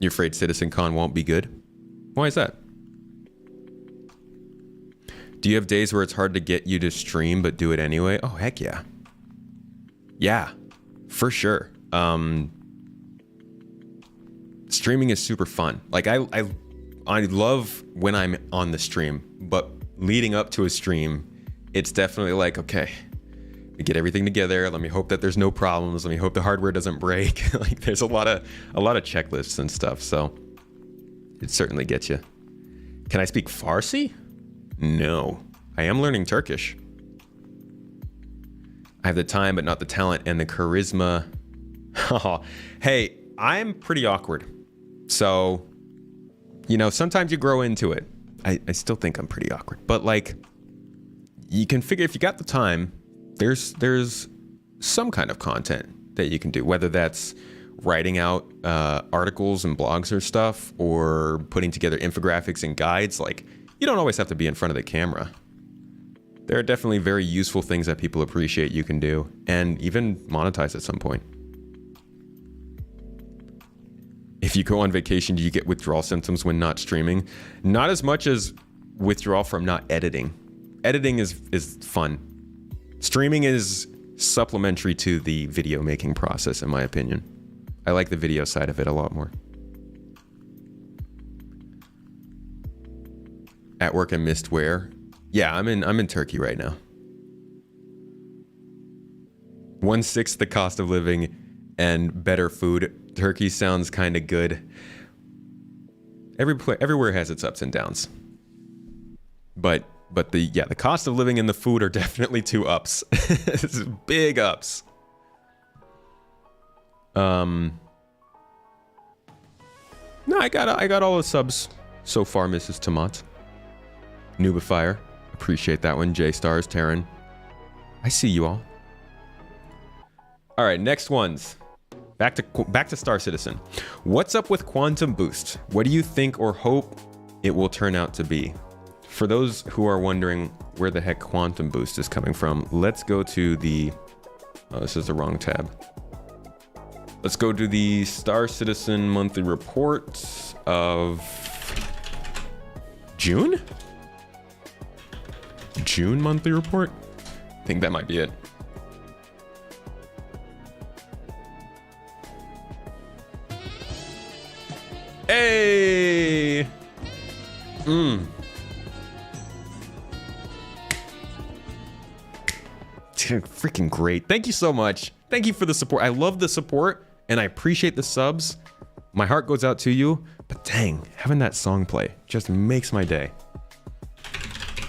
[SPEAKER 1] You're afraid CitizenCon won't be good? Why is that? Do you have days where it's hard to get you to stream but do it anyway? Oh, heck yeah. Yeah, for sure. Streaming is super fun. Like I love when I'm on the stream, but leading up to a stream, it's definitely like, okay, we get everything together. Let me hope that there's no problems. Let me hope the hardware doesn't break. Like there's a lot of checklists and stuff. So it certainly gets you. Can I speak Farsi? No, I am learning Turkish. I have the time, but not the talent and the charisma. Hey, I'm pretty awkward. So, you know, sometimes you grow into it. I still think I'm pretty awkward, but like, you can figure if you got the time, there's some kind of content that you can do, whether that's writing out articles and blogs or stuff, or putting together infographics and guides. Like, you don't always have to be in front of the camera. There are definitely very useful things that people appreciate you can do, and even monetize at some point. If you go on vacation, do you get withdrawal symptoms when not streaming? Not as much as withdrawal from not editing. Editing is fun. Streaming is supplementary to the video making process, in my opinion. I like the video side of it a lot more. At work, I missed where? Yeah, I'm in Turkey right now. 1/6 the cost of living and better food. Turkey sounds kind of good. Everywhere has its ups and downs. But the cost of living and the food are definitely two ups. It's big ups. No, I got all the subs so far, Mrs. Tomat. Noobifier, appreciate that one. J Stars, Terran, I see you all. All right, next ones. Back to Star Citizen. What's up with Quantum Boost? What do you think or hope it will turn out to be? For those who are wondering where the heck Quantum Boost is coming from, let's go to the... Oh, this is the wrong tab. Let's go to the Star Citizen monthly report of June? June monthly report? I think that might be it. Hey! Freaking great. Thank you so much. Thank you for the support. I love the support and I appreciate the subs. My heart goes out to you, but dang, having that song play just makes my day.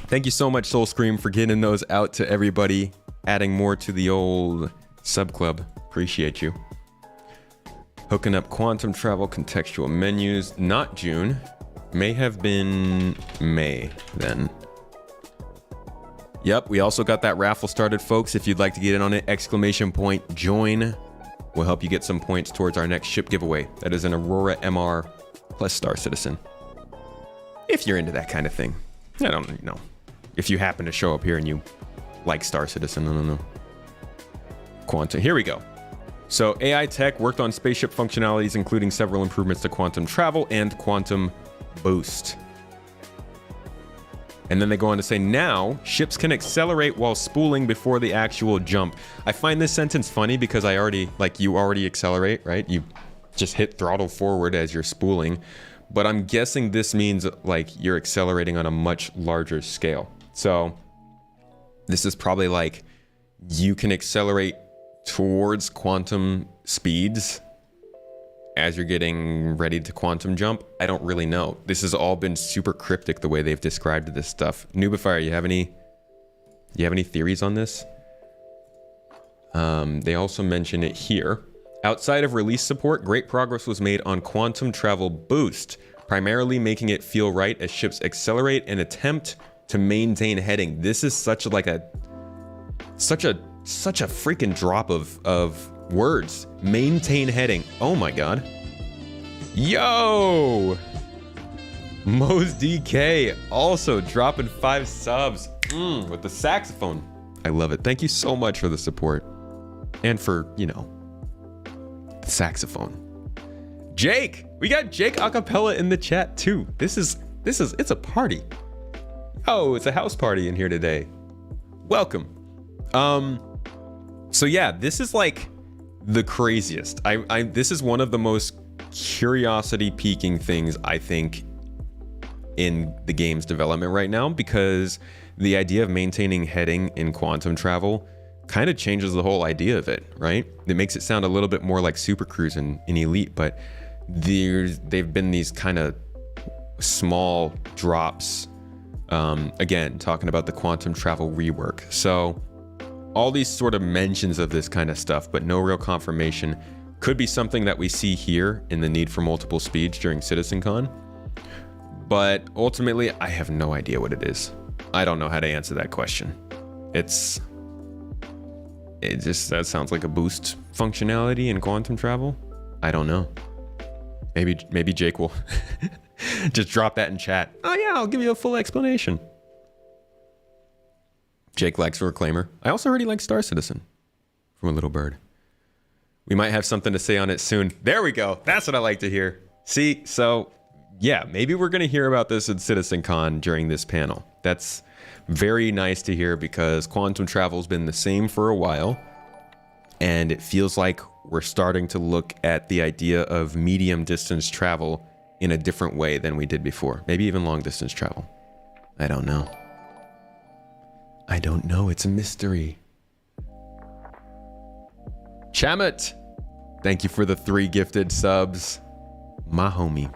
[SPEAKER 1] Thank you so much, Soul Scream, for getting those out to everybody, adding more to the old sub club. Appreciate you. Hooking up quantum travel contextual menus. Not June. May have been May then. Yep, we also got that raffle started, folks. If you'd like to get in on it, !join. We'll help you get some points towards our next ship giveaway. That is an Aurora MR plus Star Citizen. If you're into that kind of thing. I don't know. If you happen to show up here and you like Star Citizen, I don't know. Quantum, here we go. So AI Tech worked on spaceship functionalities, including several improvements to quantum travel and quantum boost. And then they go on to say, now ships can accelerate while spooling before the actual jump. I find this sentence funny because you already accelerate, right? You just hit throttle forward as you're spooling. But I'm guessing this means like you're accelerating on a much larger scale. So this is probably like you can accelerate towards quantum speeds as you're getting ready to quantum jump. I don't really know. This has all been super cryptic the way they've described this stuff. Noobifier, you have any theories on this? They also mention it here. Outside of release support, great progress was made on quantum travel boost, primarily making it feel right as ships accelerate and attempt to maintain heading. This is such a freaking drop of words. Maintain heading. Oh my god. Yo! Mo's DK also dropping 5 subs with the saxophone. I love it. Thank you so much for the support and for, you know, the saxophone. Jake, we got Jake Acapella in the chat too. It's a party. Oh, it's a house party in here today. Welcome. So yeah, this is like the craziest. This is one of the most curiosity piquing things I think in the game's development right now, because the idea of maintaining heading in quantum travel kind of changes the whole idea of it, right? It makes it sound a little bit more like Super Cruise in Elite, but they've been these kind of small drops. Again, talking about the quantum travel rework. So All these sort of mentions of this kind of stuff, but no real confirmation. Could be something that we see here in the need for multiple speeds during CitizenCon. But ultimately, I have no idea what it is. I don't know how to answer that question. That sounds like a boost functionality in quantum travel. I don't know. Maybe Jake will just drop that in chat. Oh yeah, I'll give you a full explanation. Jake likes Reclaimer. I also heard he likes Star Citizen from a little bird. We might have something to say on it soon. There we go. That's what I like to hear. See, so yeah, maybe we're going to hear about this at CitizenCon during this panel. That's very nice to hear because quantum travel's been the same for a while. And it feels like we're starting to look at the idea of medium distance travel in a different way than we did before. Maybe even long distance travel. I don't know. I don't know. It's a mystery. Chamet, thank you for the 3 gifted subs. My homie.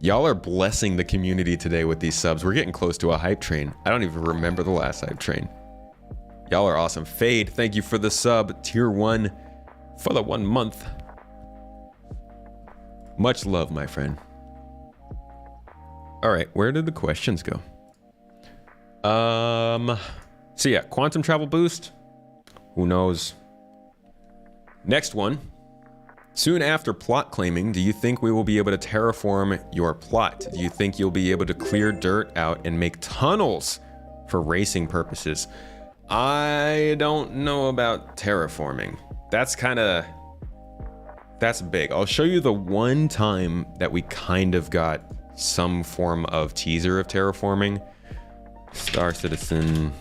[SPEAKER 1] Y'all are blessing the community today with these subs. We're getting close to a hype train. I don't even remember the last hype train. Y'all are awesome. Fade, thank you for the sub. Tier 1 for the 1 month. Much love, my friend. All right, where did the questions go? So yeah, quantum travel boost. Who knows? Next one. Soon after plot claiming, do you think we will be able to terraform your plot? Do you think you'll be able to clear dirt out and make tunnels for racing purposes? I don't know about terraforming. That's big. I'll show you the one time that we kind of got some form of teaser of terraforming. Star Citizen.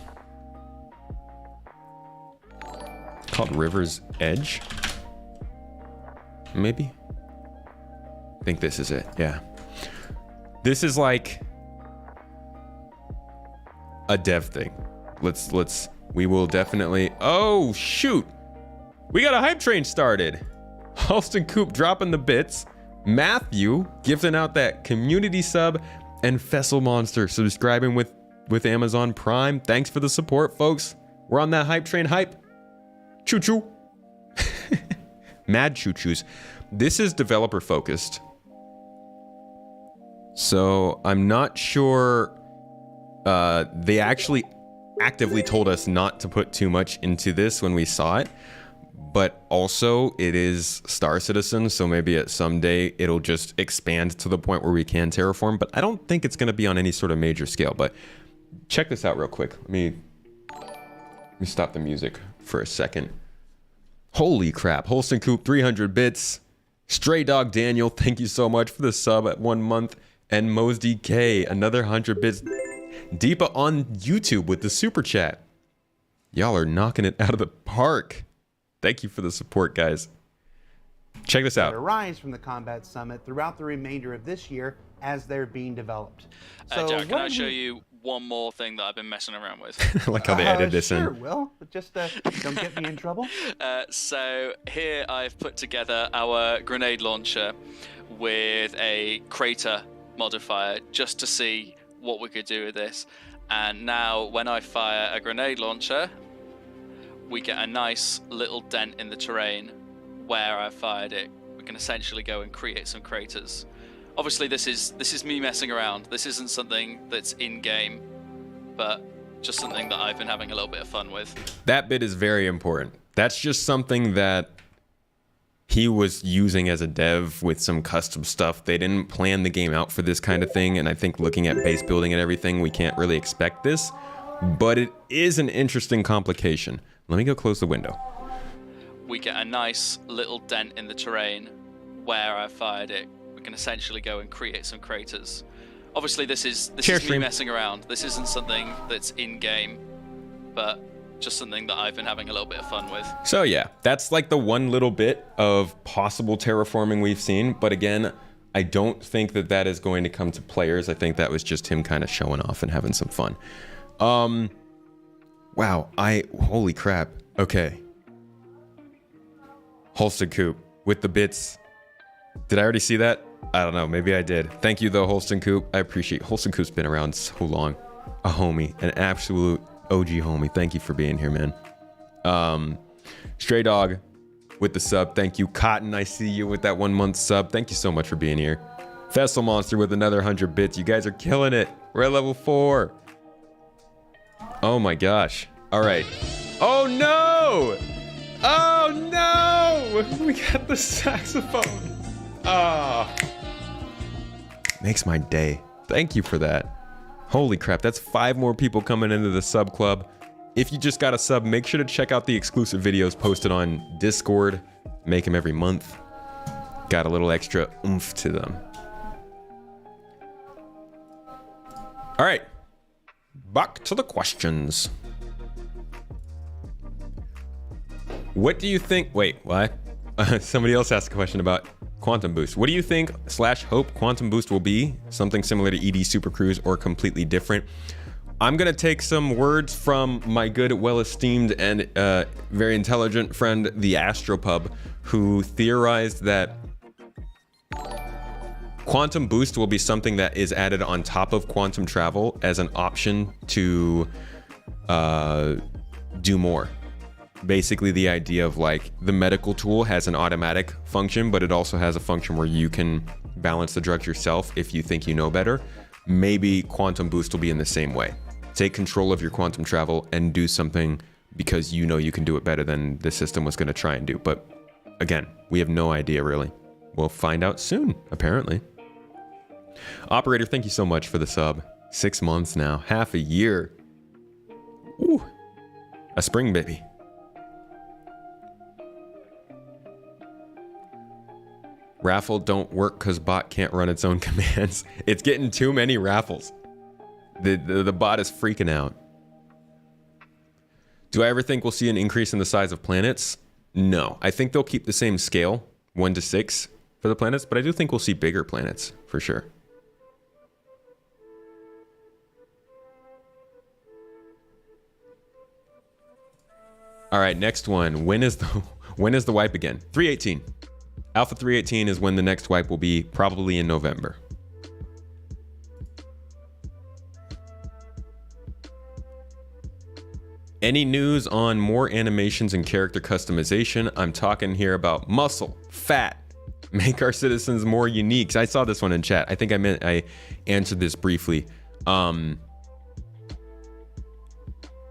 [SPEAKER 1] Called River's Edge. Maybe. I think this is it. Yeah. This is like a dev thing. We will definitely. Oh shoot. We got a hype train started. Halston Coop dropping the bits. Matthew gifting out that community sub, and Fessel Monster subscribing with Amazon Prime. Thanks for the support, folks. We're on that hype train hype. Choo choo. Mad choo choos. This is developer focused. So I'm not sure. They actually actively told us not to put too much into this when we saw it. But also it is Star Citizen, so maybe at some day it'll just expand to the point where we can terraform. But I don't think it's going to be on any sort of major scale. But check this out real quick. Let me stop the music for a second. Holy crap. Holston Coop, 300 bits. Stray Dog Daniel, thank you so much for the sub at 1 month. And Mose DK, another 100 bits. Deepa on YouTube with the super chat. Y'all are knocking it out of the park. Thank you for the support, guys. Check this out.
[SPEAKER 2] Arise from the Combat Summit throughout the remainder of this year as they're being developed. So
[SPEAKER 3] Jack, can I show you one more thing that I've been messing around with?
[SPEAKER 1] I like how they added this
[SPEAKER 2] sure,
[SPEAKER 1] in.
[SPEAKER 2] Sure, Will. But just don't get me in trouble.
[SPEAKER 3] So here I've put together our grenade launcher with a crater modifier just to see what we could do with this. And now when I fire a grenade launcher, we get a nice little dent in the terrain where I fired it. We can essentially go and create some craters. Obviously this is me messing around. This isn't something that's in game, but just something that I've been having a little bit of fun with.
[SPEAKER 1] That bit is very important. That's just something that he was using as a dev with some custom stuff. They didn't plan the game out for this kind of thing, and I think looking at base building and everything, we can't really expect this, but it is an interesting complication. Let me go close the window.
[SPEAKER 3] We get a nice little dent in the terrain where I fired it. We can essentially go and create some craters. Obviously this is me messing around. This isn't something that's in game, but just something that I've been having a little bit of fun with.
[SPEAKER 1] So yeah, that's like the one little bit of possible terraforming we've seen. But again, I don't think that that is going to come to players. I think that was just him kind of showing off and having some fun. Wow, holy crap. Okay. Holston Coop with the bits. Did I already see that? I don't know, maybe I did. Thank you though, Holston Coop. I appreciate Holston Coop's been around so long. A homie, an absolute OG homie. Thank you for being here, man. Stray Dog with the sub. Thank you. Cotton, I see you with that 1 month sub. Thank you so much for being here. Fessel Monster with another 100 bits. You guys are killing it. We're at level 4. Oh my gosh. All right. Oh no! Oh no! We got the saxophone. Ah. Makes my day. Thank you for that. Holy crap, that's 5 more people coming into the sub club. If you just got a sub, make sure to check out the exclusive videos posted on Discord. Make them every month. Got a little extra oomph to them. All right, back to the questions. What do you think? Wait, what? Somebody else asked a question about Quantum Boost. What do you think / hope Quantum Boost will be? Something similar to ED Super Cruise or completely different? I'm gonna take some words from my good, well-esteemed, and very intelligent friend, the Astropub, who theorized that Quantum Boost will be something that is added on top of quantum travel as an option to do more. Basically, the idea of like the medical tool has an automatic function, but it also has a function where you can balance the drugs yourself if you think you know better. Maybe Quantum Boost will be in the same way. Take control of your quantum travel and do something because you know you can do it better than the system was going to try and do. But again, we have no idea really. We'll find out soon, apparently. Operator, thank you so much for the sub. 6 months now, half a year. Ooh, a spring baby. Raffle don't work because bot can't run its own commands. It's getting too many raffles. The bot is freaking out. Do I ever think we'll see an increase in the size of planets? No. I think they'll keep the same scale, 1 to 6 for the planets, but I do think we'll see bigger planets for sure. All right, next one. When is the wipe again? 318. Alpha 318 is when the next wipe will be, probably in November. Any news on more animations and character customization? I'm talking here about muscle, fat, make our citizens more unique. I saw this one in chat. I think I answered this briefly.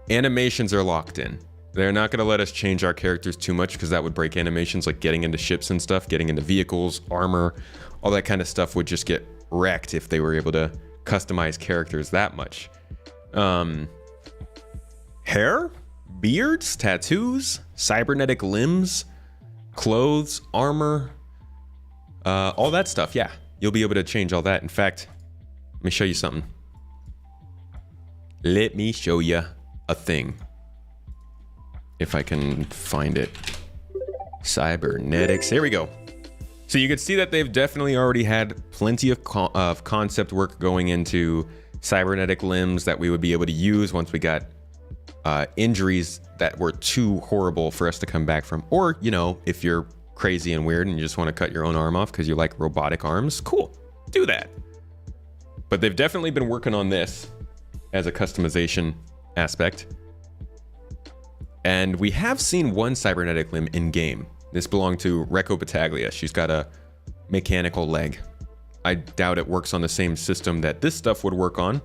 [SPEAKER 1] Animations are locked in. They're not going to let us change our characters too much because that would break animations, like getting into ships and stuff, getting into vehicles, armor, all that kind of stuff would just get wrecked if they were able to customize characters that much. Hair, beards, tattoos, cybernetic limbs, clothes, armor, all that stuff. Yeah, you'll be able to change all that. In fact, let me show you something. Let me show you a thing. If I can find it. Cybernetics. Here we go. So you can see that they've definitely already had plenty of concept work going into cybernetic limbs that we would be able to use once we got injuries that were too horrible for us to come back from. Or, you know, if you're crazy and weird and you just want to cut your own arm off because you like robotic arms, cool. Do that. But they've definitely been working on this as a customization aspect. And we have seen one cybernetic limb in game. This belonged to Recco Battaglia. She's got a mechanical leg. I doubt it works on the same system that this stuff would work on,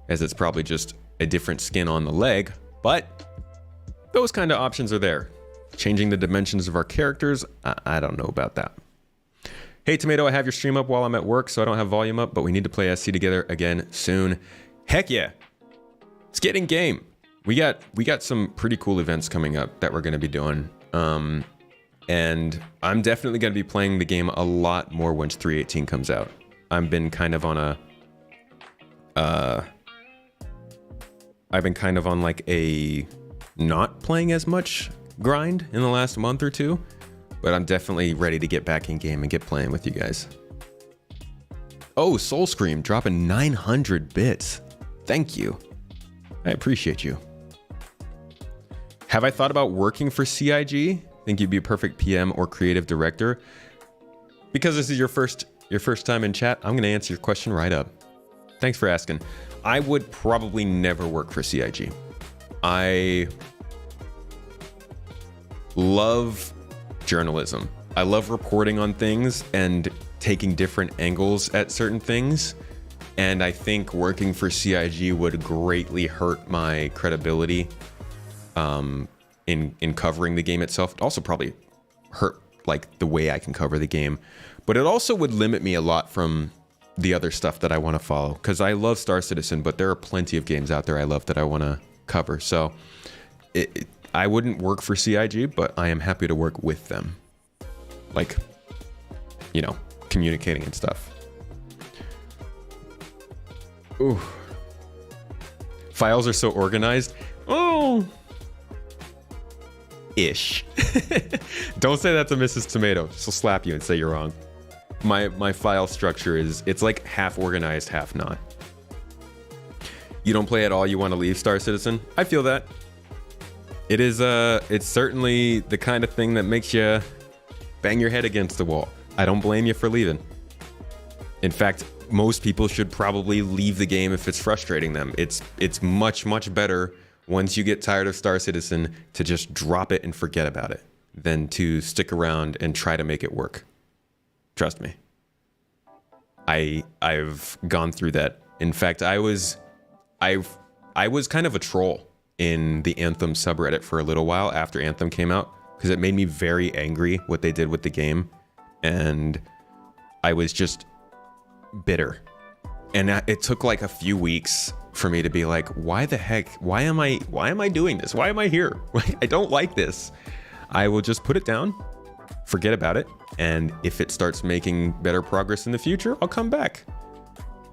[SPEAKER 1] as it's probably just a different skin on the leg, but those kind of options are there. Changing the dimensions of our characters, I don't know about that. Hey Tomato, I have your stream up while I'm at work, so I don't have volume up, but we need to play SC together again soon. Heck yeah. Let's get in game. We got some pretty cool events coming up that we're going to be doing. And I'm definitely going to be playing the game a lot more once 318 comes out. I've been kind of on like a not playing as much grind in the last month or two, but I'm definitely ready to get back in game and get playing with you guys. Oh, Soul Scream dropping 900 bits. Thank you. I appreciate you. Have I thought about working for CIG? Think you'd be a perfect PM or creative director? Because this is your first time in chat, I'm going to answer your question right up. Thanks for asking. I would probably never work for CIG. I love journalism. I love reporting on things and taking different angles at certain things. And I think working for CIG would greatly hurt my credibility in covering the game itself. It also probably hurt like the way I can cover the game. But it also would limit me a lot from the other stuff that I want to follow. Because I love Star Citizen, but there are plenty of games out there I love that I want to cover. So I wouldn't work for CIG, but I am happy to work with them. Like, you know, communicating and stuff. Ooh. Files are so organized. Oh. Ish. Don't say that to Mrs. Tomato. She'll slap you and say you're wrong. My file structure it's like half organized, half not. You don't play at all, you want to leave Star Citizen? I feel that. It is it's certainly the kind of thing that makes you bang your head against the wall. I don't blame you for leaving. In fact, most people should probably leave the game if it's frustrating them. It's much, much better once you get tired of Star Citizen to just drop it and forget about it than to stick around and try to make it work. Trust me. I've gone through that. In fact, I was kind of a troll in the Anthem subreddit for a little while after Anthem came out because it made me very angry what they did with the game, and I was just bitter. And it took like a few weeks for me to be like, why the heck? Why am I doing this? Why am I here? I don't like this. I will just put it down, forget about it, and if it starts making better progress in the future, I'll come back.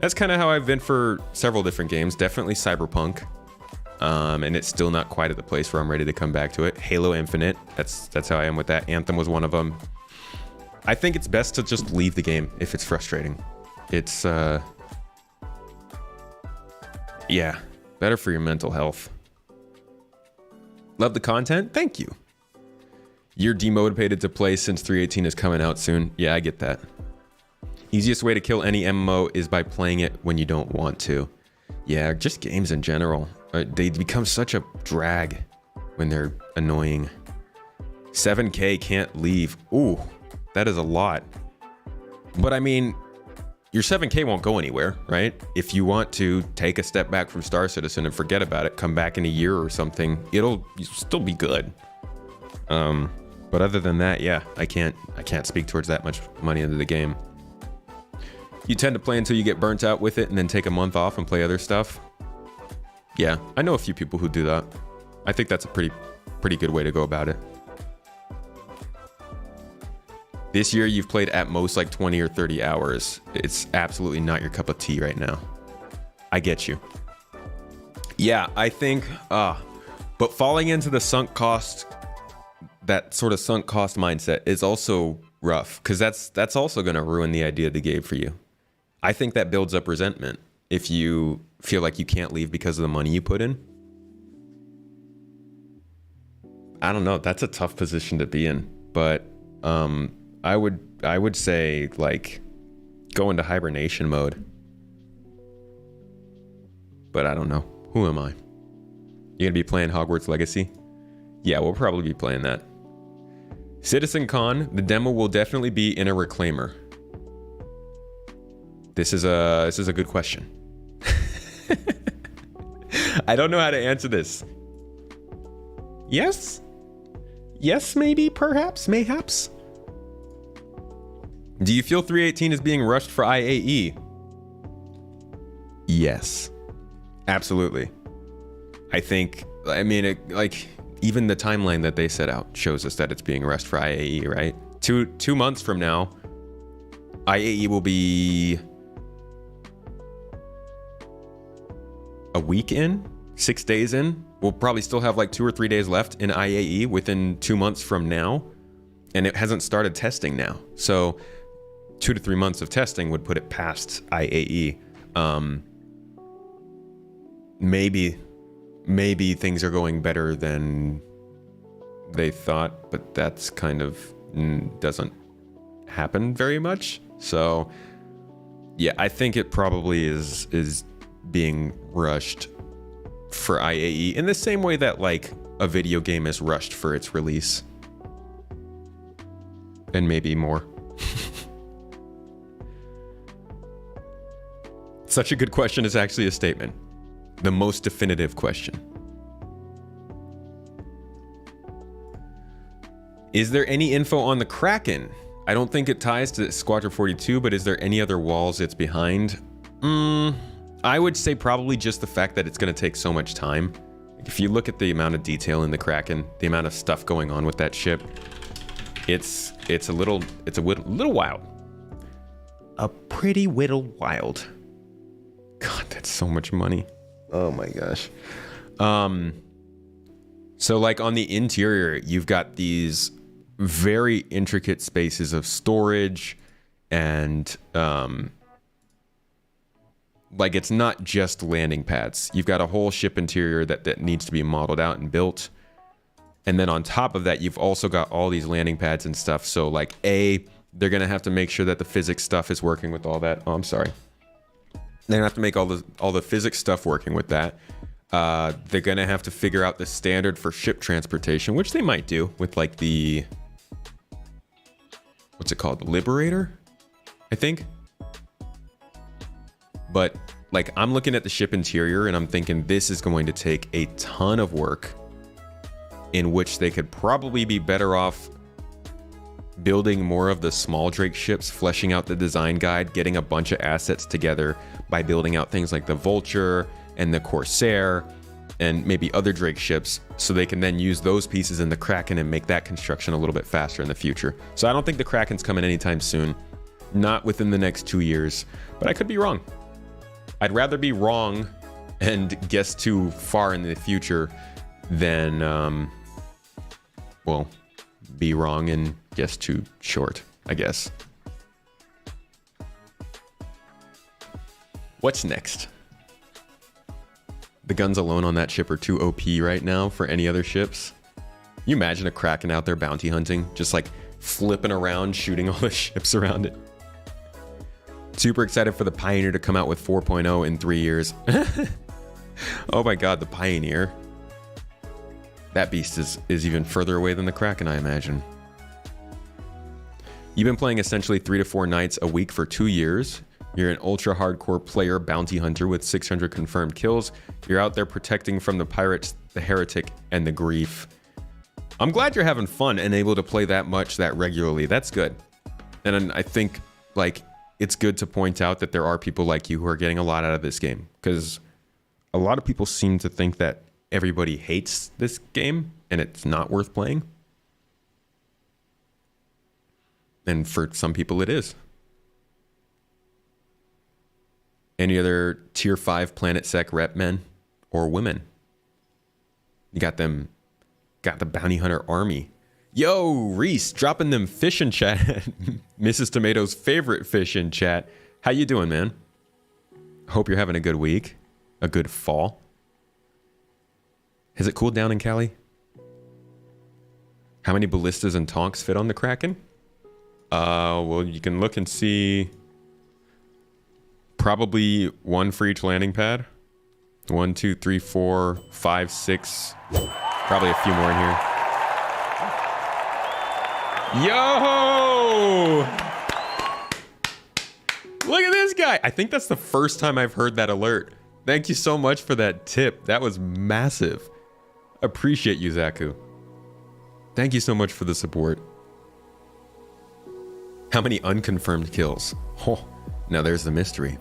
[SPEAKER 1] That's kind of how I've been for several different games. Definitely Cyberpunk. And it's still not quite at the place where I'm ready to come back to it. Halo Infinite, that's how I am with that. Anthem was one of them. I think it's best to just leave the game if it's frustrating. It's, yeah, better for your mental health. Love the content? Thank you. You're demotivated to play since 3.18 is coming out soon. Yeah, I get that. Easiest way to kill any MMO is by playing it when you don't want to. Yeah, just games in general. They become such a drag when they're annoying. 7K can't leave. Ooh, that is a lot. But I mean, your 7K won't go anywhere, right? If you want to take a step back from Star Citizen and forget about it, come back in a year or something, it'll still be good. But other than that, yeah, I can't speak towards that much money into the game. You tend to play until you get burnt out with it and then take a month off and play other stuff. Yeah, I know a few people who do that. I think that's a pretty good way to go about it. This year you've played at most like 20 or 30 hours. It's absolutely not your cup of tea right now. I get you. Yeah, I think, but falling into the sunk cost, that sort of sunk cost mindset is also rough, because that's also going to ruin the idea they gave for you. I think that builds up resentment if you feel like you can't leave because of the money you put in. I don't know. That's a tough position to be in, but I would say like go into hibernation mode. But I don't know. Who am I? You gonna be playing Hogwarts Legacy? Yeah, we'll probably be playing that. Citizen Con, the demo will definitely be in a reclaimer. This is a good question. I don't know how to answer this. Yes? Yes, maybe, perhaps, mayhaps. Do you feel 3.18 is being rushed for IAE? Yes. Absolutely. I mean, like, even the timeline that they set out shows us that it's being rushed for IAE, right? Two months from now, IAE will be a week in, 6 days in. We'll probably still have like 2 or 3 days left in IAE within 2 months from now. And it hasn't started testing now. So 2 to 3 months of testing would put it past IAE. Maybe things are going better than they thought, but that's kind of doesn't happen very much. So yeah, I think it probably is being rushed for IAE in the same way that like a video game is rushed for its release. and maybe more. Such a good question is actually a statement. The most definitive question. Is there any info on the Kraken? I don't think it ties to Squadron 42, but is there any other walls it's behind? I would say probably just the fact that it's going to take so much time. If you look at the amount of detail in the Kraken, the amount of stuff going on with that ship, it's a little wild. A pretty little wild. God, that's so much money. Oh my gosh. So like on the interior, you've got these very intricate spaces of storage and like it's not just landing pads. You've got a whole ship interior that needs to be modeled out and built. And then on top of that, you've also got all these landing pads and stuff. So like they're gonna have to make sure that the physics stuff is working with all that. Oh, I'm sorry. They're gonna have to make all the physics stuff working with that. They're gonna have to figure out the standard for ship transportation, which they might do with like the, what's it called? The Liberator, I think. But like I'm looking at the ship interior and I'm thinking this is going to take a ton of work, in which they could probably be better off building more of the small Drake ships, fleshing out the design guide, getting a bunch of assets together by building out things like the Vulture and the Corsair and maybe other Drake ships, so they can then use those pieces in the Kraken and make that construction a little bit faster in the future. So I don't think the Kraken's coming anytime soon, not within the next 2 years, but I could be wrong. I'd rather be wrong and guess too far in the future than, well, be wrong and guess too short, I guess. What's next? The guns alone on that ship are too OP right now for any other ships. You imagine a Kraken out there bounty hunting, just like flipping around, shooting all the ships around it. Super excited for the Pioneer to come out with 4.0 in 3 years. Oh my god, the Pioneer. That beast is even further away than the Kraken, I imagine. You've been playing essentially 3 to 4 nights a week for 2 years. You're an ultra hardcore player bounty hunter with 600 confirmed kills. You're out there protecting from the pirates, the heretic, and the grief. I'm glad you're having fun and able to play that much that regularly. That's good. And I think like it's good to point out that there are people like you who are getting a lot out of this game, because a lot of people seem to think that everybody hates this game and it's not worth playing. And for some people it is. Any other tier 5 Planet Sec rep men or women? You got the bounty hunter army. Yo, Reese, dropping them fish in chat. Mrs. Tomato's favorite fish in chat. How you doing, man? Hope you're having a good week. A good fall. Has it cooled down in Cali? How many ballistas and tonks fit on the Kraken? Well, you can look and see. Probably 1 for each landing pad. 1, 2, 3, 4, 5, 6. Probably a few more in here. Yo! Look at this guy. I think that's the first time I've heard that alert. Thank you so much for that tip. That was massive. Appreciate you, Zaku. Thank you so much for the support. How many unconfirmed kills? Oh, now there's the mystery.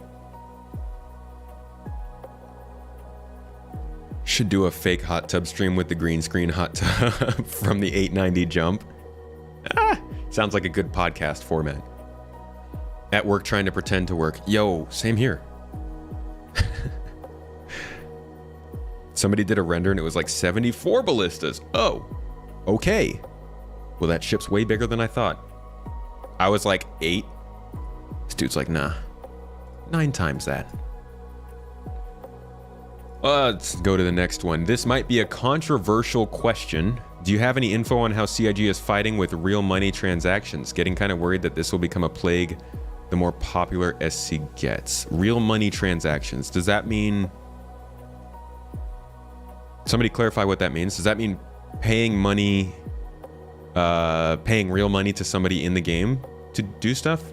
[SPEAKER 1] Should do a fake hot tub stream with the green screen hot tub from the 890 jump. Sounds like a good podcast format. At work trying to pretend to work. Yo, same here. Somebody did a render and it was like 74 ballistas. Oh, okay. Well, that ship's way bigger than I thought. I was like 8. This dude's like, nah, 9 times that. Let's go to the next one. This might be a controversial question. Do you have any info on how CIG is fighting with real money transactions? Getting kind of worried that this will become a plague the more popular SC gets. Real money transactions. Does that mean... Somebody clarify what that means. Does that mean paying money paying real money to somebody in the game to do stuff,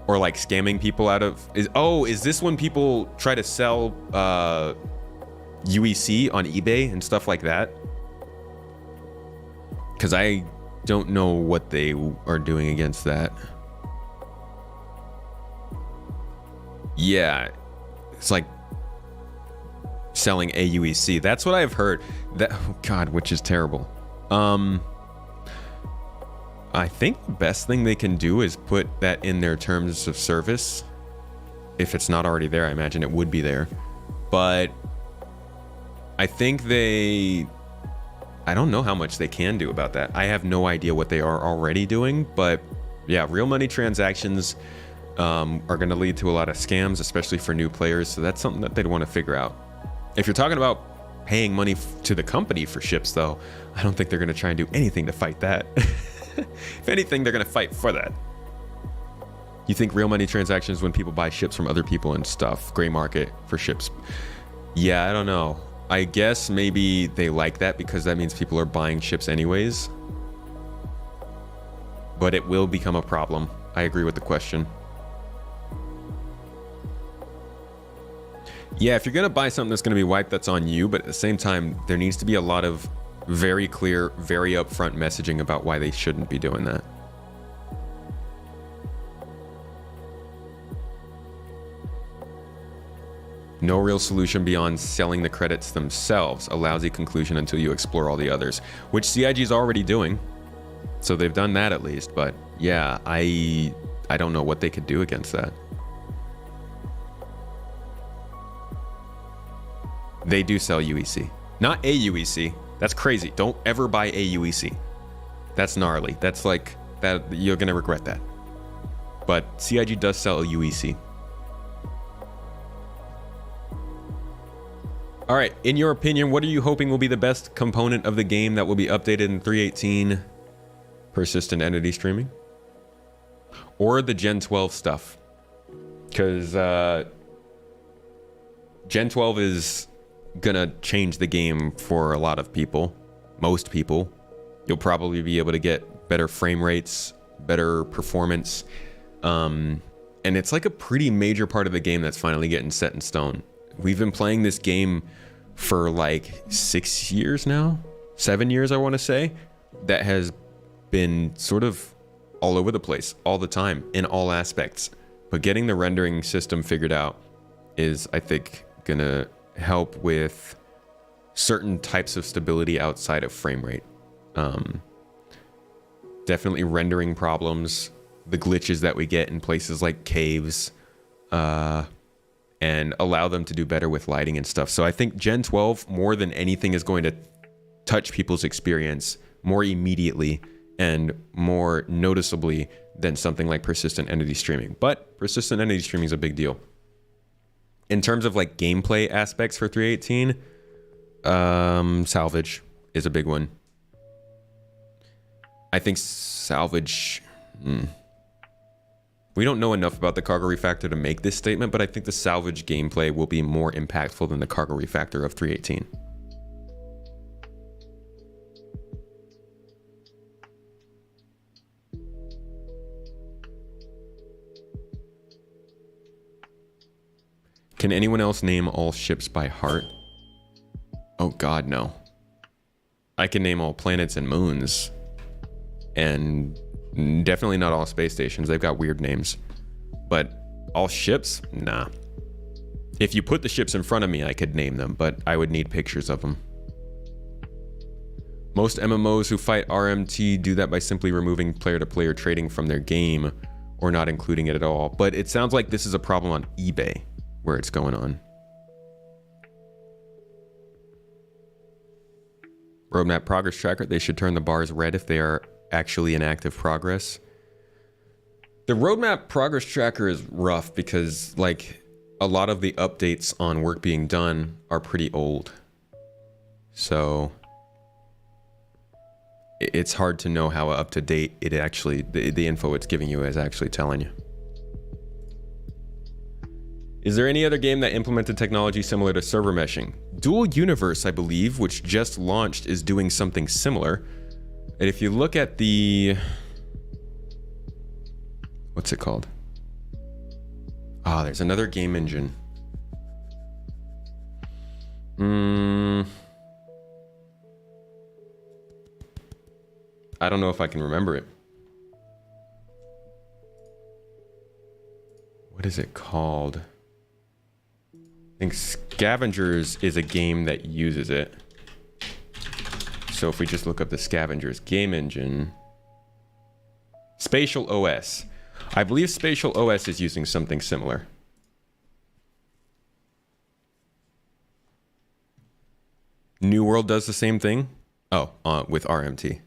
[SPEAKER 1] or like scamming people out of is this when people try to sell UEC on eBay and stuff like that? Because I don't know what they are doing against that. Yeah, it's like selling AUEC. That's what I've heard. That, oh God, which is terrible. I think the best thing they can do is put that in their terms of service. If it's not already there, I imagine it would be there. But I think I don't know how much they can do about that. I have no idea what they are already doing, but yeah, real money transactions are going to lead to a lot of scams, especially for new players. So that's something that they'd want to figure out. If you're talking about paying money to the company for ships, though, I don't think they're going to try and do anything to fight that. If anything, they're going to fight for that. You think real money transactions when people buy ships from other people and stuff, gray market for ships? Yeah, I don't know. I guess maybe they like that because that means people are buying ships anyways. But it will become a problem. I agree with the question. Yeah, if you're going to buy something that's going to be wiped, that's on you. But at the same time, there needs to be a lot of very clear, very upfront messaging about why they shouldn't be doing that. No real solution beyond selling the credits themselves. A lousy conclusion until you explore all the others, which CIG is already doing. So they've done that at least. But yeah, I don't know what they could do against that. They do sell UEC, not AUEC. That's crazy. Don't ever buy AUEC. That's gnarly. That's like that. You're gonna regret that. But CIG does sell UEC. All right. In your opinion, what are you hoping will be the best component of the game that will be updated in 3.18? Persistent entity streaming, or the Gen 12 stuff? Because Gen 12 is gonna change the game for a lot of people. Most people. You'll probably be able to get better frame rates, better performance, and it's like a pretty major part of the game that's finally getting set in stone. We've been playing this game for like 6 years now, 7 years, I want to say. That has been sort of all over the place all the time in all aspects. But getting the rendering system figured out is, I think, gonna help with certain types of stability outside of frame rate. Definitely rendering problems, the glitches that we get in places like caves, and allow them to do better with lighting and stuff. So I think Gen 12 more than anything is going to touch people's experience more immediately and more noticeably than something like persistent entity streaming. But persistent entity streaming is a big deal. In terms of like gameplay aspects for 3.18, salvage is a big one. I think salvage... We don't know enough about the cargo refactor to make this statement, but I think the salvage gameplay will be more impactful than the cargo refactor of 3.18. Can anyone else name all ships by heart? Oh God, no. I can name all planets and moons. And definitely not all space stations. They've got weird names. But all ships? Nah. If you put the ships in front of me, I could name them, but I would need pictures of them. Most MMOs who fight RMT do that by simply removing player-to-player trading from their game or not including it at all. But it sounds like this is a problem on eBay where it's going on. Roadmap progress tracker. They should turn the bars red if they are actually in active progress. The roadmap progress tracker is rough because like a lot of the updates on work being done are pretty old. So it's hard to know how up to date it actually, the info it's giving you is actually telling you. Is there any other game that implemented technology similar to server meshing? Dual Universe, I believe, which just launched, is doing something similar. And if you look at the... What's it called? Ah, there's another game engine. I don't know if I can remember it. What is it called? I think Scavengers is a game that uses it. So if we just look up the Scavengers game engine. Spatial OS. I believe Spatial OS is using something similar. New World does the same thing? Oh, with RMT.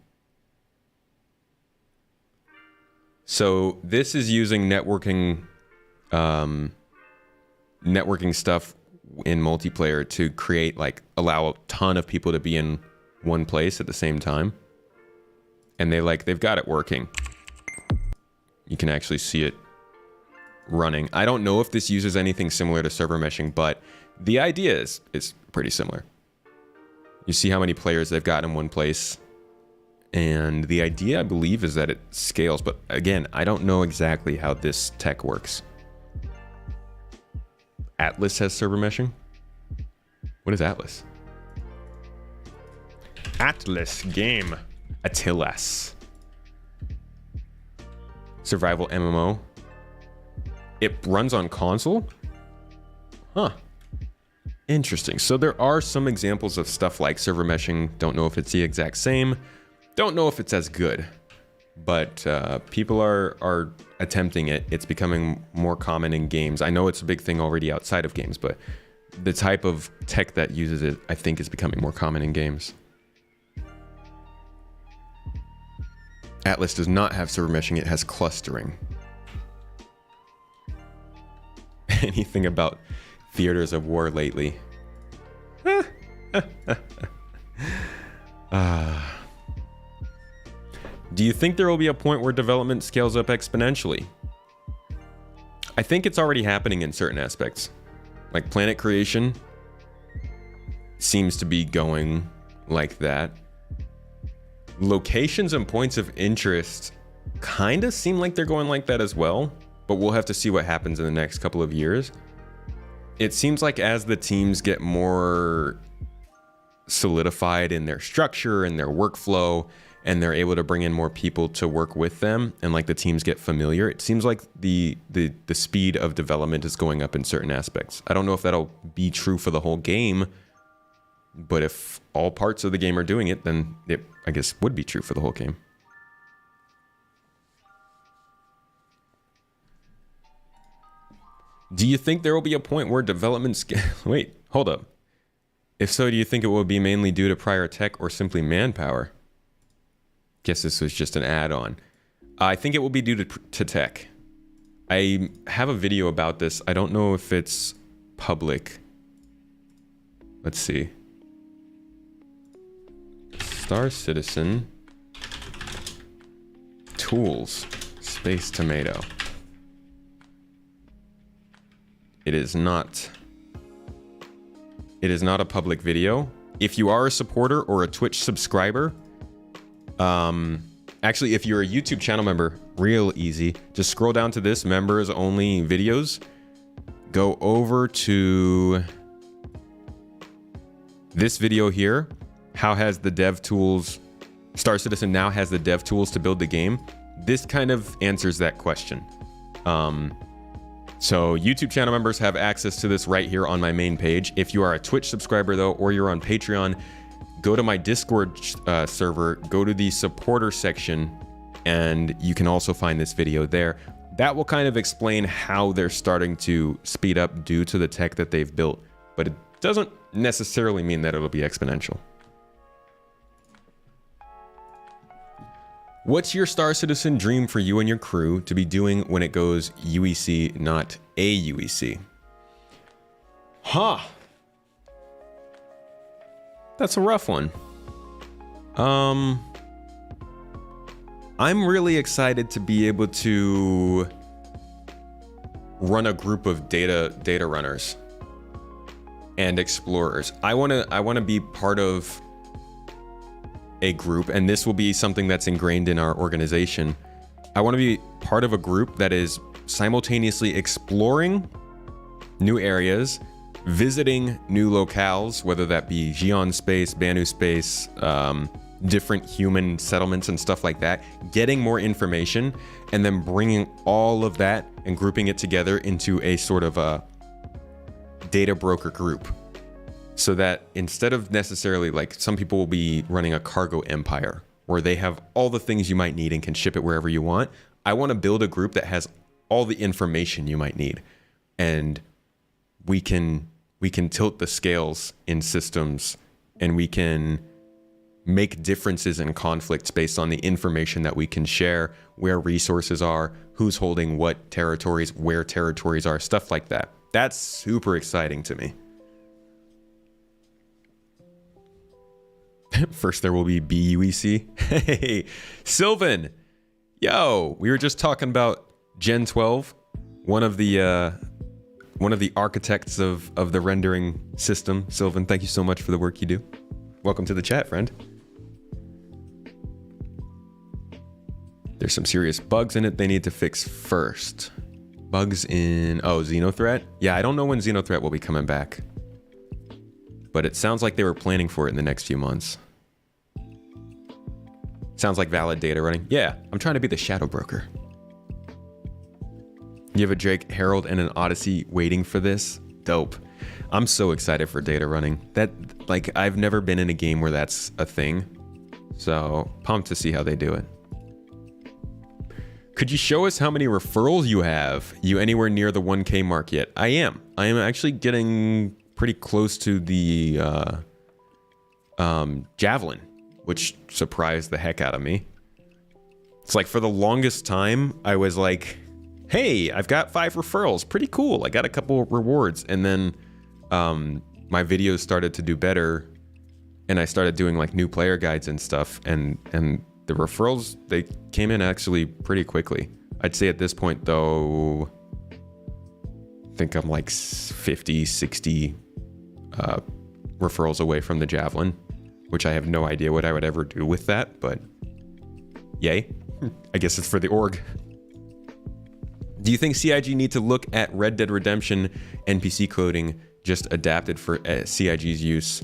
[SPEAKER 1] So this is using networking stuff in multiplayer to create, like, allow a ton of people to be in one place at the same time. And they've got it working. You can actually see it running. I don't know if this uses anything similar to server meshing, but the idea is pretty similar. You see how many players they've got in one place. And the idea, I believe, is that it scales. But again, I don't know exactly how this tech works. Atlas has server meshing? What is Atlas? Atlas game. Atlas. Survival MMO. It runs on console? Huh. Interesting. So there are some examples of stuff like server meshing. Don't know if it's the exact same. Don't know if it's as good. But people are attempting it. It's becoming more common in games. I know it's a big thing already outside of games, but the type of tech that uses it, I think, is becoming more common in games. Atlas does not have server meshing. It has clustering. Anything about theaters of war lately? Do you think there will be a point where development scales up exponentially? I think it's already happening in certain aspects. Like planet creation seems to be going like that. Locations and points of interest kind of seem like they're going like that as well, but we'll have to see what happens in the next couple of years. It seems like as the teams get more solidified in their structure and their workflow, and they're able to bring in more people to work with them, and like the teams get familiar, it seems like the speed of development is going up in certain aspects. I don't know if that'll be true for the whole game, but if all parts of the game are doing it, then it, I guess, would be true for the whole game. Do you think there will be a point where development wait, hold up. If so, do you think it will be mainly due to prior tech or simply manpower? Guess this was just an add-on. I think it will be due to tech. I have a video about this. I don't know if it's public. Let's see. Star Citizen. Tools. Space Tomato. It is not a public video. If you are a supporter or a Twitch subscriber, actually, if you're a YouTube channel member, real easy. Just scroll down to this members only videos. Go over to this video here. How has the dev tools, Star Citizen now has the dev tools to build the game? This kind of answers that question. So YouTube channel members have access to this right here on my main page. If you are a Twitch subscriber though, or you're on Patreon, go to my Discord server, go to the supporter section, and you can also find this video there. That will kind of explain how they're starting to speed up due to the tech that they've built, but it doesn't necessarily mean that it'll be exponential. What's your Star Citizen dream for you and your crew to be doing when it goes UEC, not AUEC? Huh. That's a rough one. I'm really excited to be able to run a group of data runners and explorers. I want to be part of a group, and this will be something that's ingrained in our organization. I want to be part of a group that is simultaneously exploring new areas, visiting new locales, whether that be Xi'an space, Banu space, different human settlements and stuff like that, getting more information, and then bringing all of that and grouping it together into a sort of a data broker group. So that instead of necessarily, like, some people will be running a cargo empire where they have all the things you might need and can ship it wherever you want. I want to build a group that has all the information you might need, and we can tilt the scales in systems, and we can make differences in conflicts based on the information that we can share, where resources are, who's holding what territories, where territories are, stuff like that. That's super exciting to me. First there will be BUEC. Hey, Sylvan. Yo, we were just talking about Gen 12, one of the architects of the rendering system. Sylvan, thank you so much for the work you do. Welcome to the chat, friend. There's some serious bugs in it they need to fix first. Bugs in, Xenothreat? Yeah, I don't know when Xenothreat will be coming back, but it sounds like they were planning for it in the next few months. Sounds like valid data running. Yeah, I'm trying to be the shadow broker. You have a Drake Herald and an Odyssey waiting for this? Dope. I'm so excited for data running. That, like, I've never been in a game where that's a thing. So pumped to see how they do it. Could you show us how many referrals you have? You anywhere near the 1K mark yet? I am actually getting pretty close to the Javelin, which surprised the heck out of me. It's like, for the longest time, I was like, hey, I've got 5 referrals. Pretty cool. I got a couple rewards. And then my videos started to do better, and I started doing like new player guides and stuff. And the referrals, they came in actually pretty quickly. I'd say at this point, though, I think I'm like 50, 60 referrals away from the Javelin, which I have no idea what I would ever do with that, but yay. I guess it's for the org. Do you think CIG need to look at Red Dead Redemption NPC coding just adapted for CIG's use?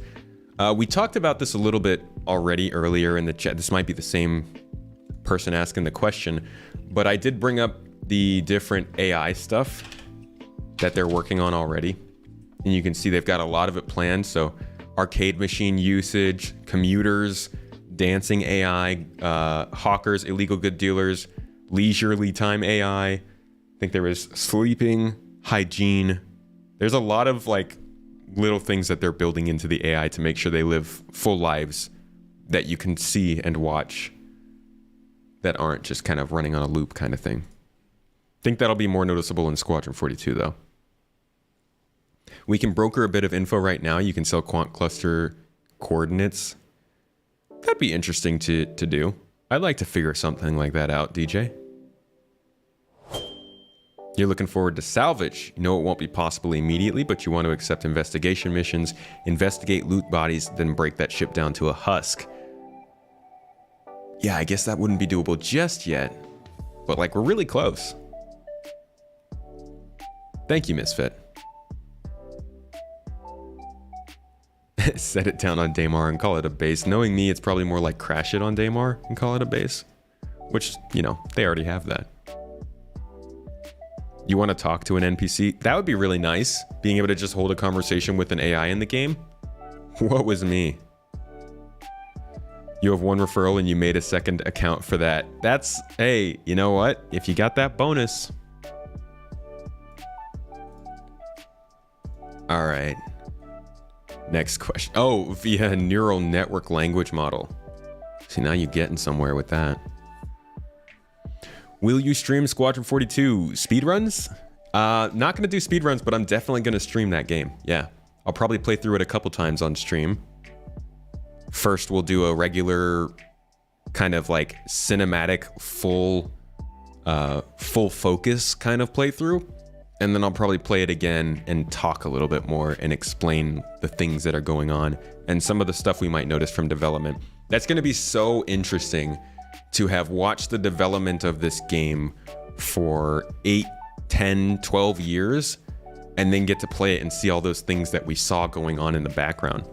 [SPEAKER 1] We talked about this a little bit already earlier in the chat. This might be the same person asking the question, but I did bring up the different AI stuff that they're working on already. And you can see they've got a lot of it planned. So arcade machine usage, commuters, dancing AI, hawkers, illegal good dealers, leisurely time AI. I think there was sleeping, hygiene. There's a lot of like little things that they're building into the AI to make sure they live full lives that you can see and watch, that aren't just kind of running on a loop kind of thing. I think that'll be more noticeable in Squadron 42 though. We can broker a bit of info right now. You can sell quant cluster coordinates. That'd be interesting to do. I'd like to figure something like that out, DJ. You're looking forward to salvage. You know it won't be possible immediately, but you want to accept investigation missions, investigate loot bodies, then break that ship down to a husk. Yeah, I guess that wouldn't be doable just yet, but like, we're really close. Thank you, Misfit. Set it down on Daymar and call it a base. Knowing me, it's probably more like crash it on Daymar and call it a base, which, you know, they already have that. You want to talk to an NPC? That would be really nice, being able to just hold a conversation with an AI in the game. What was me? You have 1 referral and you made a second account for that. That's, hey, you know what? If you got that bonus. All right. Next question. Oh, via a neural network language model. See, now you're getting somewhere with that. Will you stream Squadron 42 speedruns? Not going to do speedruns, but I'm definitely going to stream that game. Yeah. I'll probably play through it a couple times on stream. First, we'll do a regular kind of like cinematic full focus kind of playthrough. and then I'll probably play it again and talk a little bit more and explain the things that are going on and some of the stuff we might notice from development. That's going to be so interesting to have watched the development of this game for 8, 10, 12 years and then get to play it and see all those things that we saw going on in the background.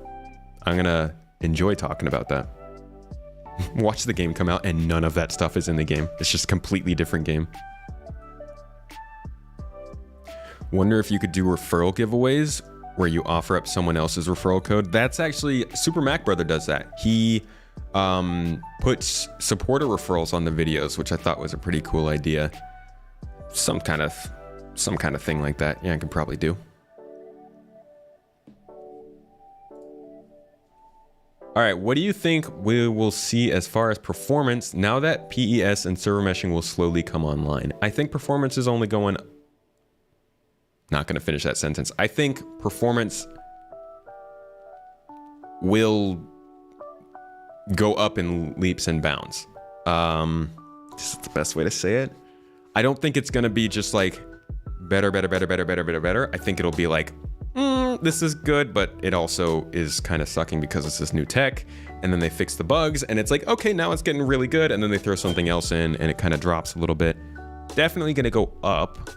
[SPEAKER 1] I'm going to enjoy talking about that. Watch the game come out and none of that stuff is in the game. It's just a completely different game. Wonder if you could do referral giveaways where you offer up someone else's referral code. That's actually, Super Mac Brother does that. He puts supporter referrals on the videos, which I thought was a pretty cool idea. Some kind of thing like that. Yeah, I could probably do. All right, what do you think we will see as far as performance now that PES and server meshing will slowly come online? I think performance is only going... Not going to finish that sentence. I think performance will go up in leaps and bounds. This is the best way to say it. I don't think it's going to be just like better. I think it'll be like, this is good, but it also is kind of sucking because it's this new tech. And then they fix the bugs and it's like, okay, now it's getting really good. And then they throw something else in and it kind of drops a little bit. Definitely going to go up.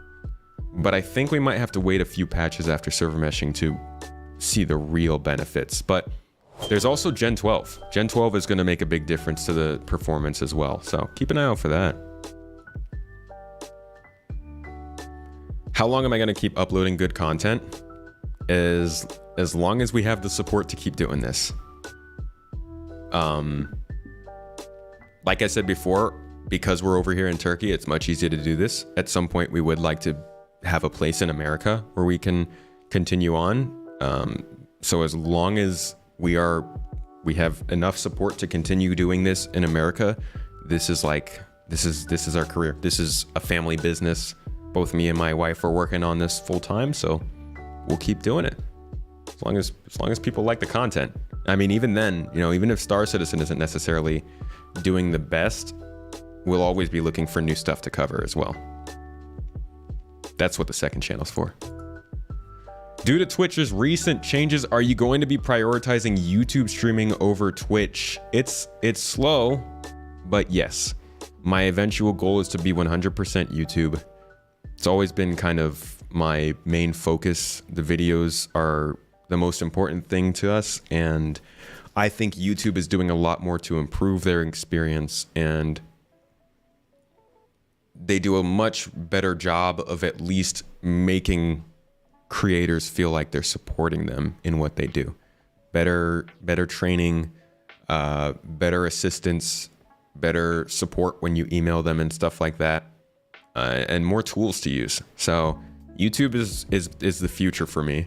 [SPEAKER 1] But I think we might have to wait a few patches after server meshing to see the real benefits. But there's also Gen 12. Gen 12 is going to make a big difference to the performance as well. So keep an eye out for that. How long am I going to keep uploading good content? As long as we have the support to keep doing this. Like I said before, because we're over here in Turkey, it's much easier to do this. At some point, we would like to have a place in America where we can continue on. So as long as we have enough support to continue doing this in America, this is our career. This is a family business. Both me and my wife are working on this full time, so we'll keep doing it. As long as people like the content. I mean, even then, even if Star Citizen isn't necessarily doing the best, we'll always be looking for new stuff to cover as well. That's what the second channel's for. Due to Twitch's recent changes, are you going to be prioritizing YouTube streaming over Twitch? It's slow, but yes. My eventual goal is to be 100% YouTube. It's always been kind of my main focus. The videos are the most important thing to us, and I think YouTube is doing a lot more to improve their experience, and they do a much better job of at least making creators feel like they're supporting them in what they do. Better training, better assistance, better support when you email them and stuff like that, and more tools to use. So YouTube is the future for me.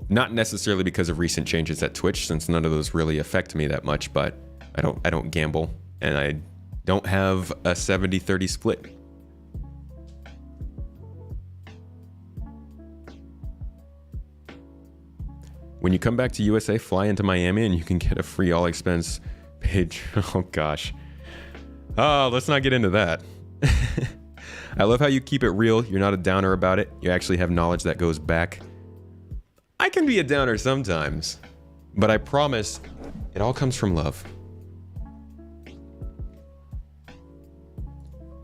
[SPEAKER 1] Not necessarily because of recent changes at Twitch, since none of those really affect me that much, but I don't gamble, and I don't have a 70-30 split. When you come back to USA, fly into Miami and you can get a free all expense paid. Oh gosh. Oh, let's not get into that. I love how you keep it real. You're not a downer about it. You actually have knowledge that goes back. I can be a downer sometimes, but I promise it all comes from love.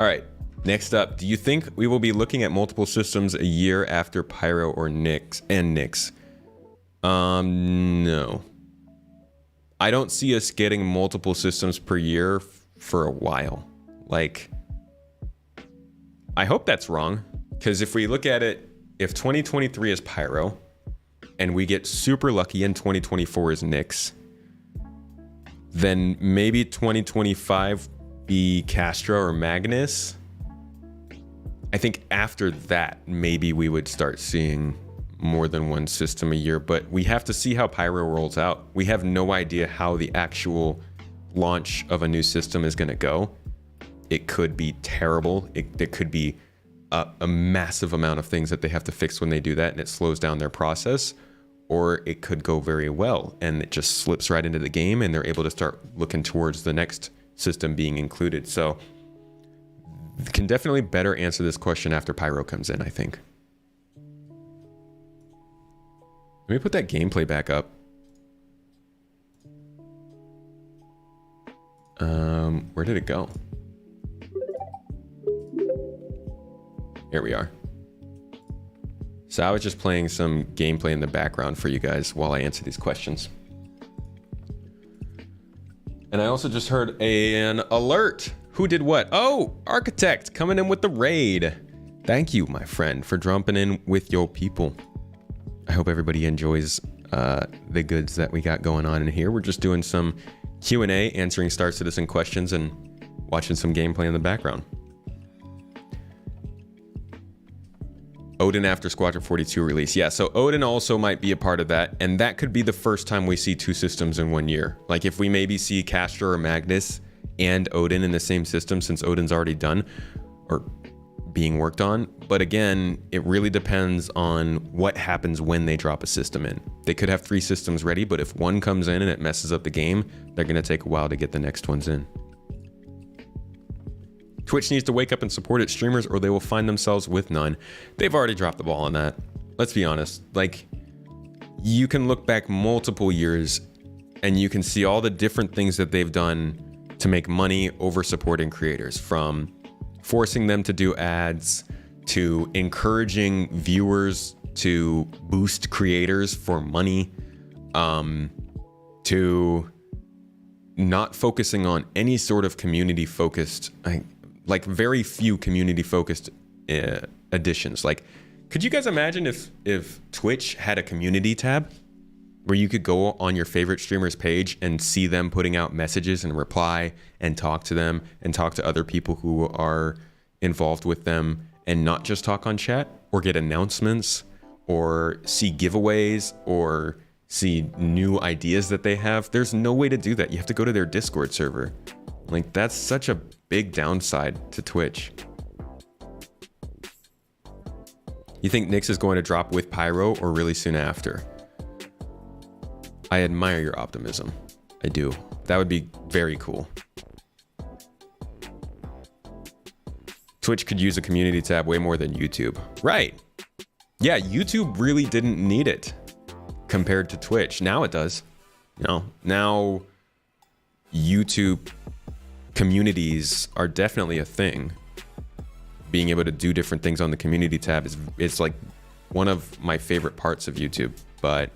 [SPEAKER 1] All right, next up, do you think we will be looking at multiple systems a year after Pyro or Nyx? No. I don't see us getting multiple systems per year for a while. Like, I hope that's wrong, because if we look at it, if 2023 is Pyro, and we get super lucky and 2024 is Nyx, then maybe 2025 be Castro or Magnus. I think after that, maybe we would start seeing more than one system a year, but we have to see how Pyro rolls out. We have no idea how the actual launch of a new system is going to go. It could be terrible. There could be a massive amount of things that they have to fix when they do that, and it slows down their process. Or it could go very well, and it just slips right into the game, and they're able to start looking towards the next system being included. So can definitely better answer this question after Pyro comes in, I think. Let me put that gameplay back up. Where did it go? Here we are. So I was just playing some gameplay in the background for you guys while I answer these questions. And I also just heard an alert. Who did what? Oh, Architect coming in with the raid. Thank you, my friend, for jumping in with your people. I hope everybody enjoys the goods that we got going on in here. We're just doing some Q&A, answering Star Citizen questions and watching some gameplay in the background. Odin after Squadron 42 release. Yeah, so Odin also might be a part of that, and that could be the first time we see 2 systems in 1 year. Like if we maybe see Castor or Magnus and Odin in the same system, since Odin's already done or being worked on. But again, it really depends on what happens when they drop a system in. They could have 3 systems ready, but if one comes in and it messes up the game, they're going to take a while to get the next ones in. Twitch needs to wake up and support its streamers or they will find themselves with none. They've already dropped the ball on that. Let's be honest. Like, you can look back multiple years and you can see all the different things that they've done to make money over supporting creators, from forcing them to do ads, to encouraging viewers to boost creators for money, to not focusing on any sort of community focused, like very few community focused additions. Like, could you guys imagine if Twitch had a community tab where you could go on your favorite streamer's page and see them putting out messages and reply and talk to them and talk to other people who are involved with them, and not just talk on chat or get announcements or see giveaways or see new ideas that they have? There's no way to do that. You have to go to their Discord server. Like, that's such a big downside to Twitch. You think Nyx is going to drop with Pyro or really soon after? I admire your optimism. I do. That would be very cool. Twitch could use a community tab way more than YouTube. Right. Yeah, YouTube really didn't need it compared to Twitch. Now it does. You know, now YouTube communities are definitely a thing. Being able to do different things on the community tab is like one of my favorite parts of YouTube. But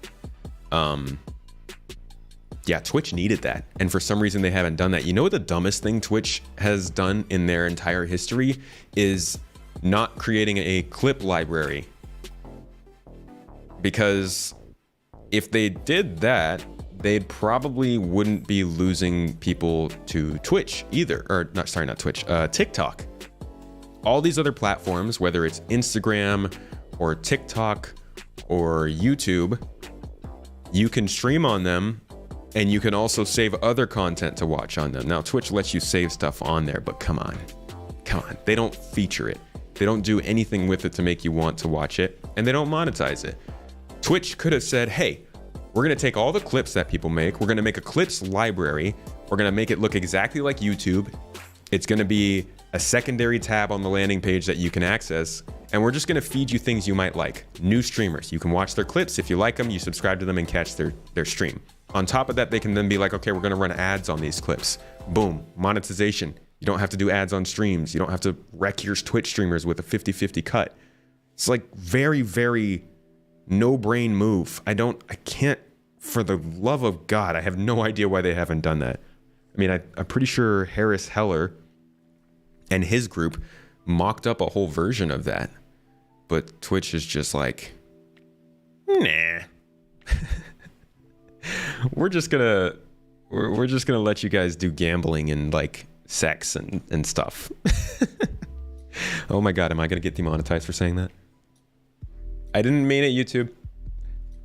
[SPEAKER 1] yeah, Twitch needed that. And for some reason they haven't done that. You know what the dumbest thing Twitch has done in their entire history is not creating a clip library. Because if they did that, they probably wouldn't be losing people to Twitch either. Or not Twitch, TikTok. All these other platforms, whether it's Instagram or TikTok or YouTube, you can stream on them and you can also save other content to watch on them. Now, Twitch lets you save stuff on there, but come on. They don't feature it. They don't do anything with it to make you want to watch it, and they don't monetize it. Twitch could have said, hey, we're gonna take all the clips that people make, we're gonna make a clips library, we're gonna make it look exactly like YouTube. It's gonna be a secondary tab on the landing page that you can access, and we're just gonna feed you things you might like. New streamers, you can watch their clips. If you like them, you subscribe to them and catch their stream. On top of that, they can then be like, okay, we're gonna run ads on these clips. Boom, monetization. You don't have to do ads on streams. You don't have to wreck your Twitch streamers with a 50-50 cut. It's like very, very no-brain move. I can't, for the love of God, I have no idea why they haven't done that. I mean, I'm pretty sure Harris Heller and his group mocked up a whole version of that. But Twitch is just like, nah. We're just gonna let you guys do gambling and like sex and stuff. Oh my God, am I gonna get demonetized for saying that? I didn't mean it, YouTube.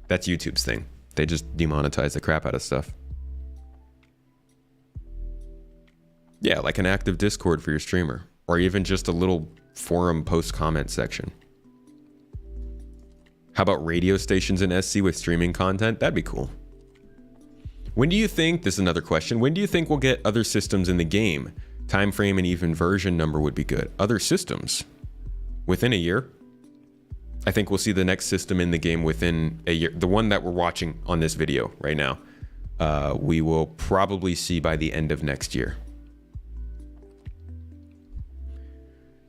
[SPEAKER 1] That's YouTube's thing. They just demonetize the crap out of stuff. Yeah, like an active Discord for your streamer, or even just a little forum post comment section. How about radio stations in SC with streaming content? That'd be cool. When do you think, this is another question, when do you think we'll get other systems in the game? Time frame and even version number would be good. Other systems within a year. I think we'll see the next system in the game within a year. The one that we're watching on this video right now, we will probably see by the end of next year.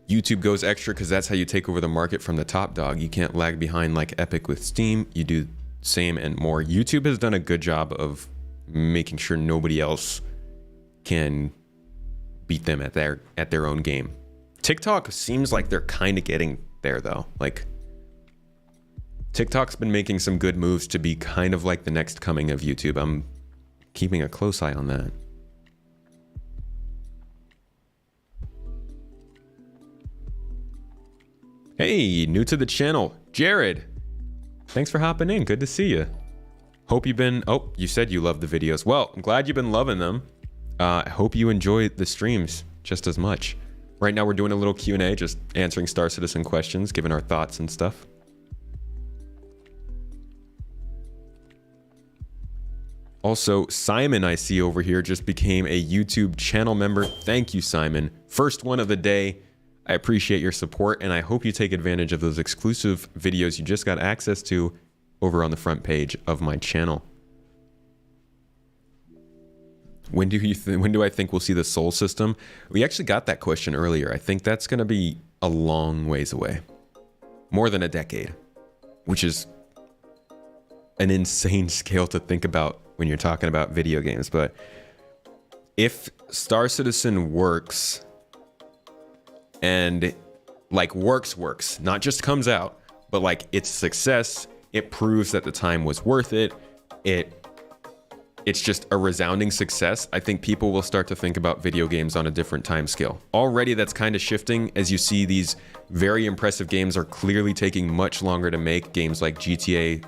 [SPEAKER 1] YouTube goes extra because that's how you take over the market from the top dog. You can't lag behind like Epic with Steam. You do same and more. YouTube has done a good job of making sure nobody else can beat them at their own game. TikTok seems like they're kind of getting there though. Like TikTok's been making some good moves to be kind of like the next coming of YouTube. I'm keeping a close eye on that. Hey, new to the channel, Jared. Thanks for hopping in. Good to see you. Hope you've been, oh, you said you love the videos. Well, I'm glad you've been loving them. I hope you enjoy the streams just as much. Right now we're doing a little Q&A, just answering Star Citizen questions, giving our thoughts and stuff. Also, Simon, I see over here, just became a YouTube channel member. Thank you, Simon. First one of the day. I appreciate your support, and I hope you take advantage of those exclusive videos you just got access to over on the front page of my channel. When do I think we'll see the Soul system? We actually got that question earlier. I think that's going to be a long ways away. More than a decade, which is an insane scale to think about when you're talking about video games. But if Star Citizen works, and like works, not just comes out, but like its success, it proves that the time was worth it. It's just a resounding success. I think people will start to think about video games on a different time scale. Already that's kind of shifting as you see these very impressive games are clearly taking much longer to make. Games like GTA,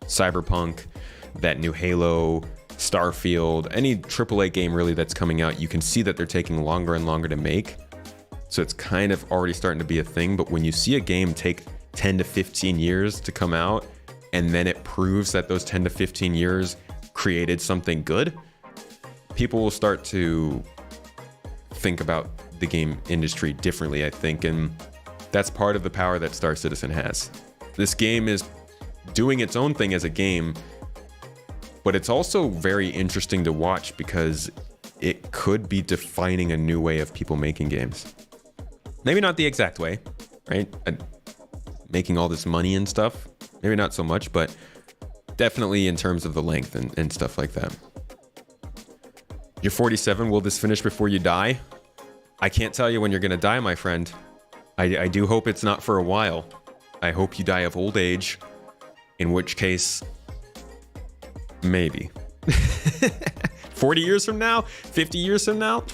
[SPEAKER 1] Cyberpunk, that new Halo, Starfield, any AAA game really that's coming out, you can see that they're taking longer and longer to make. So it's kind of already starting to be a thing. But when you see a game take 10 to 15 years to come out, and then it proves that those 10 to 15 years created something good, people will start to think about the game industry differently, I think. And that's part of the power that Star Citizen has. This game is doing its own thing as a game, but it's also very interesting to watch because it could be defining a new way of people making games. Maybe not the exact way, right? Making all this money and stuff, maybe not so much, but definitely in terms of the length and stuff like that. You're 47, will this finish before you die? I can't tell you when you're gonna die, my friend. I do hope it's not for a while. I hope you die of old age, in which case, maybe. 40 years from now? 50 years from now?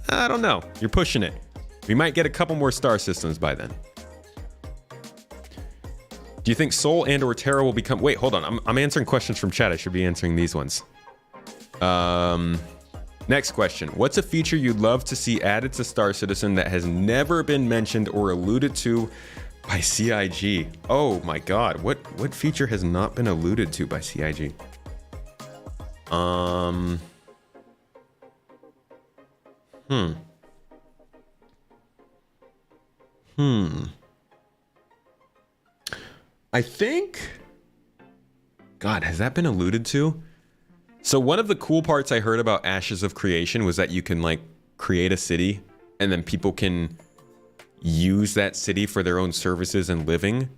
[SPEAKER 1] I don't know. You're pushing it. We might get a couple more star systems by then. Do you think Soul and or Terra will become... Wait, hold on. I'm answering questions from chat. I should be answering these ones. Next question. What's a feature you'd love to see added to Star Citizen that has never been mentioned or alluded to by CIG? Oh my god. What feature has not been alluded to by CIG? I think... God, has that been alluded to? So one of the cool parts I heard about Ashes of Creation was that you can like create a city and then people can use that city for their own services and living.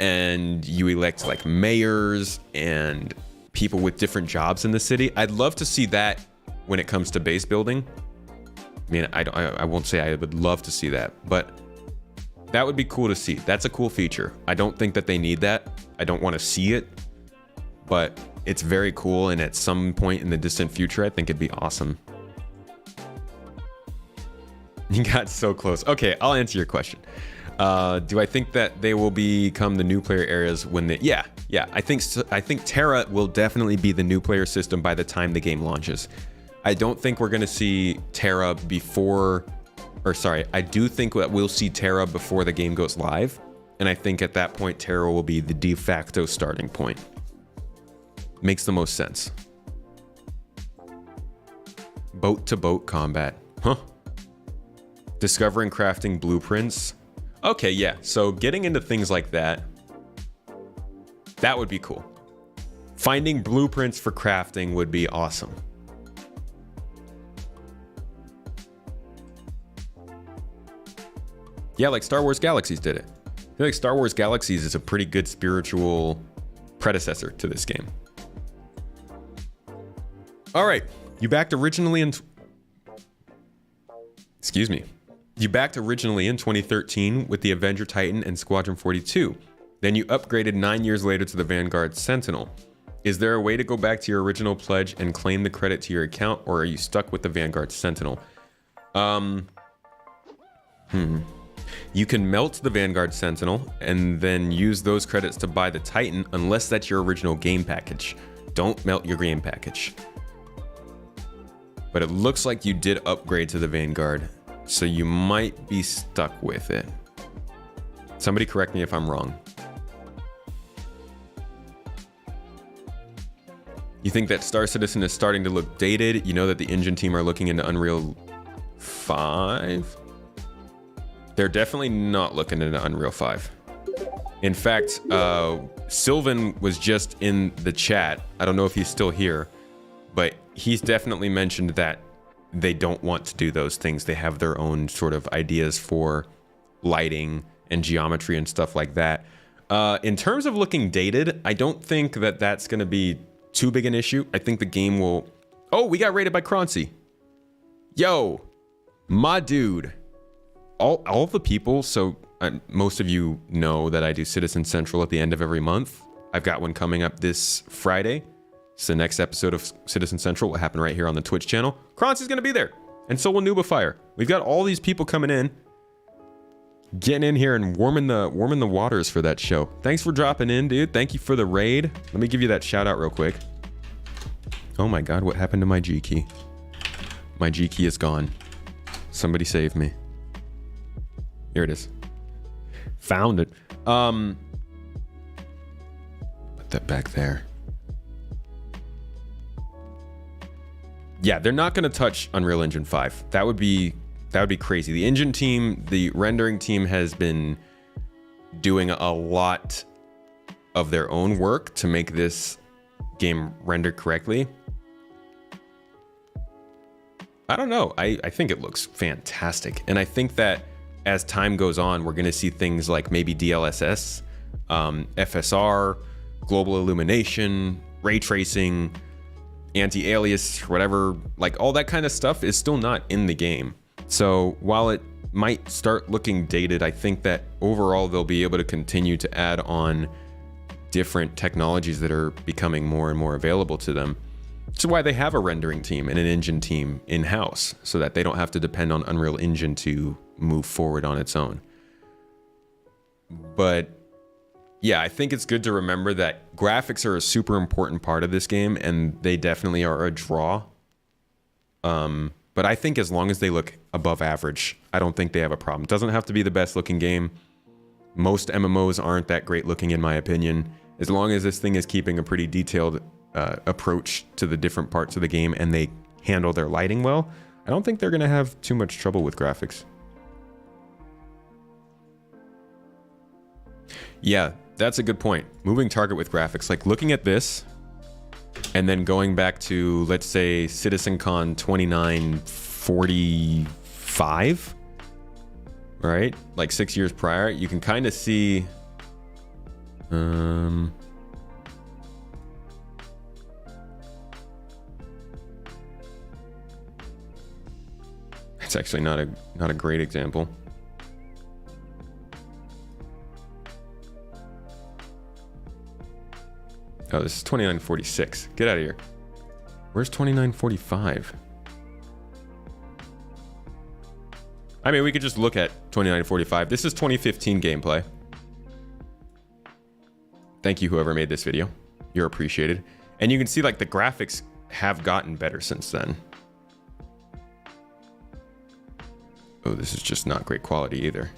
[SPEAKER 1] And you elect like mayors and people with different jobs in the city. I'd love to see that when it comes to base building. I mean, I won't say I would love to see that, but that would be cool to see. That's a cool feature. I don't think that they need that. I don't want to see it, but it's very cool. And at some point in the distant future, I think it'd be awesome. You got so close. Okay, I'll answer your question. Do I think that they will become the new player areas when they... Yeah. I think Terra will definitely be the new player system by the time the game launches. I don't think we're going to see Terra before... Or sorry, I do think that we'll see Terra before the game goes live. And I think at that point, Terra will be the de facto starting point. Makes the most sense. boat-to-boat combat. Huh. Discovering crafting blueprints. Okay, yeah. So getting into things like that, that would be cool. Finding blueprints for crafting would be awesome. Yeah, like Star Wars Galaxies did it. I feel like Star Wars Galaxies is a pretty good spiritual predecessor to this game. All right, you backed originally in... Excuse me. You backed originally in 2013 with the Avenger Titan and Squadron 42. Then you upgraded 9 years later to the Vanguard Sentinel. Is there a way to go back to your original pledge and claim the credit to your account, or are you stuck with the Vanguard Sentinel? You can melt the Vanguard Sentinel and then use those credits to buy the Titan, unless that's your original game package. Don't melt your game package. But it looks like you did upgrade to the Vanguard, so you might be stuck with it. Somebody correct me if I'm wrong. You think that Star Citizen is starting to look dated? You know that the engine team are looking into Unreal 5? They're definitely not looking into Unreal 5. In fact, Sylvan was just in the chat. I don't know if he's still here, but he's definitely mentioned that they don't want to do those things. They have their own sort of ideas for lighting and geometry and stuff like that. In terms of looking dated, I don't think that that's going to be too big an issue. I think the game will... Oh, we got raided by Croncy. Yo, my dude. All the people, so most of you know that I do Citizen Central at the end of every month. I've got one coming up this Friday. So the next episode of Citizen Central will happen right here on the Twitch channel. Croncy's going to be there, and so will Noobifier. We've got all these people coming in, getting in here and warming the waters for that show. Thanks for dropping in, dude. Thank you for the raid. Let me give you that shout out real quick. Oh my God, what happened to my G key? My G key is gone. Somebody save me. Here it is. Found it. Put that back there. Yeah, they're not going to touch Unreal Engine 5. That would be crazy. The engine team, the rendering team has been doing a lot of their own work to make this game render correctly. I don't know. I think it looks fantastic. And I think that as time goes on, we're going to see things like maybe DLSS, FSR, global illumination, ray tracing, anti-alias, whatever, like all that kind of stuff is still not in the game. So while it might start looking dated, I think that overall they'll be able to continue to add on different technologies that are becoming more and more available to them. Which is why they have a rendering team and an engine team in-house, so that they don't have to depend on Unreal Engine to move forward on its own. But yeah, I think it's good to remember that graphics are a super important part of this game, and they definitely are a draw. But I think as long as they look above average, I don't think they have a problem. It doesn't have to be the best looking game. Most MMOs aren't that great looking in my opinion. As long as this thing is keeping a pretty detailed approach to the different parts of the game and they handle their lighting well, I don't think they're going to have too much trouble with graphics. Yeah, that's a good point. Moving target with graphics, like looking at this and then going back to, let's say, CitizenCon 2945, right? Like 6 years prior, you can kind of see it's actually not a great example. Oh, this is 2946. Get out of here. Where's 2945? I mean, we could just look at 2945. This is 2015 gameplay. Thank you, whoever made this video. You're appreciated. And you can see, like, the graphics have gotten better since then. Oh, this is just not great quality either.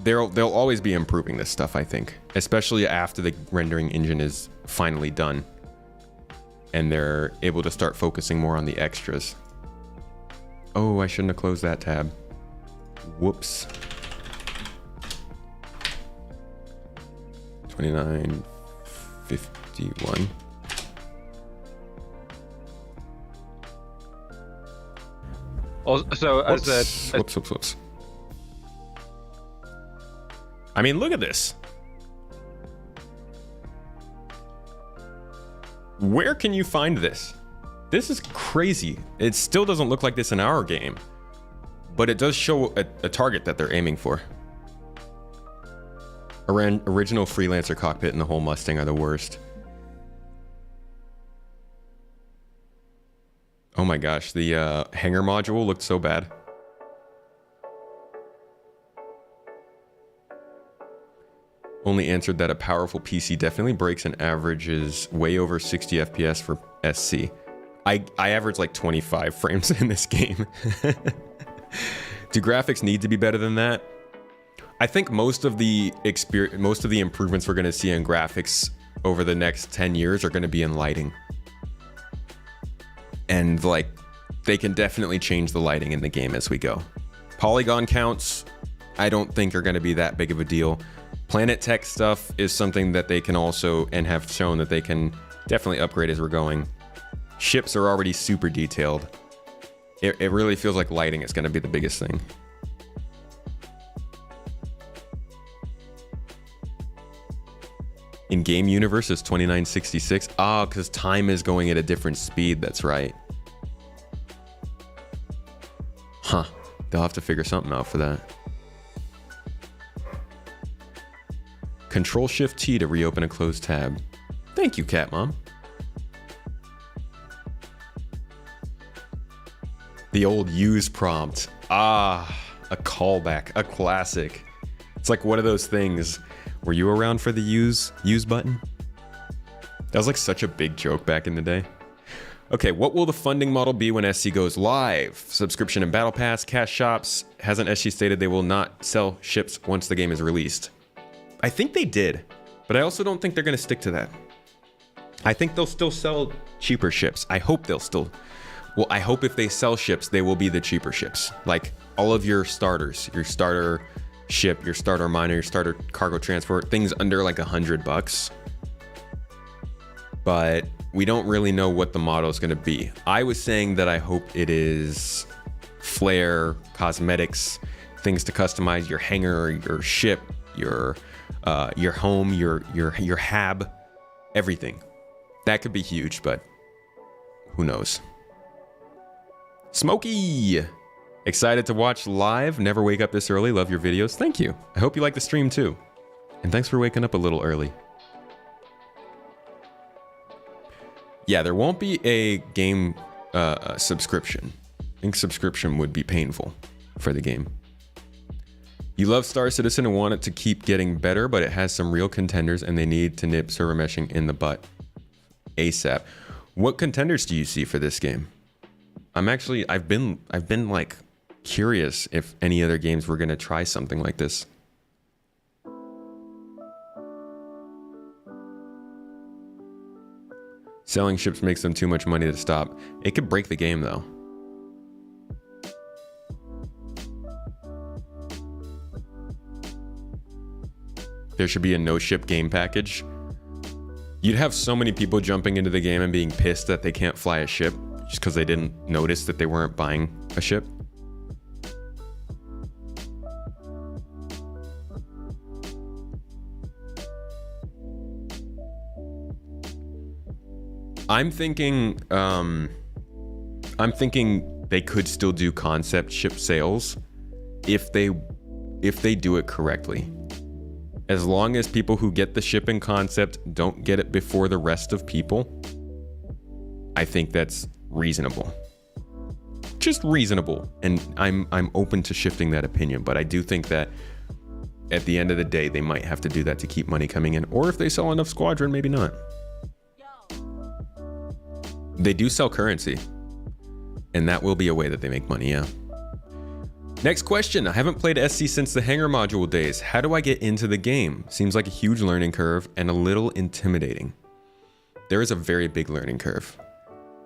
[SPEAKER 1] They'll always be improving this stuff, I think, especially after the rendering engine is finally done and they're able to start focusing more on the extras. Oh, I shouldn't have closed that tab. Whoops. 29.51.
[SPEAKER 4] Also,
[SPEAKER 1] Whoops. I mean, look at this. Where can you find this? This is crazy. It still doesn't look like this in our game, but it does show a target that they're aiming for. Original Freelancer cockpit and the whole Mustang are the worst. Oh my gosh, the hangar module looked so bad. Only answered that a powerful PC definitely breaks and averages way over 60 FPS for SC. I average like 25 frames in this game. Do graphics need to be better than that? I think most of the improvements we're going to see in graphics over the next 10 years are going to be in lighting. And like, they can definitely change the lighting in the game as we go. Polygon counts, I don't think are going to be that big of a deal. Planet tech stuff is something that they can also, and have shown that they can definitely upgrade as we're going. Ships are already super detailed. It really feels like lighting is going to be the biggest thing. In game universe is 2966. Ah, because time is going at a different speed. That's right. Huh. They'll have to figure something out for that. Control Shift T to reopen a closed tab. Thank you, Cat Mom. The old use prompt. Ah, a callback, a classic. It's like one of those things. Were you around for the use button? That was like such a big joke back in the day. Okay, what will the funding model be when SC goes live? Subscription and battle pass, cash shops. Hasn't SC stated they will not sell ships once the game is released? I think they did, but I also don't think they're going to stick to that. I think they'll still sell cheaper ships. I hope they'll still... Well, I hope if they sell ships, they will be the cheaper ships. Like all of your starters, your starter ship, your starter miner, your starter cargo transport, things under like $100. But we don't really know what the model is going to be. I was saying that I hope it is flair, cosmetics, things to customize your hangar, your ship, your home, your hab, everything. That could be huge, but who knows? Smokey! Excited to watch live. Never wake up this early. Love your videos. Thank you. I hope you like the stream too. And thanks for waking up a little early. Yeah, there won't be a game subscription. I think subscription would be painful for the game. You love Star Citizen and want it to keep getting better, but it has some real contenders and they need to nip server meshing in the butt ASAP. What contenders do you see for this game? I've been like curious if any other games were going to try something like this. Selling ships makes them too much money to stop. It could break the game though. There should be a no ship game package. You'd have so many people jumping into the game and being pissed that they can't fly a ship just because they didn't notice that they weren't buying a ship. I'm thinking they could still do concept ship sales if they do it correctly. As long as people who get the ship in concept don't get it before the rest of people, I think that's reasonable. Just reasonable. And I'm open to shifting that opinion, but I do think that at the end of the day, they might have to do that to keep money coming in. Or if they sell enough Squadron, maybe not. They do sell currency, and that will be a way that they make money, yeah. Next question. I haven't played SC since the hangar module days. How do I get into the game? Seems like a huge learning curve and a little intimidating. There is a very big learning curve.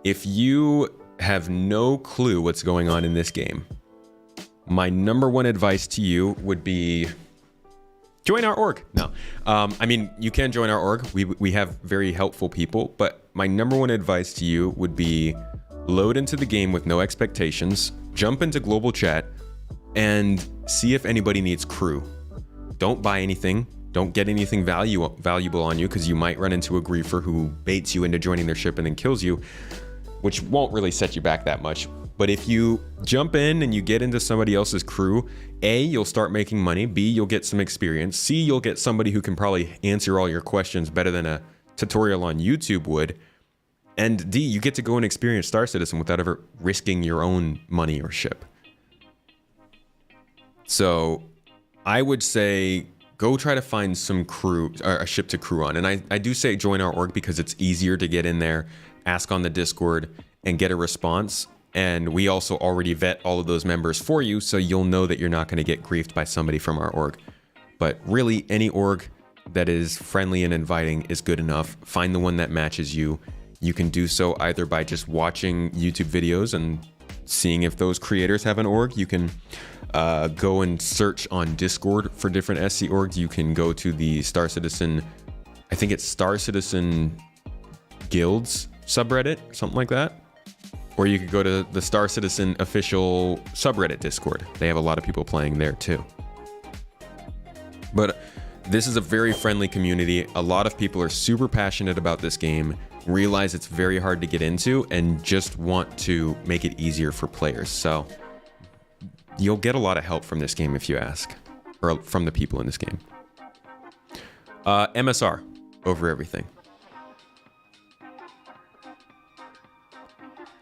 [SPEAKER 1] If you have no clue what's going on in this game, my number one advice to you would be join our org. No, I mean, you can join our org. We have very helpful people, but my number one advice to you would be load into the game with no expectations, jump into global chat, and see if anybody needs crew. Don't buy anything. Don't get anything valuable on you, because you might run into a griefer who baits you into joining their ship and then kills you, which won't really set you back that much. But if you jump in and you get into somebody else's crew, A, you'll start making money. B, you'll get some experience. C, you'll get somebody who can probably answer all your questions better than a tutorial on YouTube would. And D, you get to go and experience Star Citizen without ever risking your own money or ship. So I would say go try to find some crew, or a ship to crew on. And I do say join our org because it's easier to get in there, ask on the Discord, and get a response. And we also already vet all of those members for you, so you'll know that you're not going to get griefed by somebody from our org. But really, any org that is friendly and inviting is good enough. Find the one that matches you. You can do so either by just watching YouTube videos and seeing if those creators have an org. You can go and search on Discord for different SC orgs. You can go to the Star Citizen, I think it's Star Citizen Guilds subreddit, something like that. Or you could go to the Star Citizen official subreddit Discord. They have a lot of people playing there too. But this is a very friendly community. A lot of people are super passionate about this game, realize it's very hard to get into, and just want to make it easier for players. So you'll get a lot of help from this game if you ask, or from the people in this game. MSR over everything.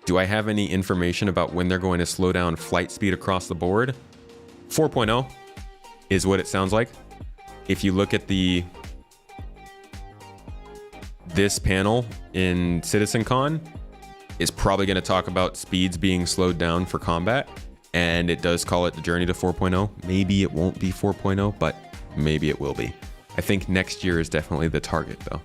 [SPEAKER 1] Do I have any information about when they're going to slow down flight speed across the board? 4.0 is what it sounds like. If you look at this panel in CitizenCon, is probably going to talk about speeds being slowed down for combat, and it does call it the journey to 4.0. Maybe it won't be 4.0, but maybe it will be. I think next year is definitely the target, though.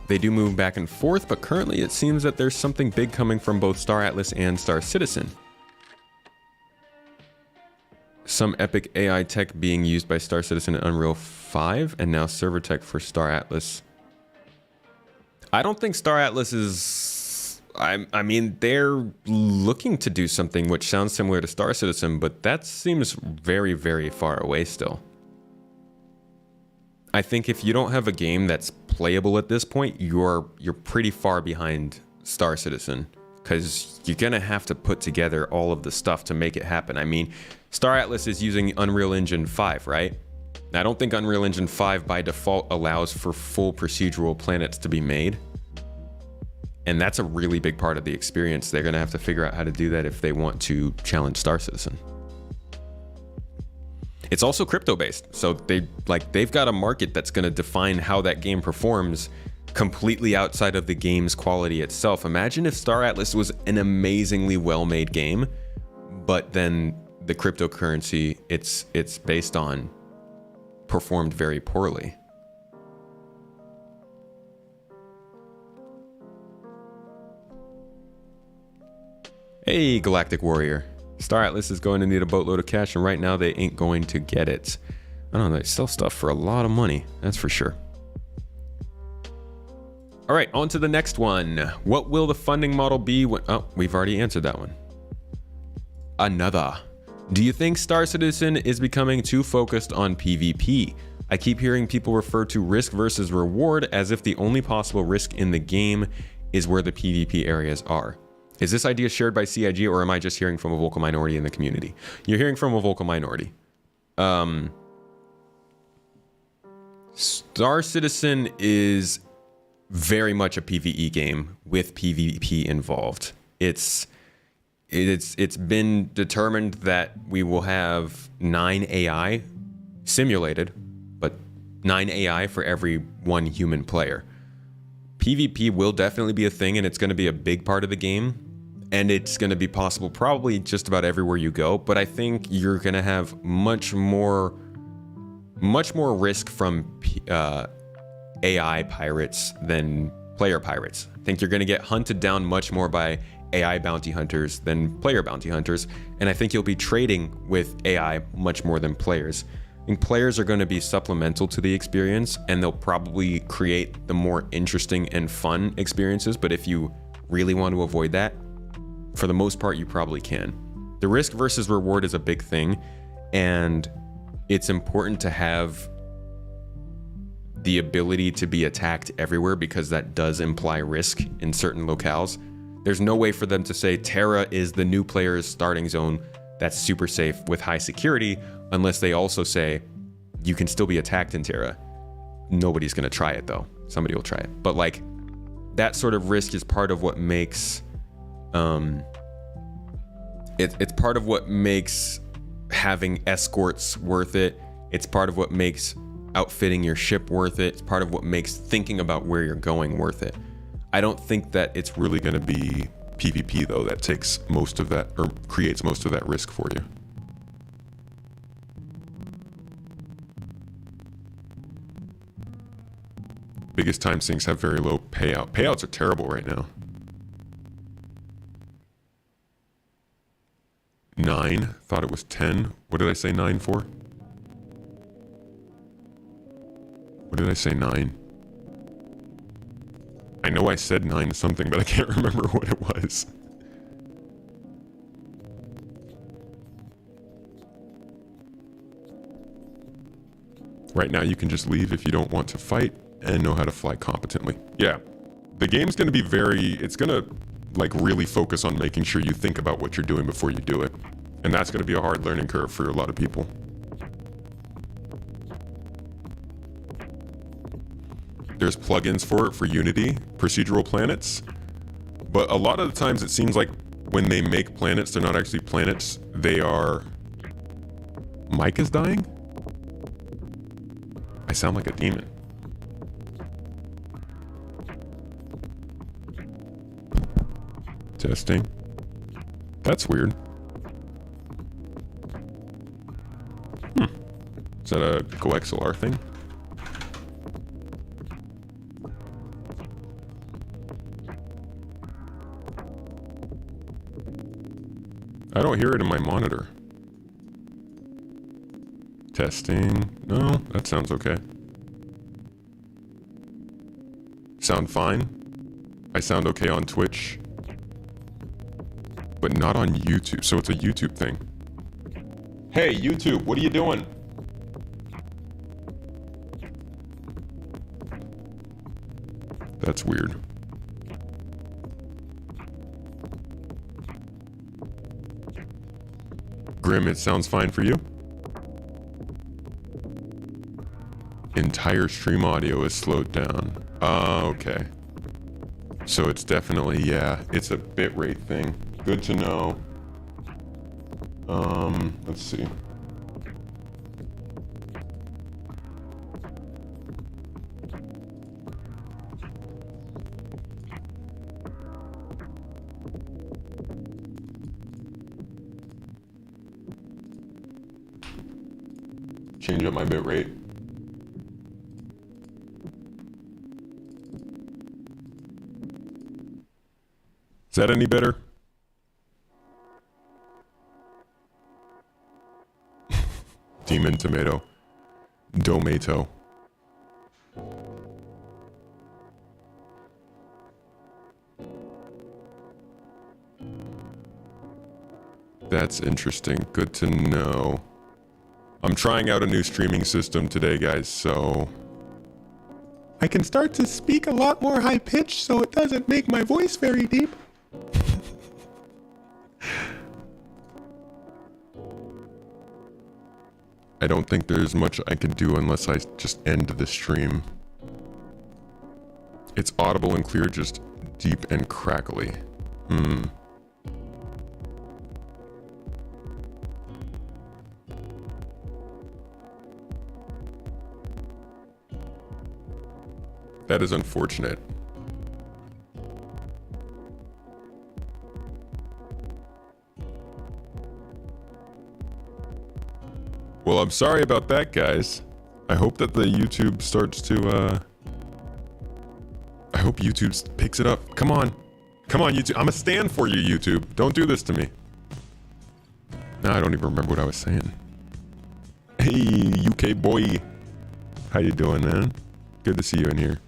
[SPEAKER 1] They do move back and forth, but currently it seems that there's something big coming from both Star Atlas and Star Citizen. Some epic AI tech being used by Star Citizen and Unreal 5, and now server tech for Star Atlas. I don't think Star Atlas is... I mean, they're looking to do something which sounds similar to Star Citizen, but that seems very, very far away still. I think if you don't have a game that's playable at this point, you're pretty far behind Star Citizen, because you're gonna have to put together all of the stuff to make it happen. I mean, Star Atlas is using Unreal Engine 5, right? I don't think Unreal Engine 5 by default allows for full procedural planets to be made. And that's a really big part of the experience. They're gonna have to figure out how to do that if they want to challenge Star Citizen. It's also crypto based, so they've got a market that's going to define how that game performs completely outside of the game's quality itself. Imagine if Star Atlas was an amazingly well-made game, but then the cryptocurrency it's based on performed very poorly. Hey, Galactic Warrior. Star Atlas is going to need a boatload of cash, and right now they ain't going to get it. I don't know, they sell stuff for a lot of money, that's for sure. All right, on to the next one. What will the funding model be when... Oh, we've already answered that one. Another. Do you think Star Citizen is becoming too focused on PvP? I keep hearing people refer to risk versus reward as if the only possible risk in the game is where the PvP areas are. Is this idea shared by CIG, or am I just hearing from a vocal minority in the community? You're hearing from a vocal minority. Star Citizen is very much a PvE game with PvP involved. It's been determined that we will have 9 AI simulated, but 9 AI for every 1 human player. PvP will definitely be a thing, and it's going to be a big part of the game, and it's going to be possible probably just about everywhere you go, but I think you're going to have much more much more risk from AI pirates than player pirates. I think you're going to get hunted down much more by AI bounty hunters than player bounty hunters, and I think you'll be trading with AI much more than players. I think players are going to be supplemental to the experience, and they'll probably create the more interesting and fun experiences, but if you really want to avoid that, for the most part, you probably can. The risk versus reward is a big thing, and it's important to have the ability to be attacked everywhere because that does imply risk in certain locales. There's no way for them to say Terra is the new player's starting zone that's super safe with high security unless they also say you can still be attacked in Terra. Nobody's going to try it though. Somebody will try it. But like that sort of risk is part of what makes it's part of what makes having escorts worth it. It's part of what makes outfitting your ship worth it. It's part of what makes thinking about where you're going worth it. I don't think that it's
[SPEAKER 4] Really going to be PvP though that takes most of that or creates most of that risk for you. Biggest time sinks have very low payout. Payouts are terrible right now. 9. Thought it was 10. What did I say 9 for? What did I say 9? I know I said 9 to something, but I can't remember what it was. Right now you can just leave if you don't want to fight and know how to fly competently. Yeah, the game's going to be it's going to like really focus on making sure you think about what you're doing before you do it. And that's going to be a hard learning curve for a lot of people. There's plugins for it for Unity, procedural planets. But a lot of the times it seems like when they make planets, they're not actually planets. They are... Mike is dying? I sound like a demon. Testing. That's weird. Is that a GoXLR thing? I don't hear it in my monitor. Testing. No, that sounds okay. Sound fine. I sound okay on Twitch. But not on YouTube, so it's a YouTube thing. Hey, YouTube, what are you doing? That's weird. Grim, it sounds fine for you? Entire stream audio is slowed down. Okay. So it's definitely, yeah, it's a bitrate thing. Good to know. Let's see. Change up my bitrate. Is that any better? Demon tomato. Domato. That's interesting. Good to know. I'm trying out a new streaming system today, guys, so I can start to speak a lot more high-pitched so it doesn't make my voice very deep. I don't think there's much I can do unless I just end the stream. It's audible and clear, just deep and crackly. That is unfortunate. Well, I'm sorry about that, guys. I hope that the YouTube starts to, I hope YouTube picks it up. Come on. Come on, YouTube. I'm a stand for you, YouTube. Don't do this to me. Now I don't even remember what I was saying. Hey, UK boy. How you doing, man? Good to see you in here.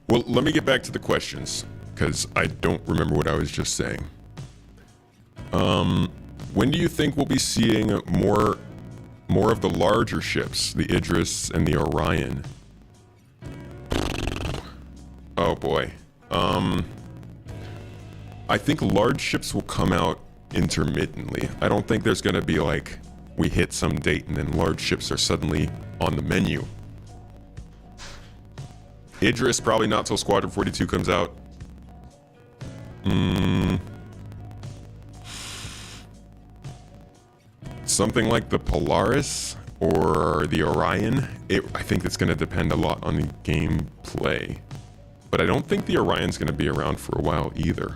[SPEAKER 4] Well, let me get back to the questions, because I don't remember what I was just saying. When do you think we'll be seeing more of the larger ships, the Idris and the Orion? Oh boy. I think large ships will come out intermittently. I don't think there's gonna be like, we hit some date and then large ships are suddenly on the menu. Idris, probably not till Squadron 42 comes out. Something like the Polaris or the Orion. I think it's going to depend a lot on the gameplay. But I don't think the Orion's going to be around for a while either.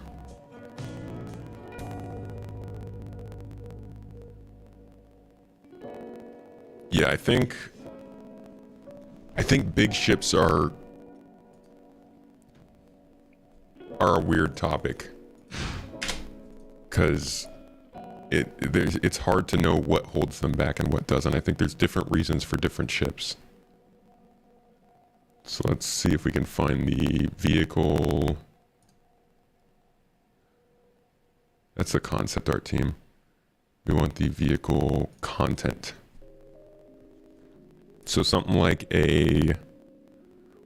[SPEAKER 4] Yeah, I think big ships are a weird topic, because it's hard to know what holds them back and what doesn't. I think there's different reasons for different ships. So let's see if we can find the vehicle. That's the concept art team. We want the vehicle content. So something like a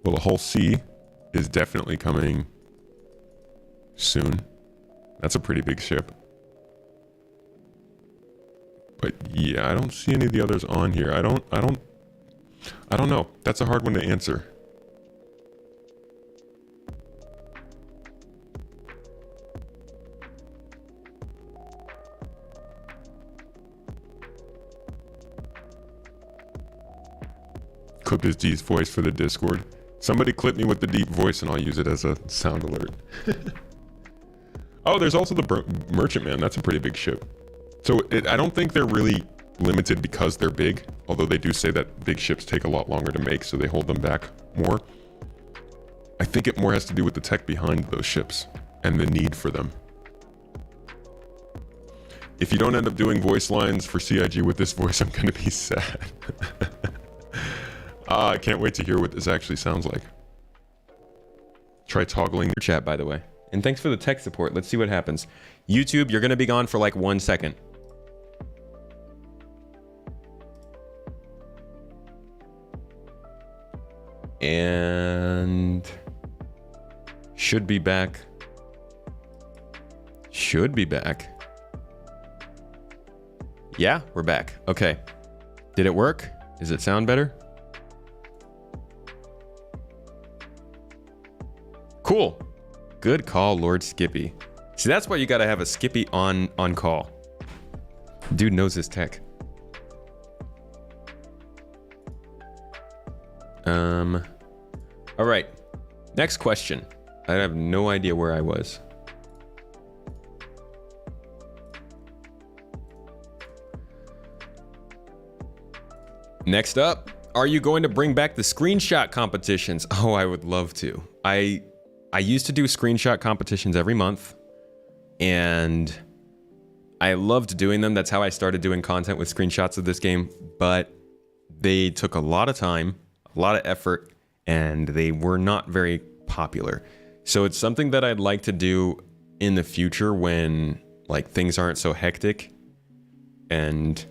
[SPEAKER 4] Hull C is definitely coming soon. That's a pretty big ship. But yeah, I don't see any of the others on here. I don't know. That's a hard one to answer. Clip is D's voice for the Discord. Somebody clip me with the deep voice and I'll use it as a sound alert. Oh, there's also the Merchantman. That's a pretty big ship. So I don't think they're really limited because they're big, although they do say that big ships take a lot longer to make, so they hold them back more. I think it more has to do with the tech behind those ships and the need for them. If you don't end up doing voice lines for CIG with this voice, I'm going to be sad. I can't wait to hear what this actually sounds like. Try toggling
[SPEAKER 1] Your chat, by the way. And thanks for the tech support. Let's see what happens. YouTube, you're going to be gone for like 1 second. And should be back. Should be back. Yeah, we're back. Okay. Did it work? Does it sound better? Cool. Good call, Lord Skippy. See, that's why you gotta have a Skippy on call. Dude knows his tech. All right. Next question. I have no idea where I was. Next up, are you going to bring back the screenshot competitions? Oh, I would love to. I used to do screenshot competitions every month, and I loved doing them. That's how I started doing content with screenshots of this game, but they took a lot of time, a lot of effort, and they were not very popular. So it's something that I'd like to do in the future when like things aren't so hectic and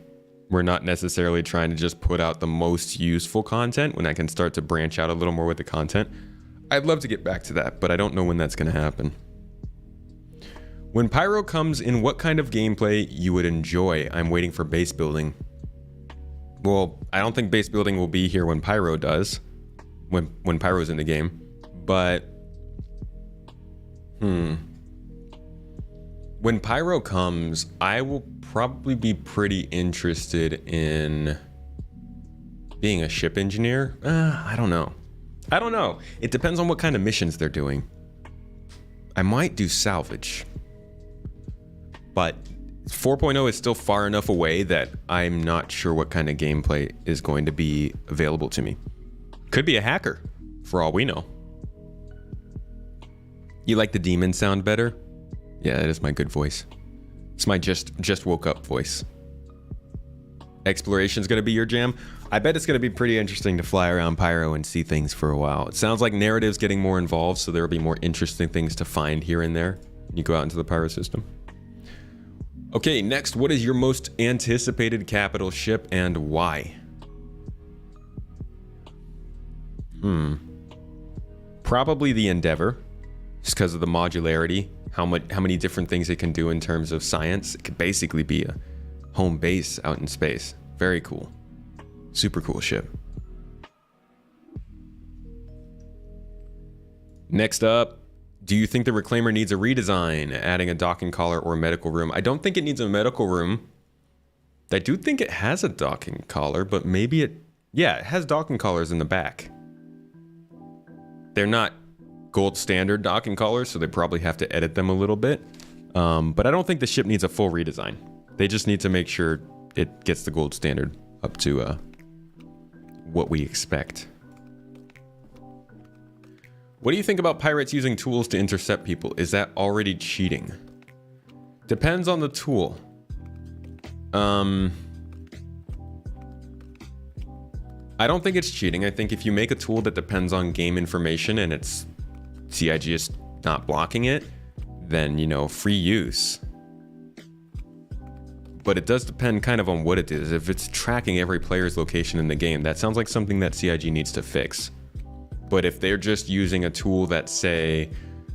[SPEAKER 1] we're not necessarily trying to just put out the most useful content, when I can start to branch out a little more with the content. I'd love to get back to that, but I don't know when that's going to happen. When Pyro comes in, what kind of gameplay you would enjoy? I'm waiting for base building. Well, I don't think base building will be here when Pyro does, when Pyro's in the game, but when Pyro comes, I will probably be pretty interested in being a ship engineer. I don't know. It depends on what kind of missions they're doing. I might do salvage, but 4.0 is still far enough away that I'm not sure what kind of gameplay is going to be available to me. Could be a hacker, for all we know. You like the demon sound better? Yeah, that is my good voice. It's my just woke up voice. Exploration's gonna be your jam? I bet it's gonna be pretty interesting to fly around Pyro and see things for a while. It sounds like narrative's getting more involved, so there will be more interesting things to find here and there when you go out into the Pyro system. Okay, next, what is your most anticipated capital ship and why? Probably the Endeavor, just because of the modularity, how many different things it can do in terms of science. It could basically be a home base out in space. Very cool. Super cool ship. Next up, do you think the Reclaimer needs a redesign, adding a docking collar or a medical room? I don't think it needs a medical room. I do think it has a docking collar, but maybe it... Yeah, it has docking collars in the back. They're not gold standard docking collars, so they probably have to edit them a little bit. But I don't think the ship needs a full redesign. They just need to make sure it gets the gold standard up to what we expect. What do you think about pirates using tools to intercept people? Is that already cheating? Depends on the tool. I don't think it's cheating. I think if you make a tool that depends on game information and it's CIG is not blocking it, then, you know, free use. But it does depend kind of on what it is. If it's tracking every player's location in the game, that sounds like something that CIG needs to fix. But if they're just using a tool that, say,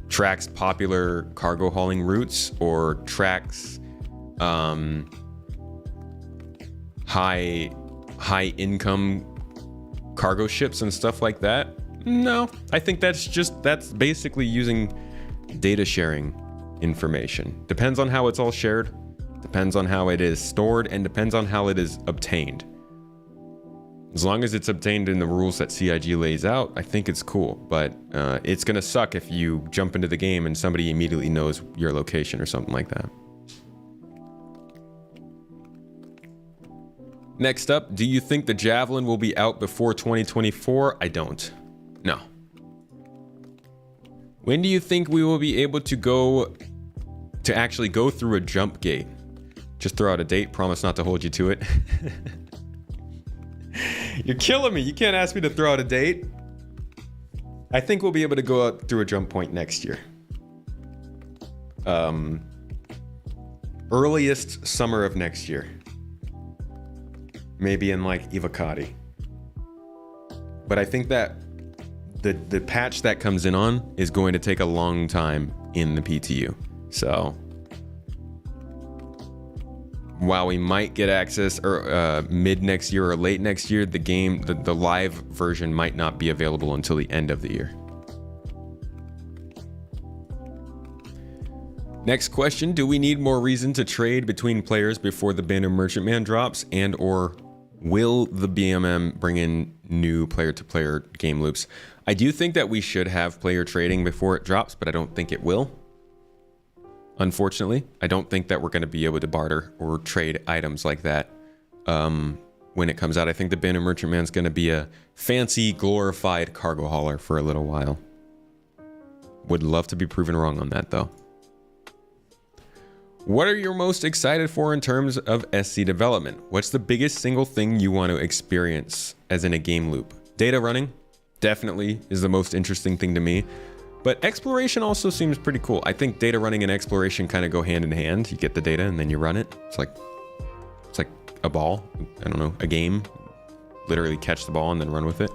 [SPEAKER 1] tracks popular cargo hauling routes or tracks high income cargo ships and stuff like that, no, I think that's basically using data sharing information. Depends on how it's all shared, depends on how it is stored, and depends on how it is obtained. As long as it's obtained in the rules that CIG lays out, I think it's cool. But it's gonna suck if you jump into the game and somebody immediately knows your location or something like that. Next up, do you think the Javelin will be out before 2024? I don't. No. When do you think we will be able to actually go through a jump gate? Just throw out a date, promise not to hold you to it. You're killing me. You can't ask me to throw out a date. I think we'll be able to go out through a jump point next year. Earliest summer of next year. Maybe in like Ivacati. But I think that the patch that comes in on is going to take a long time in the PTU. So while we might get access or mid next year or late next year, the game, the live version might not be available until the end of the year. Next question, do we need more reason to trade between players before the Band of Merchantman drops, and or will the BMM bring in new player-to-player game loops? I do think that we should have player trading before it drops, but I don't think it will. Unfortunately, I don't think that we're going to be able to barter or trade items like that when it comes out. I think the Band of Merchantman's going to be a fancy, glorified cargo hauler for a little while. Would love to be proven wrong on that, though. What are you most excited for in terms of SC development? What's the biggest single thing you want to experience as in a game loop? Data running definitely is the most interesting thing to me. But exploration also seems pretty cool. I think data running and exploration kind of go hand in hand. You get the data and then you run it. It's like a ball. I don't know, a game. Literally catch the ball and then run with it.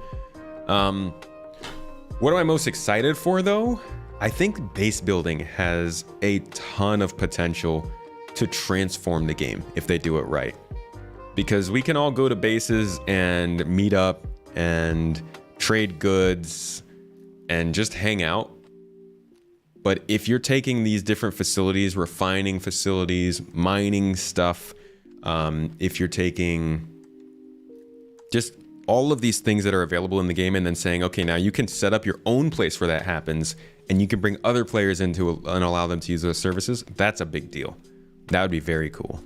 [SPEAKER 1] What am I most excited for though? I think base building has a ton of potential to transform the game if they do it right. Because we can all go to bases and meet up and trade goods and just hang out. But if you're taking these different facilities, refining facilities, mining stuff, if you're taking just all of these things that are available in the game and then saying, okay, now you can set up your own place where that happens and you can bring other players into and allow them to use those services, that's a big deal. That would be very cool.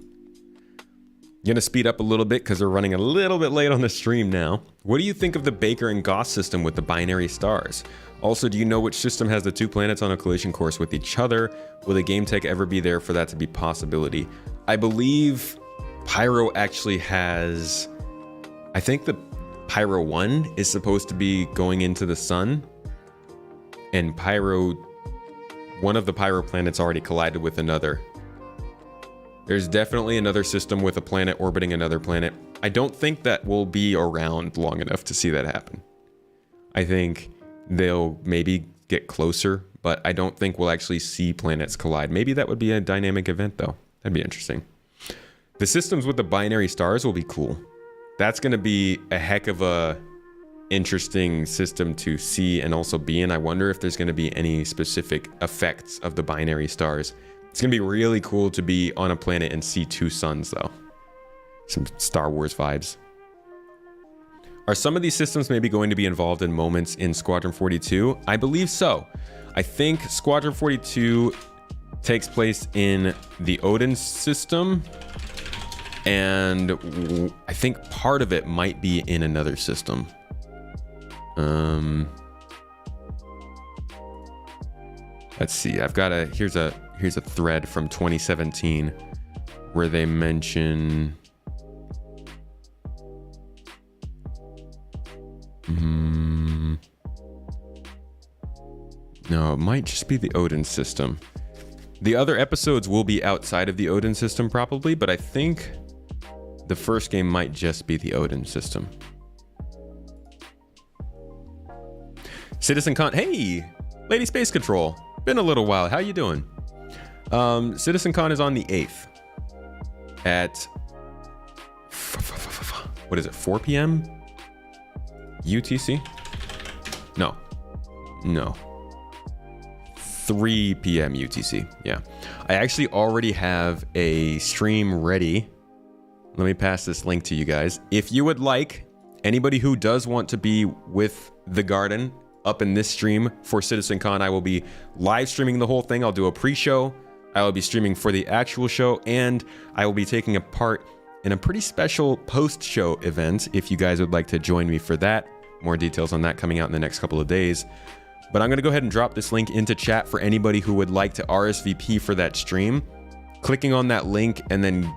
[SPEAKER 1] Gonna speed up a little bit because we're running a little bit late on the stream now. What do you think of the Baker and Goss system with the binary stars? Also, do you know which system has the 2 planets on a collision course with each other? Will the game tech ever be there for that to be possibility? I believe Pyro actually has... I think the Pyro 1 is supposed to be going into the sun. And Pyro... one of the Pyro planets already collided with another. There's definitely another system with a planet orbiting another planet. I don't think that will be around long enough to see that happen. I think they'll maybe get closer, but I don't think we'll actually see planets collide. Maybe that would be a dynamic event, though. That'd be interesting. The systems with the binary stars will be cool. That's going to be a heck of a interesting system to see and also be in. I wonder if there's going to be any specific effects of the binary stars. It's going to be really cool to be on a planet and see 2 suns, though. Some Star Wars vibes. Are some of these systems maybe going to be involved in moments in Squadron 42? I believe so. I think Squadron 42 takes place in the Odin system, and I think part of it might be in another system. Let's see. I've got a here's a thread from 2017 where they mention no, it might just be the Odin system. The other episodes will be outside of the Odin system probably, but I think the first game might just be the Odin system. Citizen Con, hey, Lady Space Control. Been a little while. How you doing? Citizen Con is on the 8th at what is it? 4 p.m. UTC? No. 3 p.m. UTC. Yeah. I actually already have a stream ready. Let me pass this link to you guys. If you would like, anybody who does want to be with the garden up in this stream for Citizen Con, I will be live streaming the whole thing. I'll do a pre-show. I will be streaming for the actual show, and I will be taking a part in a pretty special post-show event if you guys would like to join me for that. More details on that coming out in the next couple of days. But I'm going to go ahead and drop this link into chat for anybody who would like to RSVP for that stream. Clicking on that link and then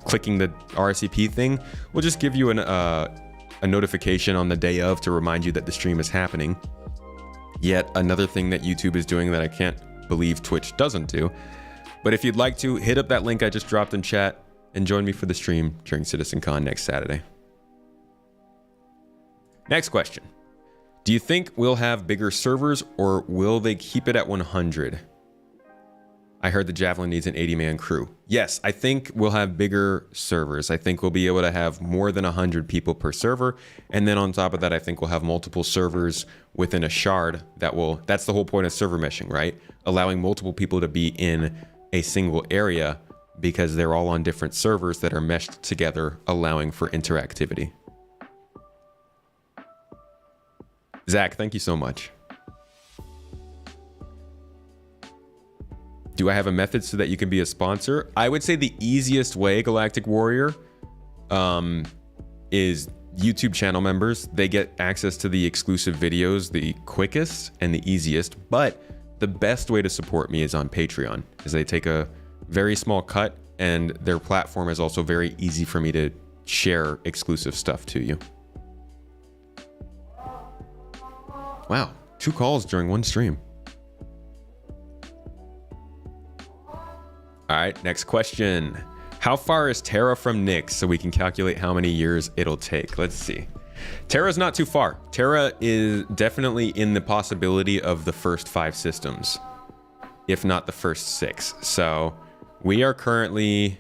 [SPEAKER 1] clicking the RSVP thing will just give you a notification on the day of to remind you that the stream is happening. Yet another thing that YouTube is doing that I can't believe Twitch doesn't do. But if you'd like to, hit up that link I just dropped in chat and join me for the stream during Citizen Con next Saturday. Next question. Do you think we'll have bigger servers or will they keep it at 100? I heard the Javelin needs an 80-man crew. Yes, I think we'll have bigger servers. I think we'll be able to have more than 100 people per server. And then on top of that, I think we'll have multiple servers within a shard that's the whole point of server meshing, right? Allowing multiple people to be in a single area because they're all on different servers that are meshed together, allowing for interactivity. Zach, thank you so much. Do I have a method so that you can be a sponsor? I would say the easiest way, Galactic Warrior, is YouTube channel members. They get access to the exclusive videos the quickest and the easiest, but the best way to support me is on Patreon, as they take a very small cut and their platform is also very easy for me to share exclusive stuff to you. Wow, 2 calls during one stream. All right, next question. How far is Terra from Nyx so we can calculate how many years it'll take? Let's see. Terra's not too far. Terra is definitely in the possibility of the first 5 systems, if not the first 6. So we are currently,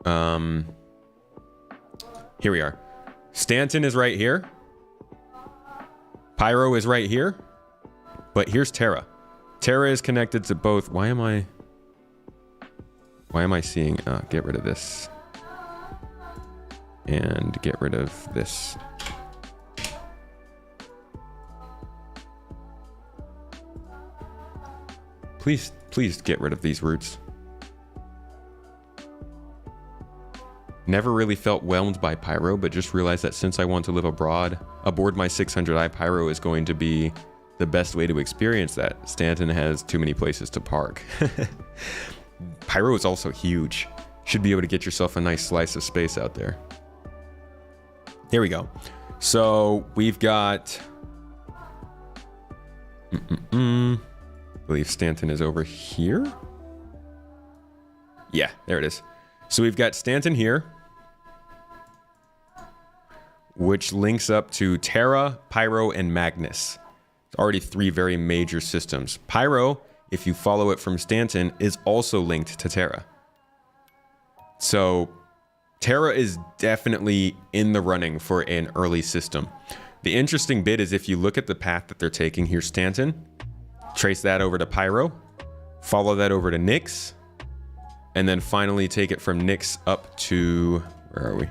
[SPEAKER 1] here we are. Stanton is right here. Pyro is right here, but here's Terra. Terra is connected to both. Why am I seeing, get rid of this and get rid of this. Please get rid of these roots. Never really felt whelmed by Pyro, but just realized that since I want to live abroad, aboard my 600i, Pyro is going to be the best way to experience that. Stanton has too many places to park. Pyro is also huge. Should be able to get yourself a nice slice of space out there. Here we go. So we've got... I believe Stanton is over here. Yeah, there it is. So we've got Stanton here, which links up to Terra, Pyro, and Magnus. It's already 3 very major systems. Pyro, if you follow it from Stanton, is also linked to Terra. So Terra is definitely in the running for an early system. The interesting bit is if you look at the path that they're taking, here's Stanton, trace that over to Pyro, follow that over to Nyx, and then finally take it from Nyx up to, where are we?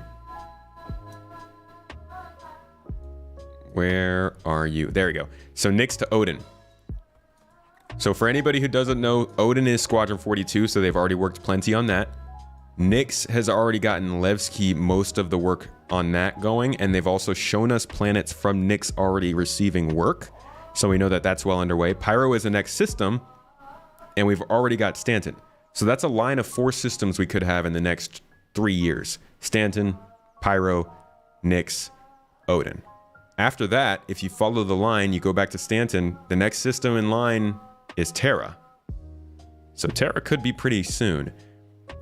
[SPEAKER 1] Where are you? There we go. So Nyx to Odin. So for anybody who doesn't know, Odin is Squadron 42, so they've already worked plenty on that. Nyx has already gotten Levski most of the work on that going, and they've also shown us planets from Nyx already receiving work. So we know that that's well underway. Pyro is the next system, and we've already got Stanton. So that's a line of 4 systems we could have in the next 3 years. Stanton, Pyro, Nyx, Odin. After that, if you follow the line, you go back to Stanton, the next system in line is Terra. So Terra could be pretty soon.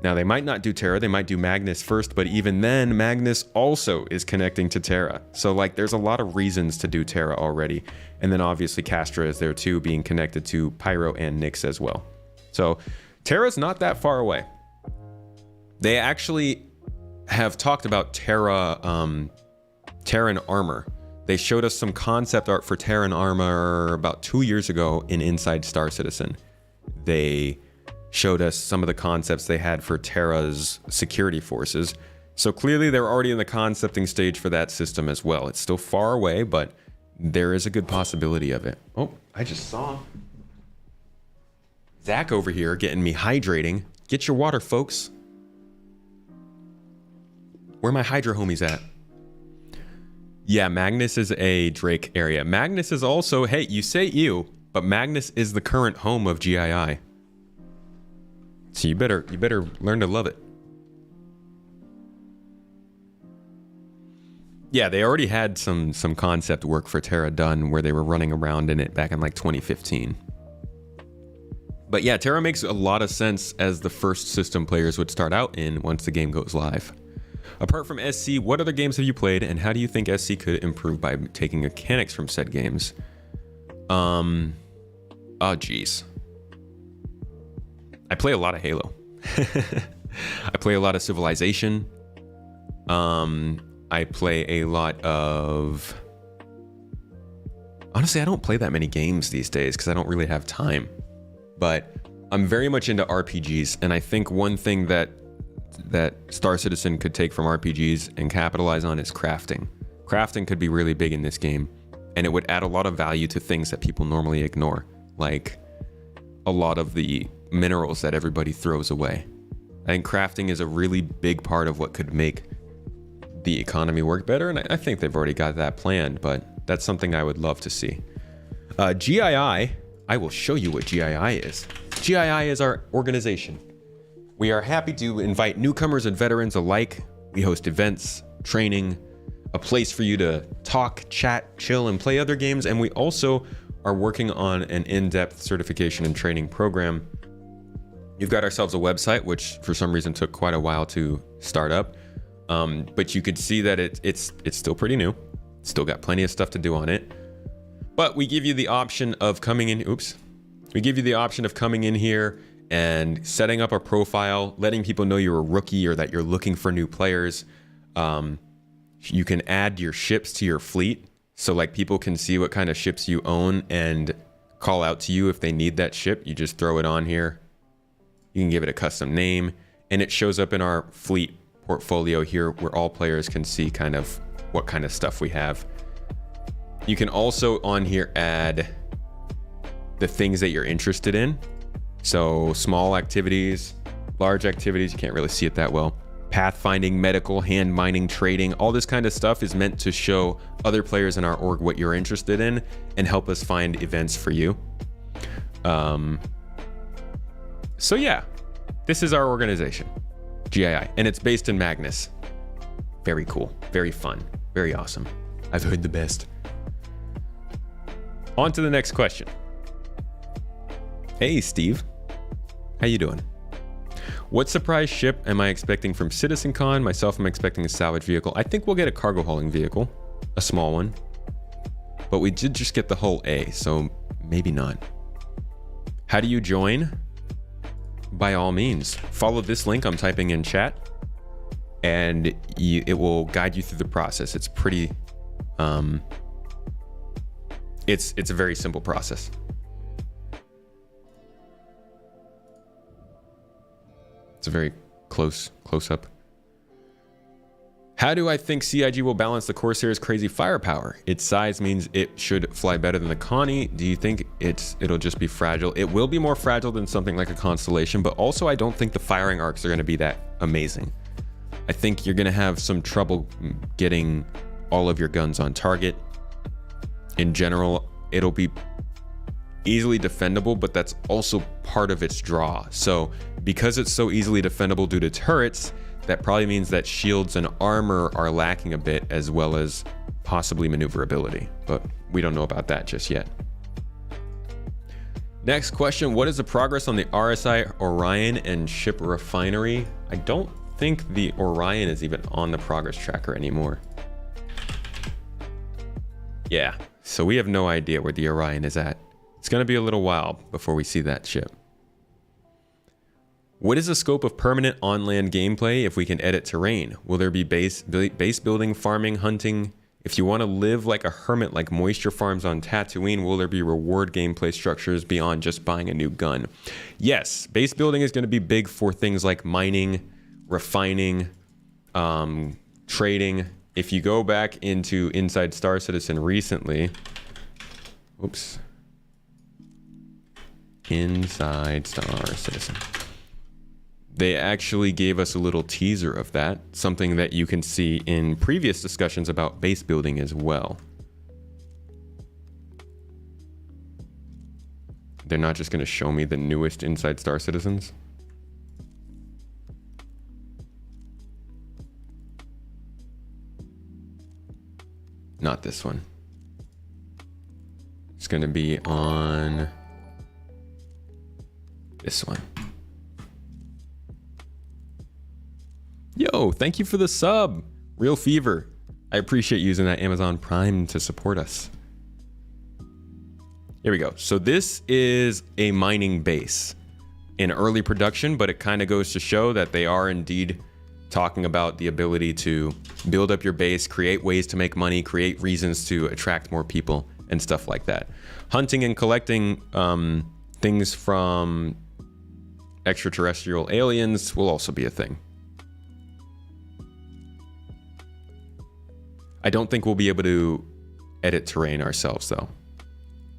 [SPEAKER 1] Now, they might not do Terra, they might do Magnus first, but even then, Magnus also is connecting to Terra. So, like, there's a lot of reasons to do Terra already. And then, obviously, Castra is there, too, being connected to Pyro and Nyx as well. So, Terra's not that far away. They actually have talked about Terran armor. They showed us some concept art for Terran armor about 2 years ago in Inside Star Citizen. They showed us some of the concepts they had for Terra's security forces. So clearly they're already in the concepting stage for that system as well. It's still far away, but there is a good possibility of it. Oh, I just saw Zach over here getting me hydrating. Get your water, folks. Where my Hydra homies at? Yeah, Magnus is a Drake area. Magnus is also, hey, you say you, but Magnus is the current home of GII. So you better learn to love it. Yeah, they already had some concept work for Terra done where they were running around in it back in like 2015. But yeah, Terra makes a lot of sense as the first system players would start out in once the game goes live. Apart from SC, what other games have you played, and how do you think SC could improve by taking mechanics from said games? Oh geez. I play a lot of Halo. I play a lot of Civilization. I play a lot of... Honestly, I don't play that many games these days because I don't really have time. But I'm very much into RPGs, and I think one thing that Star Citizen could take from RPGs and capitalize on is crafting. Crafting could be really big in this game, and it would add a lot of value to things that people normally ignore, like a lot of the minerals that everybody throws away. I think crafting is a really big part of what could make the economy work better, and I think they've already got that planned, but that's something I would love to see. GII, I will show you what GII is. GII is our organization. We are happy to invite newcomers and veterans alike. We host events, training, a place for you to talk, chat, chill, and play other games, and we also are working on an in-depth certification and training program. You've got ourselves a website, which for some reason took quite a while to start up, but you could see that it's still pretty new. Still got plenty of stuff to do on it, but we give you the option of coming in. We give you the option of coming in here and setting up a profile, letting people know you're a rookie or that you're looking for new players. You can add your ships to your fleet, so like people can see what kind of ships you own and call out to you if they need that ship. You just throw it on here. You can give it a custom name, and it shows up in our fleet portfolio here where all players can see kind of what kind of stuff we have. You can also on here add the things that you're interested in. So small activities, large activities, you can't really see it that well. pathfinding, medical, hand mining, trading, all this kind of stuff is meant to show other players in our org what you're interested in and help us find events for you. So yeah, this is our organization, GII, and it's based in Magnus. Very cool, very fun, very awesome. I've heard the best. On to the next question. Hey, Steve. How you doing? What surprise ship am I expecting from CitizenCon? Myself, I'm expecting a salvage vehicle. I think we'll get a cargo hauling vehicle, a small one. But we did just get the hull A, so maybe not. How do you join? By all means, follow this link I'm typing in chat, and it will guide you through the process. It's pretty, it's a very simple process. It's a very close up. How do I think CIG will balance the Corsair's crazy firepower? Its size means it should fly better than the Connie. Do you think it'll just be fragile? It will be more fragile than something like a Constellation, but also I don't think the firing arcs are going to be that amazing. I think you're going to have some trouble getting all of your guns on target. In general, it'll be easily defendable, but that's also part of its draw. So because it's so easily defendable due to turrets, that probably means that shields and armor are lacking a bit, as well as possibly maneuverability, but we don't know about that just yet. Next question, what is the progress on the RSI Orion and ship refinery? I don't think the Orion is even on the progress tracker anymore. Yeah, so we have no idea where the Orion is at. It's gonna be a little while before we see that ship. What is the scope of permanent on-land gameplay if we can edit terrain? Will there be base building, farming, hunting? If you want to live like a hermit like Moisture Farms on Tatooine, will there be reward gameplay structures beyond just buying a new gun? Yes, base building is going to be big for things like mining, refining, trading. If you go back into Inside Star Citizen recently, oops, Inside Star Citizen. They actually gave us a little teaser of that, something that you can see in previous discussions about base building as well. They're not just going to show me the newest Inside Star Citizens. Not this one. It's going to be on this one. Yo, thank you for the sub. Real Fever. I appreciate using that Amazon Prime to support us. Here we go. So this is a mining base in early production, but it kind of goes to show that they are indeed talking about the ability to build up your base, create ways to make money, create reasons to attract more people and stuff like that. Hunting and collecting things from extraterrestrial aliens will also be a thing. I don't think we'll be able to edit terrain ourselves, though.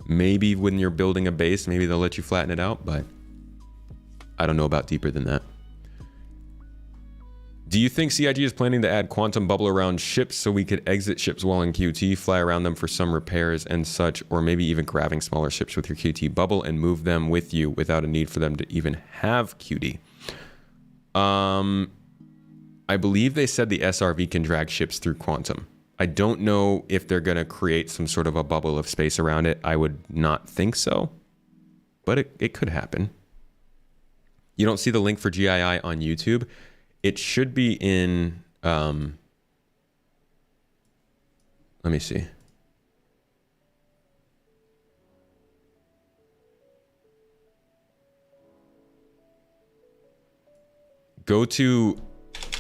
[SPEAKER 1] Maybe when you're building a base, maybe they'll let you flatten it out, but I don't know about deeper than that. Do you think CIG is planning to add quantum bubble around ships so we could exit ships while in QT, fly around them for some repairs and such, or maybe even grabbing smaller ships with your QT bubble and move them with you without a need for them to even have QT? I believe they said the SRV can drag ships through quantum. I don't know if they're going to create some sort of a bubble of space around it. I would not think so, but it could happen. You don't see the link for GII on YouTube. It should be in, let me see. Go to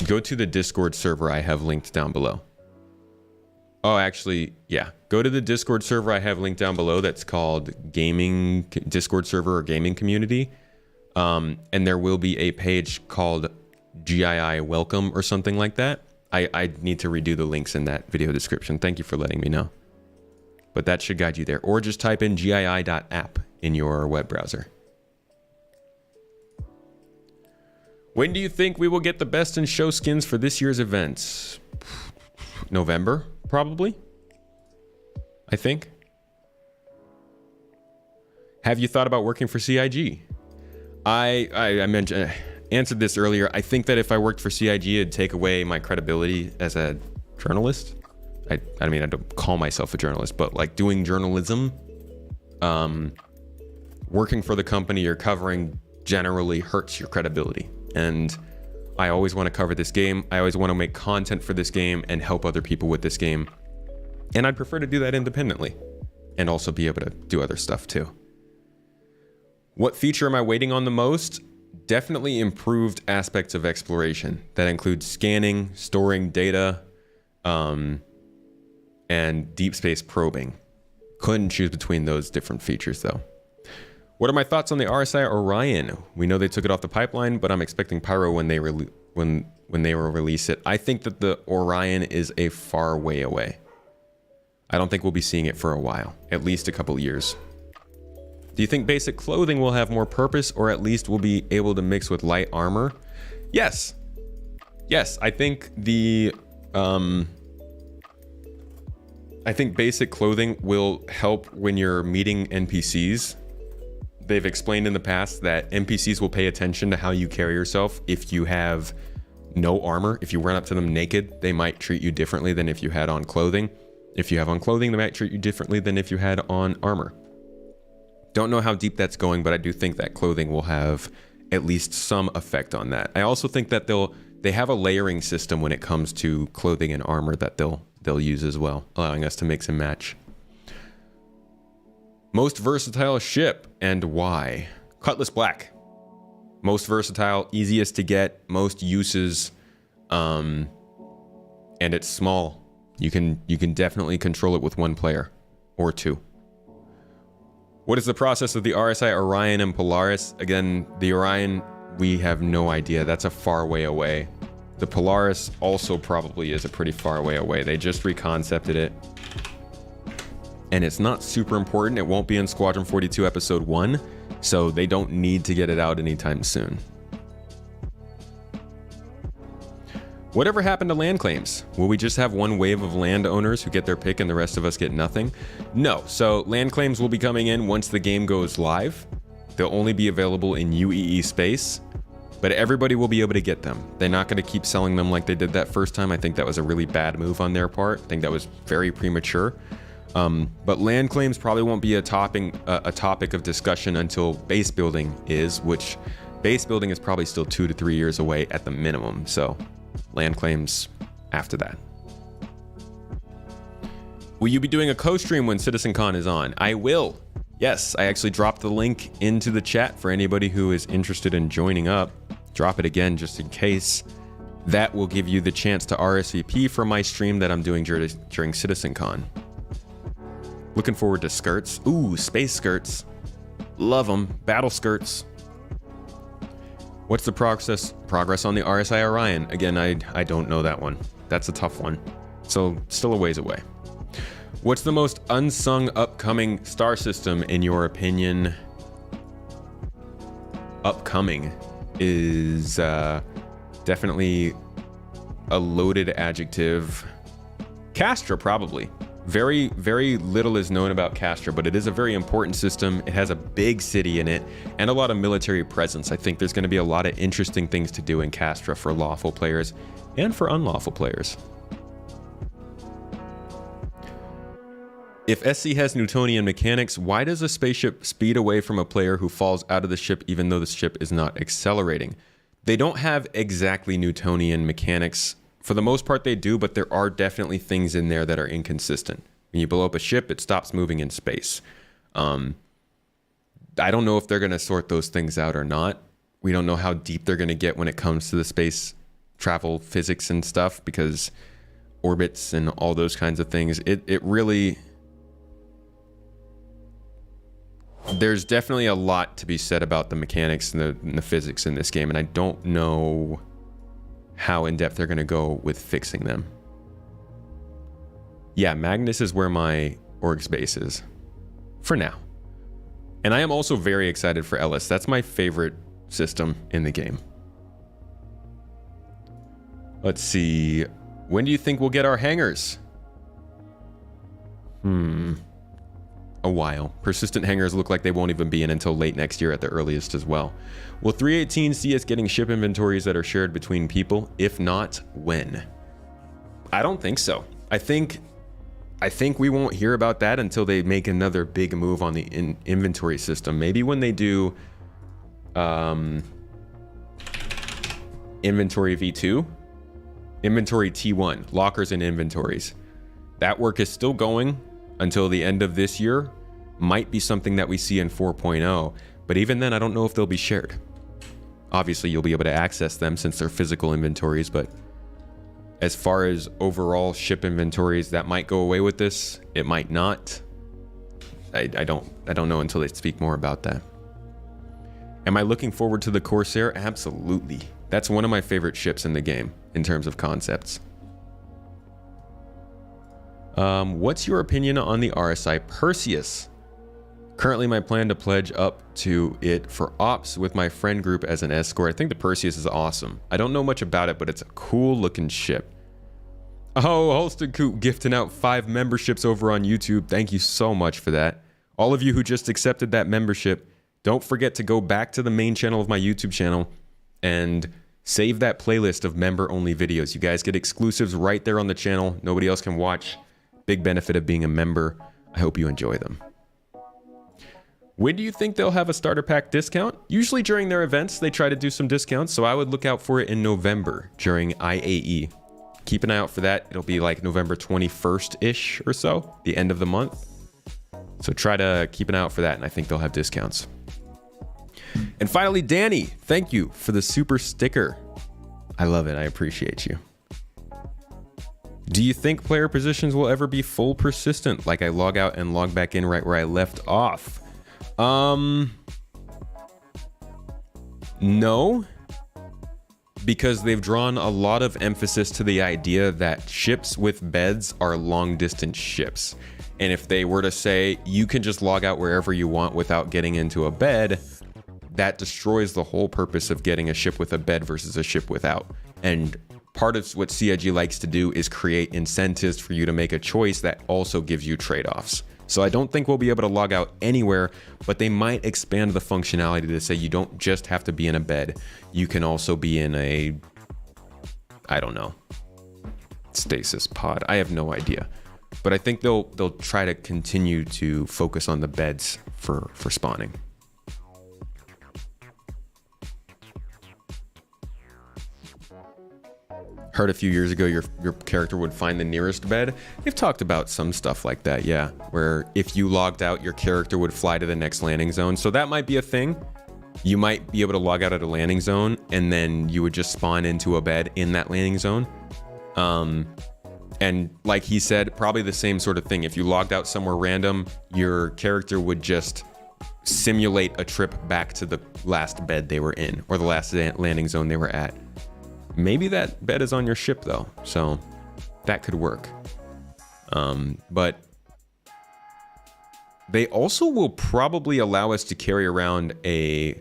[SPEAKER 1] the Discord server I have linked down below. Oh, actually, yeah. Go to the Discord server I have linked down below that's called Gaming Discord Server or Gaming Community. And there will be a page called GII Welcome or something like that. I need to redo the links in that video description. Thank you for letting me know. But that should guide you there. Or just type in gii.app in your web browser. When do you think we will get the best in show skins for this year's events? November, probably. I think. Have you thought about working for CIG? I mentioned, answered this earlier. I think that if I worked for CIG, it'd take away my credibility as a journalist. I mean, I don't call myself a journalist, but like doing journalism, working for the company you're covering generally hurts your credibility. And I always want to cover this game. I always want to make content for this game and help other people with this game. And I'd prefer to do that independently and also be able to do other stuff too. What feature am I waiting on the most? Definitely improved aspects of exploration. That includes scanning, storing data, and deep space probing. Couldn't choose between those different features though. What are my thoughts on the RSI Orion? We know they took it off the pipeline, but I'm expecting Pyro when they will release it. I think that the Orion is a far way away. I don't think we'll be seeing it for a while, at least a couple years. Do you think basic clothing will have more purpose, or at least will be able to mix with light armor? Yes. Yes, I think I think basic clothing will help when you're meeting NPCs. They've explained in the past that NPCs will pay attention to how you carry yourself. If you have no armor, if you run up to them naked, they might treat you differently than if you had on clothing. If you have on clothing, they might treat you differently than if you had on armor. Don't know how deep that's going, but I do think that clothing will have at least some effect on that. I also think that they have a layering system when it comes to clothing and armor that they'll use as well, allowing us to mix and match. Most versatile ship and why? Cutlass Black. Most versatile, easiest to get, most uses, and it's small. You can definitely control it with one player or two. What is the process of the RSI Orion and Polaris? Again, the Orion, we have no idea. That's a far way away. The Polaris also probably is a pretty far way away. They just reconcepted it. And it's not super important. It won't be in Squadron 42 Episode 1, so they don't need to get it out anytime soon. Whatever happened to land claims? Will we just have one wave of landowners who get their pick and the rest of us get nothing? No, so land claims will be coming in once the game goes live. They'll only be available in UEE space, but everybody will be able to get them. They're not going to keep selling them like they did that first time. I think that was a really bad move on their part. I think that was very premature. But land claims probably won't be a topic of discussion until base building is, which base building is probably still 2 to 3 years away at the minimum. So land claims after that. Will you be doing a co-stream when CitizenCon is on? I will. Yes, I actually dropped the link into the chat for anybody who is interested in joining up. Drop it again just in case. That will give you the chance to RSVP for my stream that I'm doing during CitizenCon. Looking forward to skirts. Ooh, space skirts. Love them. Battle skirts. What's the progress on the RSI Orion? Again, I don't know that one. That's a tough one. So still a ways away. What's the most unsung upcoming star system in your opinion? Upcoming is definitely a loaded adjective. Castra, probably. Very, very little is known about Castra, but it is a very important system. It has a big city in it and a lot of military presence. I think there's going to be a lot of interesting things to do in Castra for lawful players and for unlawful players. If SC has Newtonian mechanics, why does a spaceship speed away from a player who falls out of the ship even though the ship is not accelerating? They don't have exactly Newtonian mechanics. For the most part, they do, but there are definitely things in there that are inconsistent. When you blow up a ship, it stops moving in space. I don't know if they're going to sort those things out or not. We don't know how deep they're going to get when it comes to the space travel physics and stuff, because orbits and all those kinds of things. It really... There's definitely a lot to be said about the mechanics and the physics in this game, and I don't know how in-depth they're going to go with fixing them. Yeah, Magnus is where my org's base is. For now. And I am also very excited for Ellis. That's my favorite system in the game. Let's see. When do you think we'll get our hangars? A while. Persistent hangars look like they won't even be in until late next year at the earliest as well. Will 318 see us getting ship inventories that are shared between people? If not, when? I don't think so. I think we won't hear about that until they make another big move on the inventory system. Maybe when they do inventory V2, inventory T1, lockers and inventories. That work is still going until the end of this year. Might be something that we see in 4.0, but even then I don't know if they'll be shared. Obviously you'll be able to access them since they're physical inventories, but as far as overall ship inventories, that might go away with this. It might not. I don't know until they speak more about that. Am I looking forward to the Corsair? Absolutely. That's one of my favorite ships in the game in terms of concepts. What's your opinion on the RSI Perseus? Currently my plan to pledge up to it for ops with my friend group as an escort. I think the Perseus is awesome. I don't know much about it, but it's a cool looking ship. Oh, Holston Coop gifting out 5 memberships over on YouTube. Thank you so much for that. All of you who just accepted that membership, don't forget to go back to the main channel of my YouTube channel and save that playlist of member-only videos. You guys get exclusives right there on the channel. Nobody else can watch. Big benefit of being a member. I hope you enjoy them. When do you think they'll have a starter pack discount? Usually during their events, they try to do some discounts, so I would look out for it in November during IAE. Keep an eye out for that. It'll be like November 21st-ish or so, the end of the month. So try to keep an eye out for that, and I think they'll have discounts. And finally, Danny, thank you for the super sticker. I love it. I appreciate you. Do you think player positions will ever be full persistent, like I log out and log back in right where I left off? No, because they've drawn a lot of emphasis to the idea that ships with beds are long distance ships. And if they were to say you can just log out wherever you want without getting into a bed, that destroys the whole purpose of getting a ship with a bed versus a ship without. And part of what CIG likes to do is create incentives for you to make a choice that also gives you trade-offs. So I don't think we'll be able to log out anywhere, but they might expand the functionality to say you don't just have to be in a bed. You can also be in a, I don't know, stasis pod. I have no idea. But I think they'll try to continue to focus on the beds for spawning. Heard a few years ago your character would find the nearest bed. They've talked about some stuff like that, yeah, where if you logged out, your character would fly to the next landing zone. So that might be a thing. You might be able to log out at a landing zone and then you would just spawn into a bed in that landing zone. And like he said, probably the same sort of thing. If you logged out somewhere random, your character would just simulate a trip back to the last bed they were in or the last landing zone they were at. Maybe that bed is on your ship though, so that could work. But they also will probably allow us to carry around a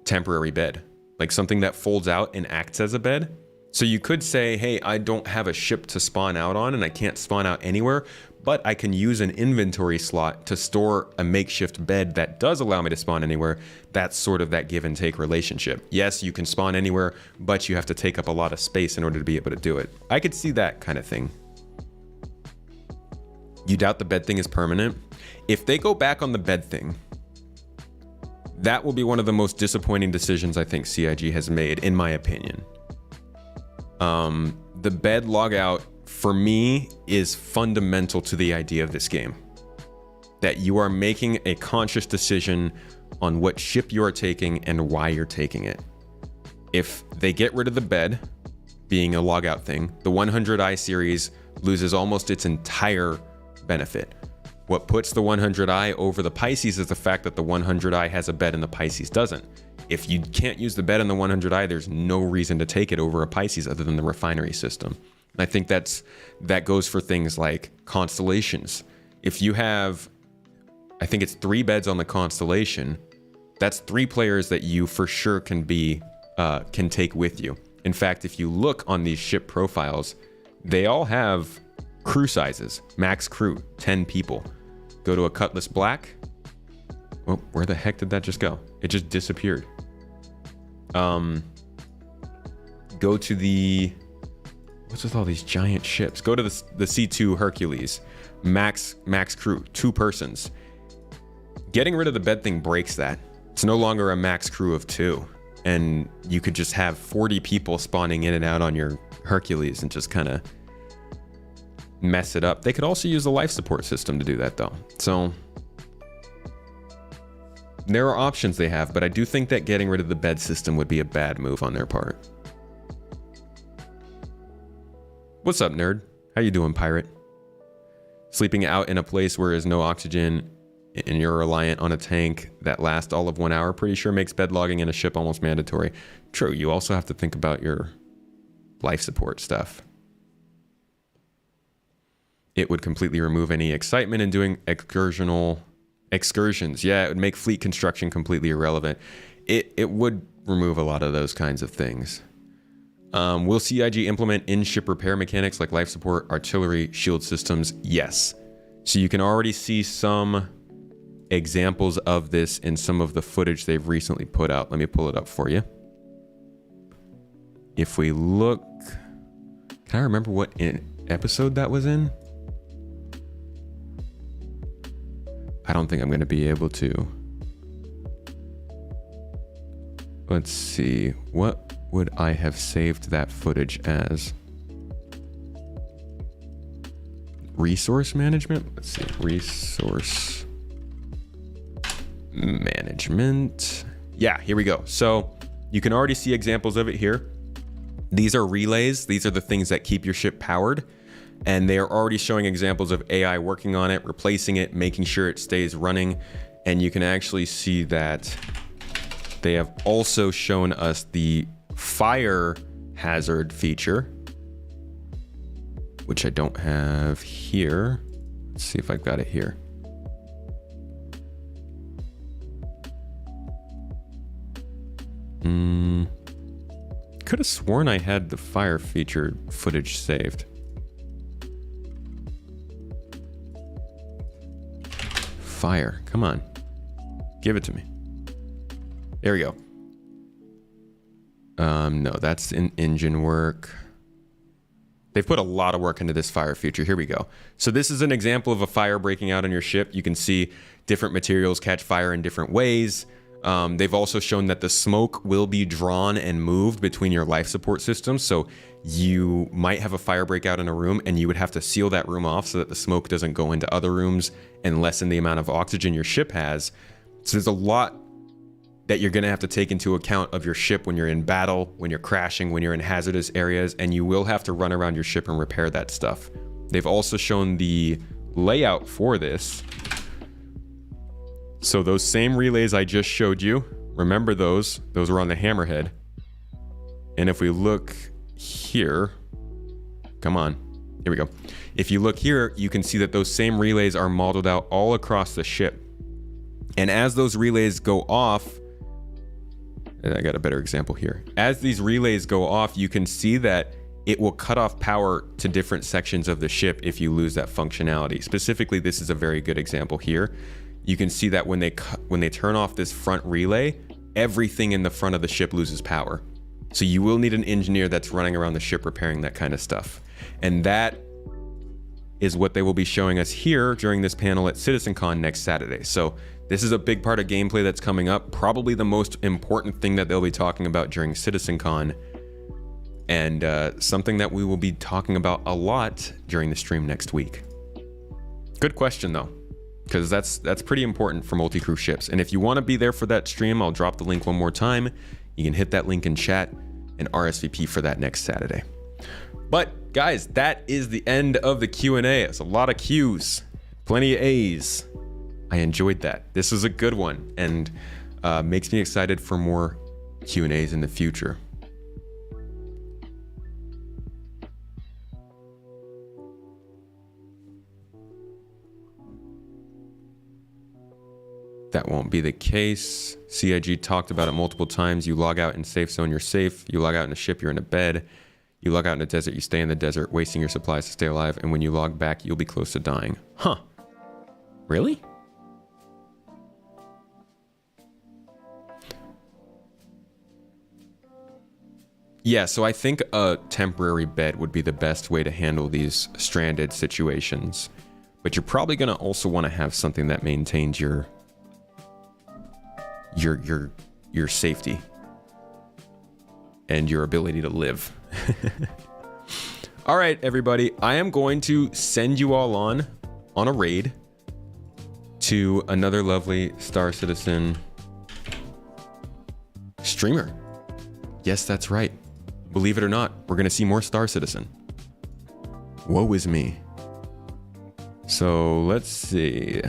[SPEAKER 1] temporary bed, like something that folds out and acts as a bed. So you could say, hey, I don't have a ship to spawn out on and I can't spawn out anywhere, but I can use an inventory slot to store a makeshift bed that does allow me to spawn anywhere. That's sort of that give and take relationship. Yes, you can spawn anywhere, but you have to take up a lot of space in order to be able to do it. I could see that kind of thing. You doubt the bed thing is permanent? If they go back on the bed thing, that will be one of the most disappointing decisions I think CIG has made, in my opinion. The bed logout for me is fundamental to the idea of this game. That you are making a conscious decision on what ship you are taking and why you're taking it. If they get rid of the bed being a logout thing, the 100i series loses almost its entire benefit. What puts the 100i over the Pisces is the fact that the 100i has a bed and the Pisces doesn't. If you can't use the bed in the 100i, there's no reason to take it over a Pisces other than the refinery system. And I think that goes for things like constellations. If you have, I think it's 3 beds on the constellation, that's 3 players that you for sure can take with you. And In fact, if you look on these ship profiles, they all have crew sizes. Max crew, 10 people. Go to a Cutlass Black. Well, where the heck did that just go? It just disappeared. Go to the... What's with all these giant ships? Go to the C2 Hercules. Max crew, 2 persons. Getting rid of the bed thing breaks that. It's no longer a max crew of 2. And you could just have 40 people spawning in and out on your Hercules and just kind of mess it up. They could also use the life support system to do that though. So there are options they have, but I do think that getting rid of the bed system would be a bad move on their part. What's up, nerd? How you doing, pirate? Sleeping out in a place where there's no oxygen and you're reliant on a tank that lasts all of 1 hour, pretty sure makes bed logging in a ship almost mandatory. True, you also have to think about your life support stuff. It would completely remove any excitement in doing excursions. Yeah, it would make fleet construction completely irrelevant. It would remove a lot of those kinds of things. Will CIG implement in-ship repair mechanics like life support, artillery, shield systems? Yes. So you can already see some examples of this in some of the footage they've recently put out. Let me pull it up for you. If we look... Can I remember what episode that was in? I don't think I'm going to be able to. Let's see. What would I have saved that footage as? Resource management? Let's see. Resource management. Yeah, here we go. So you can already see examples of it here. These are relays. These are the things that keep your ship powered. And they are already showing examples of AI working on it, replacing it, making sure it stays running. And you can actually see that they have also shown us the fire hazard feature, which I don't have here. Let's see if I've got it here. Could have sworn I had the fire feature footage saved. Fire, come on. Give it to me. There we go. No, that's in engine work. They've put a lot of work into this fire feature. Here we go. So this is an example of a fire breaking out on your ship. You can see different materials catch fire in different ways. They've also shown that the smoke will be drawn and moved between your life support systems. So you might have a fire breakout in a room and you would have to seal that room off so that the smoke doesn't go into other rooms and lessen the amount of oxygen your ship has. So there's a lot that you're going to have to take into account of your ship when you're in battle, when you're crashing, when you're in hazardous areas, and you will have to run around your ship and repair that stuff. They've also shown the layout for this. So those same relays I just showed you, remember those were on the Hammerhead. And if we look here, come on, here we go. If you look here, you can see that those same relays are modeled out all across the ship. And as those relays go off, and I got a better example here. As these relays go off, you can see that it will cut off power to different sections of the ship if you lose that functionality. Specifically, this is a very good example here. You can see that when they turn off this front relay, everything in the front of the ship loses power. So you will need an engineer that's running around the ship repairing that kind of stuff. And that is what they will be showing us here during this panel at CitizenCon next Saturday. So this is a big part of gameplay that's coming up, probably the most important thing that they'll be talking about during CitizenCon, and something that we will be talking about a lot during the stream next week. Good question though, because that's pretty important for multi-crew ships. And if you want to be there for that stream, I'll drop the link one more time. You can hit that link in chat and RSVP for that next Saturday. But guys, that is the end of the Q&A. It's a lot of Q's, plenty of A's. I enjoyed that. This was a good one, and makes me excited for more Q&As in the future. That won't be the case. CIG talked about it multiple times. You log out in safe zone, you're safe. You log out in a ship, you're in a bed. You log out in a desert, you stay in the desert, wasting your supplies to stay alive. And when you log back, you'll be close to dying. Huh. Really? Yeah, so I think a temporary bed would be the best way to handle these stranded situations. But you're probably going to also want to have something that maintains your safety and your ability to live. All right, everybody, I am going to send you all on a raid to another lovely Star Citizen streamer. Yes, that's right. Believe it or not, we're going to see more Star Citizen. Woe is me. So let's see.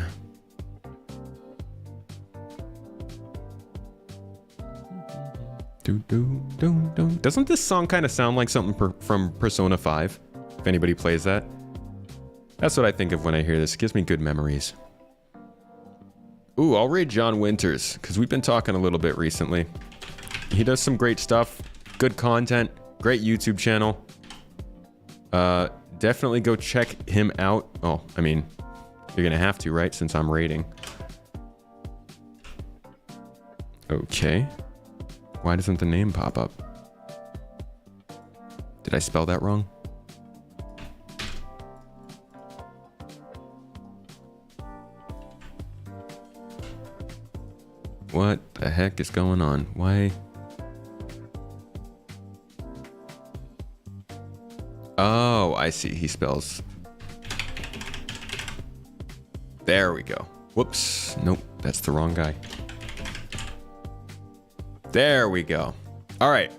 [SPEAKER 1] Doesn't this song kind of sound like something from Persona 5? If anybody plays that. That's what I think of when I hear this. It gives me good memories. Ooh, I'll raid John Winters, because we've been talking a little bit recently. He does some great stuff, good content, great YouTube channel. Definitely go check him out. Oh, I mean, you're going to have to, right? Since I'm raiding. Okay. Why doesn't the name pop up? Did I spell that wrong? What the heck is going on? Why? Oh, I see. He spells. There we go. Whoops. Nope, that's the wrong guy. There we go. All right.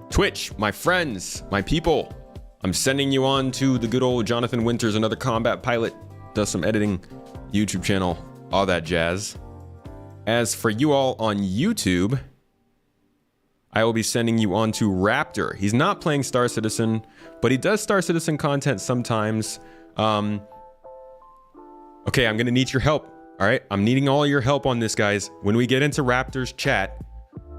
[SPEAKER 1] Twitch, my friends, my people. I'm sending you on to the good old Jonathan Winters, another combat pilot, does some editing, YouTube channel, all that jazz. As for you all on YouTube, I will be sending you on to Raptor. He's not playing Star Citizen, but he does Star Citizen content sometimes. Okay, I'm gonna need your help. All right, I'm needing all your help on this, guys. When we get into Raptor's chat,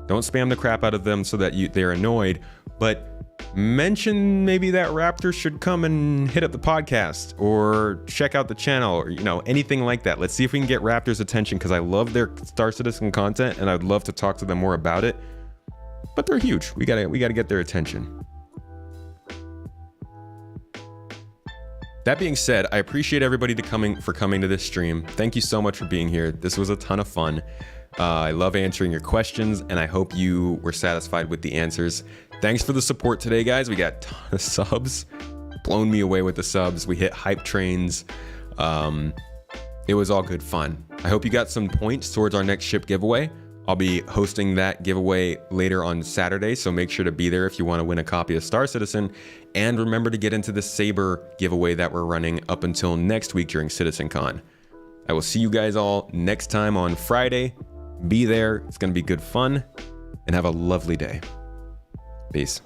[SPEAKER 1] don't spam the crap out of them so that they're annoyed, but mention maybe that Raptor should come and hit up the podcast or check out the channel or, you know, anything like that. Let's see if we can get Raptor's attention because I love their Star Citizen content and I'd love to talk to them more about it. But they're huge. We gotta get their attention. That being said, I appreciate everybody for coming to this stream. Thank you so much for being here. This was a ton of fun. I love answering your questions, and I hope you were satisfied with the answers. Thanks for the support today, guys. We got a ton of subs. Blown me away with the subs. We hit hype trains. It was all good fun. I hope you got some points towards our next ship giveaway. I'll be hosting that giveaway later on Saturday, so make sure to be there if you want to win a copy of Star Citizen. And remember to get into the Saber giveaway that we're running up until next week during CitizenCon. I will see you guys all next time on Friday. Be there. It's going to be good fun. And have a lovely day. Peace.